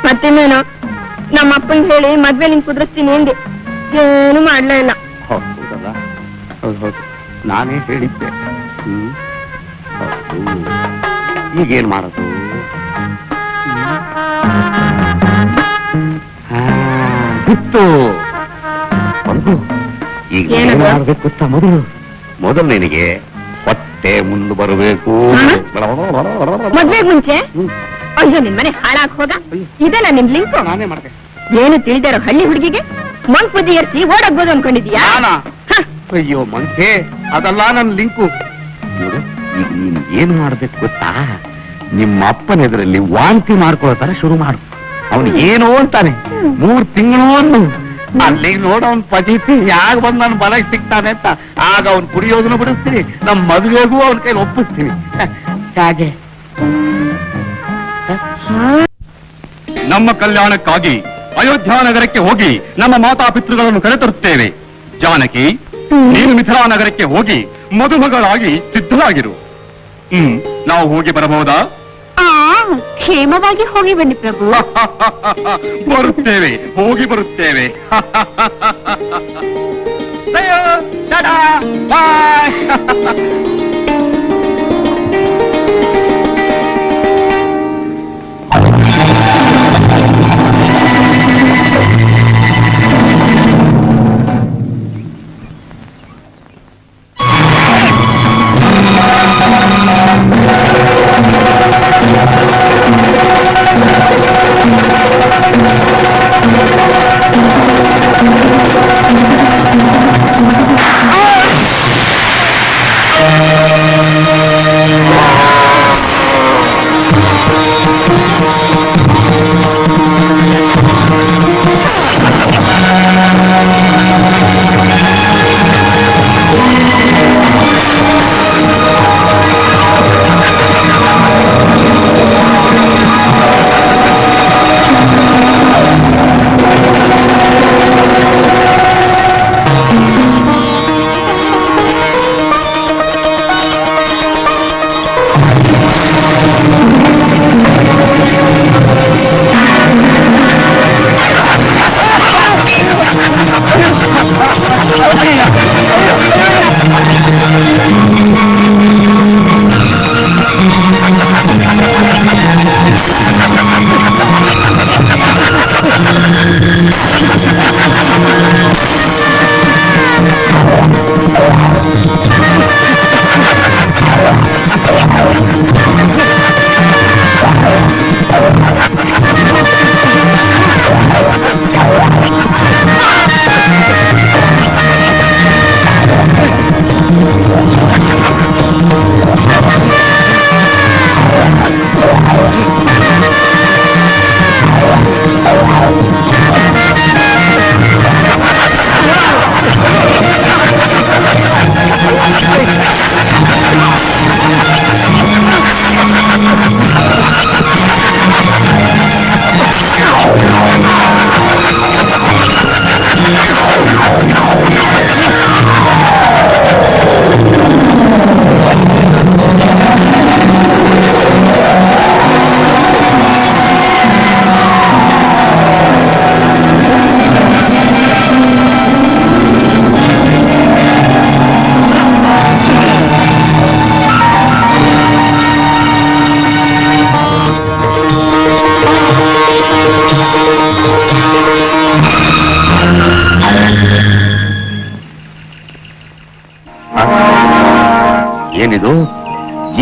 ಮತ್ತಿನ್ನೇನು, ನಮ್ಮ ಅಪ್ಪನ್ ಹೇಳಿ ಮದ್ವೆ ನಿನ್ ಕುದುರಿಸ್ತೀನಿ ಎಂದೆ, ಏನು ಮಾಡ್ಲೇ ಇಲ್ಲ. ಹೌದಲ್ಲ? ಹೌದು, ನಾನೇ ಹೇಳಿದ್ದೆ. ಈಗೇನ್ ಮಾಡೋದು? ಗೊತ್ತು, ಈಗ ಏನ್ ಮಾಡ್ಬೇಕು ಗೊತ್ತಾ? ಮೊದಲು ನಿನಗೆ ಹೊಟ್ಟೆ ಮುಂದೆ ಬರಬೇಕು. ಮದ್ವೆಗ್ ಮುಂಚೆ? ಅಯ್ಯೋ, ನಿನ್ ಮನೆ ಹಾಳಾಕ್ ಹೋಗ. ಇದೆಲ್ಲ ನಿನ್ ಲಿಂಕು. ನಾನೇ ಮಾಡ್ದೆ. ಏನು ತಿಳಿದಾರೋ ಹಳ್ಳಿ ಹುಡುಗಿಗೆ ಮಂಕ್ ಬುದ್ಧಿ ಏರ್ಸಿ ಓಡಾಗ್ಬೋದು ಅನ್ಕೊಂಡಿದ್ಯಾ? ಅಯ್ಯೋ ಮಂಕೆ, ಅದಲ್ಲ ನನ್ನ ಲಿಂಕು. ನೋಡು, ಈಗ ನೀನ್ ಏನ್ ಮಾಡ್ಬೇಕು ಗೊತ್ತಾ? ನಿಮ್ಮ ಅಪ್ಪನ ಎದುರಲ್ಲಿ ವಾಂತಿ ಮಾಡ್ಕೊಳ್ತಾರ ಶುರು ಮಾಡು. ಅವನು ಏನೋ ಅಂತಾನೆ, 3 ತಿಂಗಳು ಅನ್ನು ಅಲ್ಲಿಗೆ ನೋಡ ಅವ್ನ್ ಪಜಿತಿ ಯಾಗ ಬಂದ್ ನನ್ನ ಬಲಕ್ಕೆ ಸಿಗ್ತಾನೆ ಅಂತ. ಆಗ ಅವ್ನು ಕುಡಿಯೋದನ್ನು ಬಿಡಿಸ್ತೀನಿ, ನಮ್ ಮದುವೆಗೂ ಅವನ ಕೈಲಿ ಒಪ್ಪಿಸ್ತೀನಿ. ಹಾಗೆ ನಮ್ಮ ಕಲ್ಯಾಣಕ್ಕಾಗಿ ಅಯೋಧ್ಯ ನಗರಕ್ಕೆ ಹೋಗಿ ನಮ್ಮ ಮಾತಾಪಿತೃಗಳನ್ನು ಕರೆತರುತ್ತೇವೆ. ಜಾನಕಿ, ನೀನು ಮಿಥಿಲಾ ನಗರಕ್ಕೆ ಹೋಗಿ ಮದುಮಗಳಾಗಿ ಸಿದ್ಧರಾಗಿರು. ನಾವು ಹೋಗಿ ಬರಬಹುದಾ? ಕ್ಷೇಮವಾಗಿ ಹೋಗಿ ಬನ್ನಿ ಪ್ರಭು. ಬರುತ್ತೇವೆ, ಹೋಗಿ ಬರುತ್ತೇವೆ. ಬಾಯ್.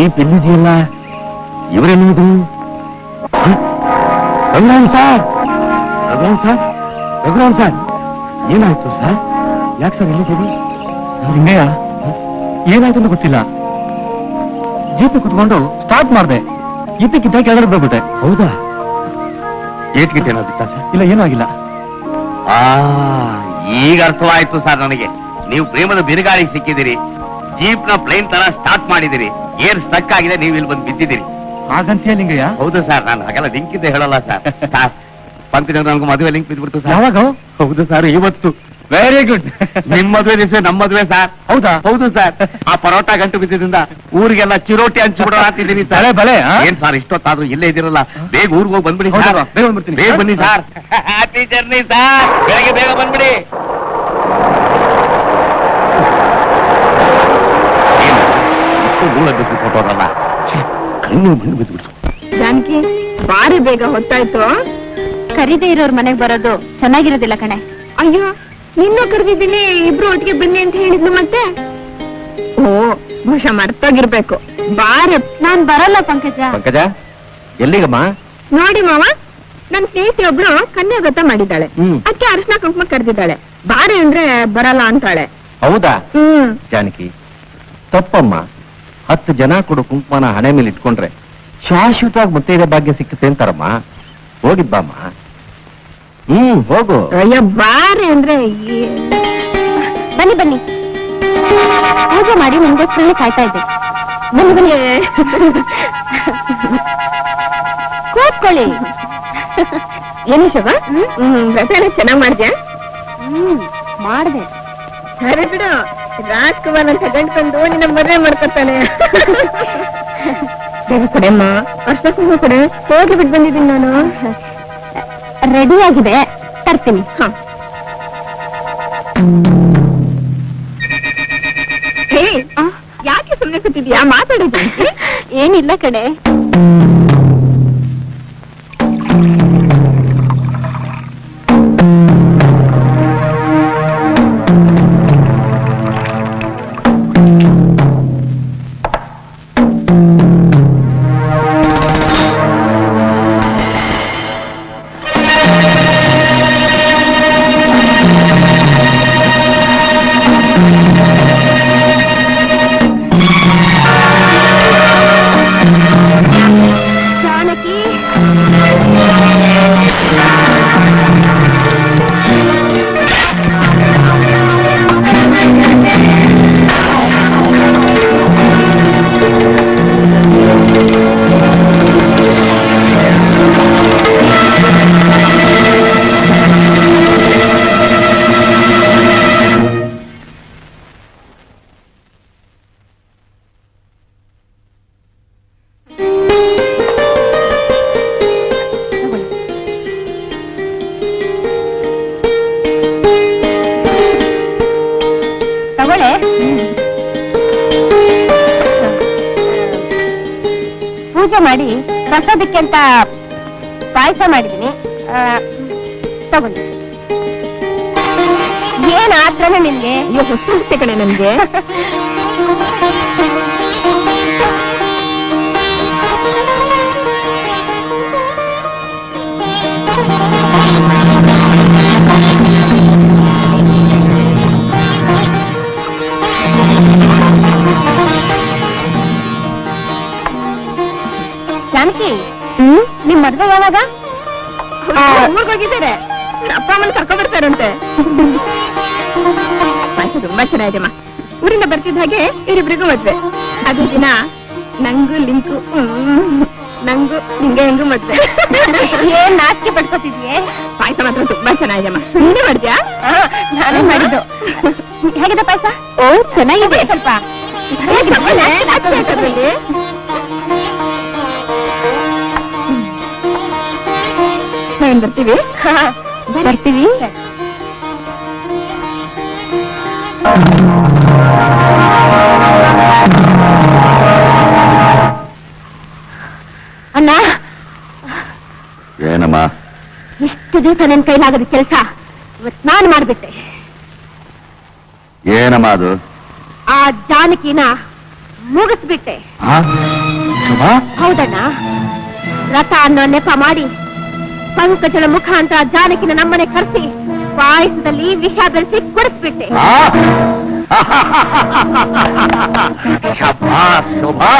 ಜೀಪ್ ಎಲ್ಲಿದೆಯಲ್ಲ, ಇವರೆನ್ನುವುದು? Raghuram sir, Raghuram sir, Raghuram sir, ಏನಾಯ್ತು ಸರ್? ಯಾಕೆ ಸರ್ ಎಲ್ಲಿದ್ದೀವಿ? ಹಿಂಗೆಯ ಏನಾಯ್ತು ಅಂತ ಗೊತ್ತಿಲ್ಲ. ಜೀಪ್ ಕುತ್ಕೊಂಡು ಸ್ಟಾರ್ಟ್ ಮಾಡಿದೆ, ಇದ್ದಕ್ಕಿದ್ದ ಕೆಳಗಡೆ ಹೋಗ್ಬಿಟ್ಟೆ. ಹೌದಾ? ಏಟ್ಗಿಟ್ಟು ಏನಾಗುತ್ತಾ ಸರ್? ಇಲ್ಲ, ಏನೂ ಆಗಿಲ್ಲ. ಈಗ ಅರ್ಥವಾಯ್ತು ಸರ್ ನನಗೆ. ನೀವು ಪ್ರೇಮದ ಬಿರುಗಾಳಿಗೆ ಸಿಕ್ಕಿದಿರಿ, ಜೀಪ್ ನ ಪ್ಲೇನ್ ತರ ಸ್ಟಾರ್ಟ್ ಮಾಡಿದಿರಿ, ಏರ್ ಸ್ಟಕ್ ಆಗಿದೆ, ನೀವು ಇಲ್ಲಿ ಬಂದು ಬಿದ್ದಿದ್ದೀರಿ. ಹಾಗಂತೀಯ ಲಿಂಗಯ್ಯ? ಹೌದು ಸರ್, ನಾನು ಹಾಗೆಲ್ಲ ಲಿಂಕ್ ಇದೆ ಹೇಳಲ್ಲ ಸರ್. ಸರ್ ಪಂಕಜ ನನಗೂ ಮದುವೆ ಲಿಂಕ್ ಬಿದ್ಬಿಡ್ತು ಸರ್. ಯಾವಾಗ? ಹೌದು ಸರ್, ಇವತ್ತು. Very good. ನಿಮ್ ಮದುವೆ ದಿವಸ ನಮ್ಮ ಮದುವೆ ಸರ್. ಹೌದಾ? ಹೌದು ಸರ್. ಆ ಪರೋಟ ಗಂಟು ಬಿದ್ದಿದ್ರಿಂದ ಊರಿಗೆಲ್ಲ ಚಿರೋಟಿ ಹಂಚಿಬಿಡೋ ಅಂತಿದ್ದೀನಿ ಸರ್. ಬಲೆ ಏನ್ ಸರ್ ಇಷ್ಟೊತ್ತಾದ್ರೂ ಇಲ್ಲೇ ಇದಿರಲ್ಲ, ಬೇಗ ಊರಿಗೆ ಹೋಗಿ ಬಂದ್ಬಿಡಿ ಹೌದಾ? ಸರ್. ಬೇಗ ಬಂದ್ಬಿಡ್ತೀನಿ. ಬೇಗ ಬನ್ನಿ ಸರ್. Happy journey sir. ಬೆಳಗ್ಗೆ ಬೇಗ ಬಂದ್ಬಿಡಿ. ಫೋಟೋರಲ್ಲ, ಕಣ್ಣು ಮಣ್ಣು ಬಿದ್ದುಬಿಡ್ತು. ಜಾನಕಿ, ಬಾರಿ ಬೇಗ ಹೊತ್ತಾಯ್ತು. ಕರೀದೇ ಇರೋರ್ ಮನೆಗ್ ಬರೋದು ಚೆನ್ನಾಗಿರೋದಿಲ್ಲ ಕಣೆ. ಅಯ್ಯೋ, ನಿನ್ನೂ ಕರೆದಿದ್ದೀನಿ, ಇಬ್ರು ಒಟ್ಟಿಗೆ ಬನ್ನಿ ಅಂತ ಹೇಳಿದ್ಲು ಮತ್ತೆ. ಓ, ಬಹುಶಃ ಮರ್ತೋಗಿರ್ಬೇಕು. ಬಾರೆ. ನಾನ್ ಬರಲ್ಲ ಪಂಕಜ. ಪಂಕಜ, ಎಲ್ಲಿಗಮ್ಮ? ನೋಡಿ ಮಾವ, ನನ್ ಸ್ನೇಹಿತೆ ಒಬ್ಳು ಕನ್ಯಾಗತ ಮಾಡಿದ್ದಾಳೆ. ಅದಕ್ಕೆ ಅರ್ಶನ ಕುಂಕುಮ ಕರೆದಿದ್ದಾಳೆ. ಬಾರೆ ಅಂದ್ರೆ ಬರಲ್ಲ ಅಂತಾಳೆ. ಹೌದಾ? ಜಾನಕಿ, ತಪ್ಪಮ್ಮ. 10 ಜನ ಕೊಡು ಕುಂಕುಮನ ಹಣೆ ಮೇಲೆ ಇಟ್ಕೊಂಡ್ರೆ ಶಾಶ್ವತವಾಗಿ ಮತ್ತೆ ಇರೋ ಭಾಗ್ಯ ಸಿಕ್ಕುತ್ತೆ ಅಂತಾರಮ್ಮ. ಹೋಗಿಬ್ಬಮ್ಮ. ಹೋಗು. ಅಯ್ಯೋ, ಬಾರೆ ಅಂದ್ರೆ ಬನ್ನಿ ಬನ್ನಿ, ಪೂಜೆ ಮಾಡಿ ನಿಮ್ಗೋಸ್ಕರ ಕಾಯ್ತಾ ಇದ್ದೆ. ಬನ್ನಿ ಬನ್ನಿ, ಕೂತ್ಕೊಳ್ಳಿ. ಏನು ಶವ? ವ್ರತನ ಚೆನ್ನಾಗ್ ಮಾಡಿದ್ಯಾ? ಮಾಡ್ದೆ. ಸರಿ ಬಿಡು, ರಾಜ್ಕುಮಾರ್ ಅಂತ ಗಂಡು ಬಂದು ನಿನ್ನ ಮದುವೆ ಮಾಡ್ಕೊತಾನೆ. ಕೊಡೆಮ್ಮ, ಅರ್ಶನ ಕುಂಕುಮ ಕೊಡೆ, ಹೋಗಿ ಬಿಟ್ಟು ಬಂದಿದ್ದೀನಿ ನಾನು. ರೆಡಿ ಆಗಿದೆ, ತರ್ತೀನಿ. ಯಾಕೆ ಸುಮ್ಮನೆ ಕೂತಿದ್ಯಾ? ಮಾತಾಡೋದು ಏನಿಲ್ಲ ಕಡೆ. ಪೂಜೆ ಮಾಡಿ ಪ್ರಸಾದಕ್ಕೆ ಅಂತ ಪಾಯಸ ಮಾಡಿದೀನಿ, ತಗೊಂಡು. ಏನ್ ಆತ್ರನೇ ನಿಮ್ಗೆ? ಹೊಸ ಕಣೆ ನನ್ಗೆ. ಜಾನಕಿ, ನಿಮ್ ಮದ್ವೆ ಯಾವಾಗ? ಊರಿಗೆ ಹೋಗಿದ್ದಾರೆ, ಅಪ್ಪ ಅಮ್ಮನ ಕರ್ಕೊಂಡ್ ಬರ್ತಾರಂತೆ. ತುಂಬಾ ಚೆನ್ನಾಗಿದೆಮ್ಮ. ಊರಿಂದ ಬರ್ತಿದ್ದ ಹಾಗೆ ಇವರಿಬ್ರಿಗೂ ಮದ್ವೆ. ಅದು ದಿನ ನಂಗು ಲಿಂಕು, ನಂಗು ನಿಂಗೆ ಹೆಂಗು ಮದ್ವೆ. ಏನ್ ನಾಚಿಕೆ ಪಡ್ಕೋತಿದ್ಯೆ? ಪಾಯಸ ಮಾತ್ರ ತುಂಬಾ ಚೆನ್ನಾಗಿದೆಮ್ಮ. ನೀನೇ ಮಾಡ್ದ್ಯಾ? ನಾನೇ ಮಾಡಿದ್ದು. ಹೇಗಿದೆ ಪಾಯಸ? ಓ, ಚೆನ್ನಾಗಿದೆ. ಸ್ವಲ್ಪ ಬರ್ತೀವಿ. ಬರ್ತೀವಿ. ಅಣ್ಣ, ಏನಮ್ಮ? ಇಷ್ಟು ದಿವಸ ನನ್ನ ಕೈಲಾಗದ ಕೆಲಸ ಇವತ್ತು ನಾನು ಮಾಡ್ಬಿಟ್ಟೆ. ಏನಮ್ಮ ಅದು? ಆ ಜಾನಕಿನ ಮುಗಿಸ್ಬಿಟ್ಟೆ. ಶೋಭಾ, ಹೌದಣ್ಣ, ರಥ ಅನ್ನೋ ನೆಪ ಮಾಡಿ ಪಂಕಜನ ಮುಖಾಂತರ ಜಾನಕಿನ ನಮ್ಮನೆ ಕರೆಸಿ ಪಾಯಸದಲ್ಲಿ ವಿಷ ಬೆರೆಸಿ ಕುಡಿಸ್ಬಿಟ್ಟೆ. ಶಭಾಷ್ ಶೋಭಾ,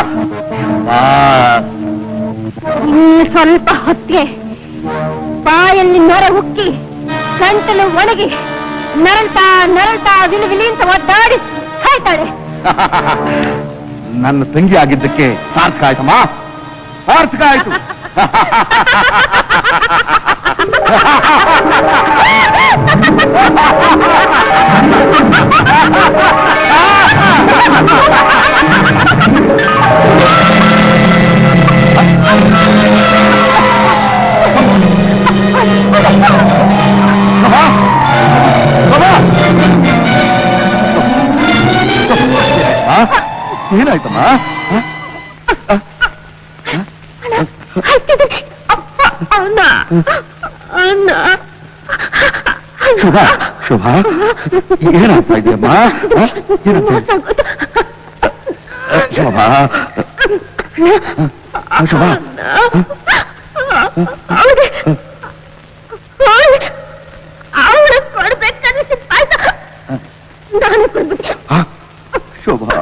ಇನ್ನು ಸ್ವಲ್ಪ ಹೊತ್ತಿಗೆ ಬಾಯಲ್ಲಿ ನೊರೆ ಉಕ್ಕಿ ಗಂಟಲು ಒಣಗಿ ನರಳ್ತಾ ನರಳ್ತಾ ವಿಲು ವಿಲಿ ಅಂತ ಒದ್ದಾಡಿ ಸಾಯ್ತಾಳೆ. ನನ್ನ ತಂಗಿ ಆಗಿದ್ದಕ್ಕೆ ಸಾರ್ಥಕ ಆಯ್ತಮ್ಮ, ಸಾರ್ಥಕ ಆಯ್ತು. ಏನಾಯ್ತಮ್ಮ? ಶುಭ ಶುಭ, ಏನಾಗ್ತಾ ಇದೆಯಮ್ಮ? ಶೋಭ ಶುಭ, ಅವಳು ಕೊಡ್ಬೇಕನ್ನಿಸಿದ ಪಾಯಸ ನಾನು ಕೊಡ್ಬಿಟ್ಟೆ. ಶೋಭಾ,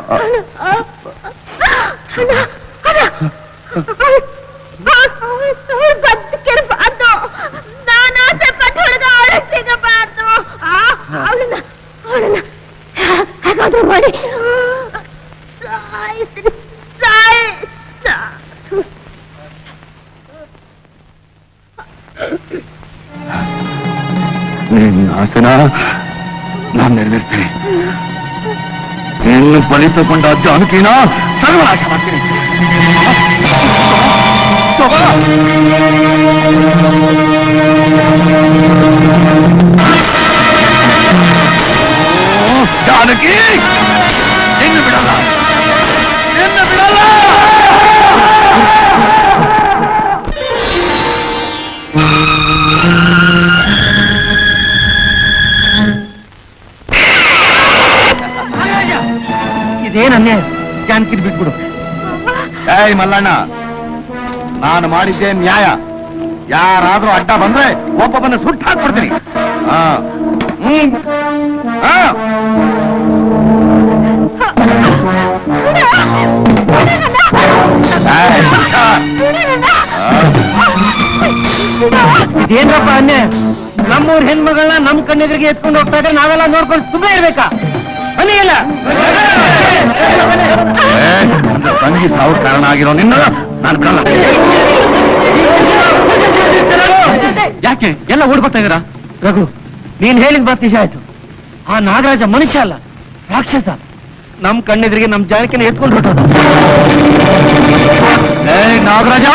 ಬದುಕಿರಬಾರ್ದು, ನಾನು ಆಸೆ ಪಟ್ಟು ಹುಡುಗ ಅವಳು ಸಿಗಬಾರ್ದು. ಅವಳನ್ನ ಅವಳನ್ನ ಹಾಗಾದ್ರೂ ಮಾಡಿ ಸಾಯಿಸ್ತೀನಿ, ನಿನ್ನ ಆಸೆನ ನಾನು ನೆರವೇರ್ತೀನಿ. ನಿನ್ನ ಬಲಿ ತಗೊಂಡ ಜಾನಕಿನ ಸರ್ವನಾಶ ಮಾಡ್ತೀನಿ. ಜಾನಕಿ, ನಿನ್ನ ಬಿಡಲ್ಲ, ನಿನ್ನ ಬಿಡಲ್ಲ. ಇದೇನನ್ನೇ ಜಾನಕಿನ ಬಿಟ್ಬಿಡು. ಏಯ್ ಮಲ್ಲಣ್ಣ, ನಾನು ಮಾಡಿದ್ದೆ ನ್ಯಾಯ. ಯಾರಾದ್ರೂ ಅಡ್ಡ ಬಂದ್ರೆ ಒಬ್ಬೊಬ್ಬನ ಸುಟ್ಟು ಹಾಕ್ಬಿಡ್ತೀನಿ. ಇದೇನಪ್ಪ ಅನ್ನೆ? ನಮ್ಮೂರ್ ಹೆಣ್ಮಗಳನ್ನ ನಮ್ ಕಣ್ಣೆದುರಿಗೆ ಎತ್ಕೊಂಡು ಹೋಗ್ತಾ ಇದ್ರೆ ನಾವೆಲ್ಲ ನೋಡ್ಕೊಂಡು ಸುಮ್ಮನೆ ಇರ್ಬೇಕಾ? ಬನ್ನಿ ಇಲ್ಲ ತಂಗಿ ಸಾವು ಕಾರಣ ಆಗಿರೋ ನಿನ್ನ ನಾನು ಬಿಡಲ್ಲ. ಯಾಕೆ ಎಲ್ಲ ಓಡ್ಬರ್ತಾ ಇದೀರಾ? ರಘು, ನೀನ್ ಹೇಳಿದ ಮಾತು ನಿಜ ಆಯ್ತು. ಆ ನಾಗರಾಜ ಮನುಷ್ಯ ಅಲ್ಲ, ರಾಕ್ಷಸ. ನಮ್ ಕಣ್ಣೆದುರಿಗೆ ನಮ್ ಜಾನಕಿನ ಎತ್ಕೊಂಡು ಹೊರಟೋದ. Nagaraja,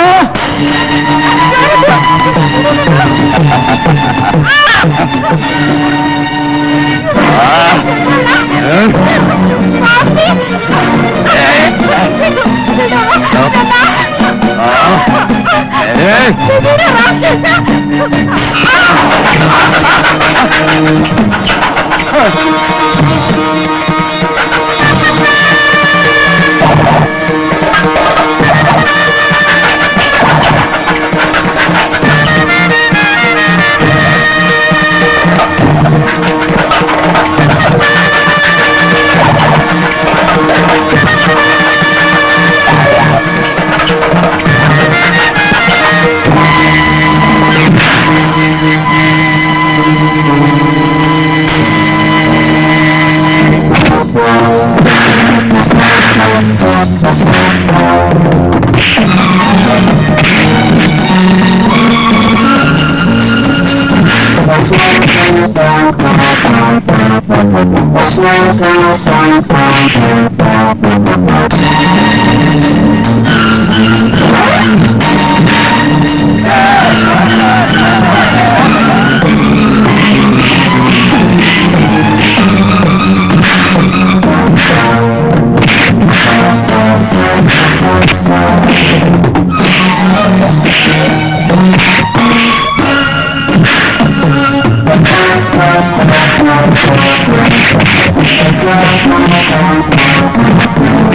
Thank you.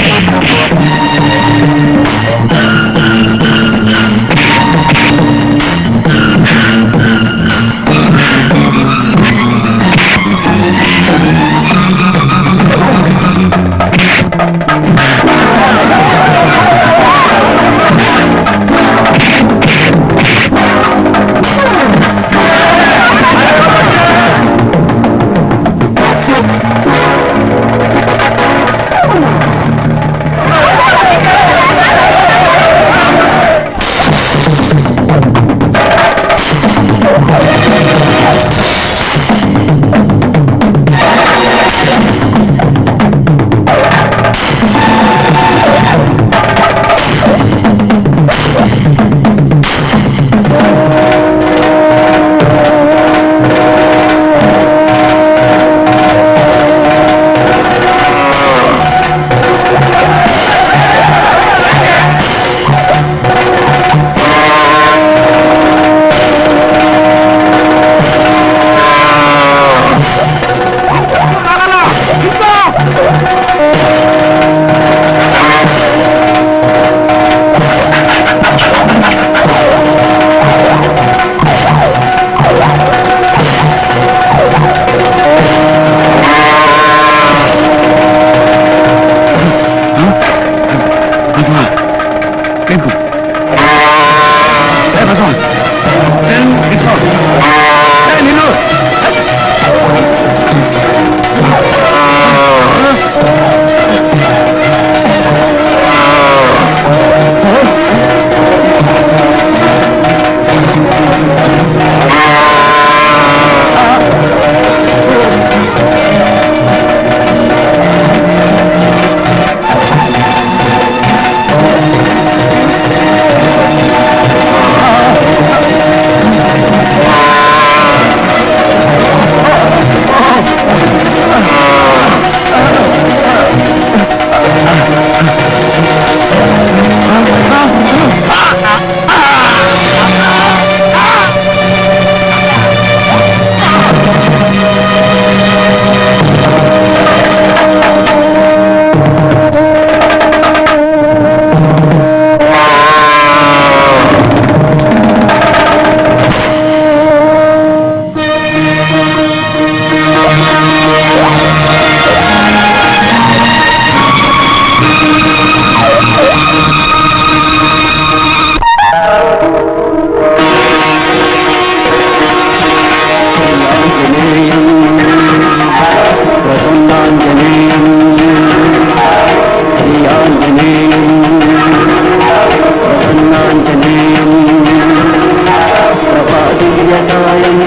ప్రదాయం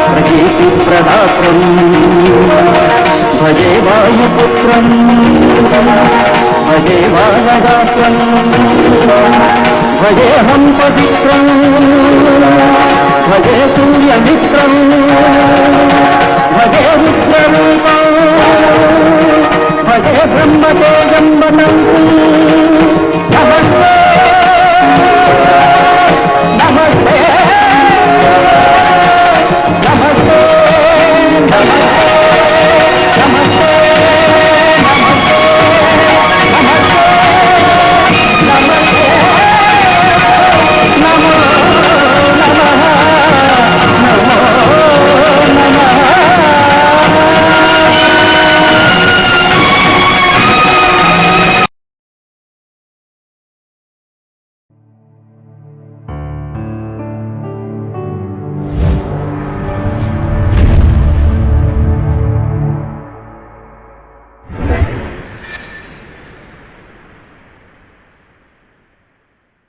ప్రజీతి ప్రదాత్రం భజే వాయుపుత్రం భజే వానదాత్రం భజేహం పవిత్రం భజే సూర్యమిత్రం భజే రుద్రరూపం భజే బ్రహ్మతేజం వదంతి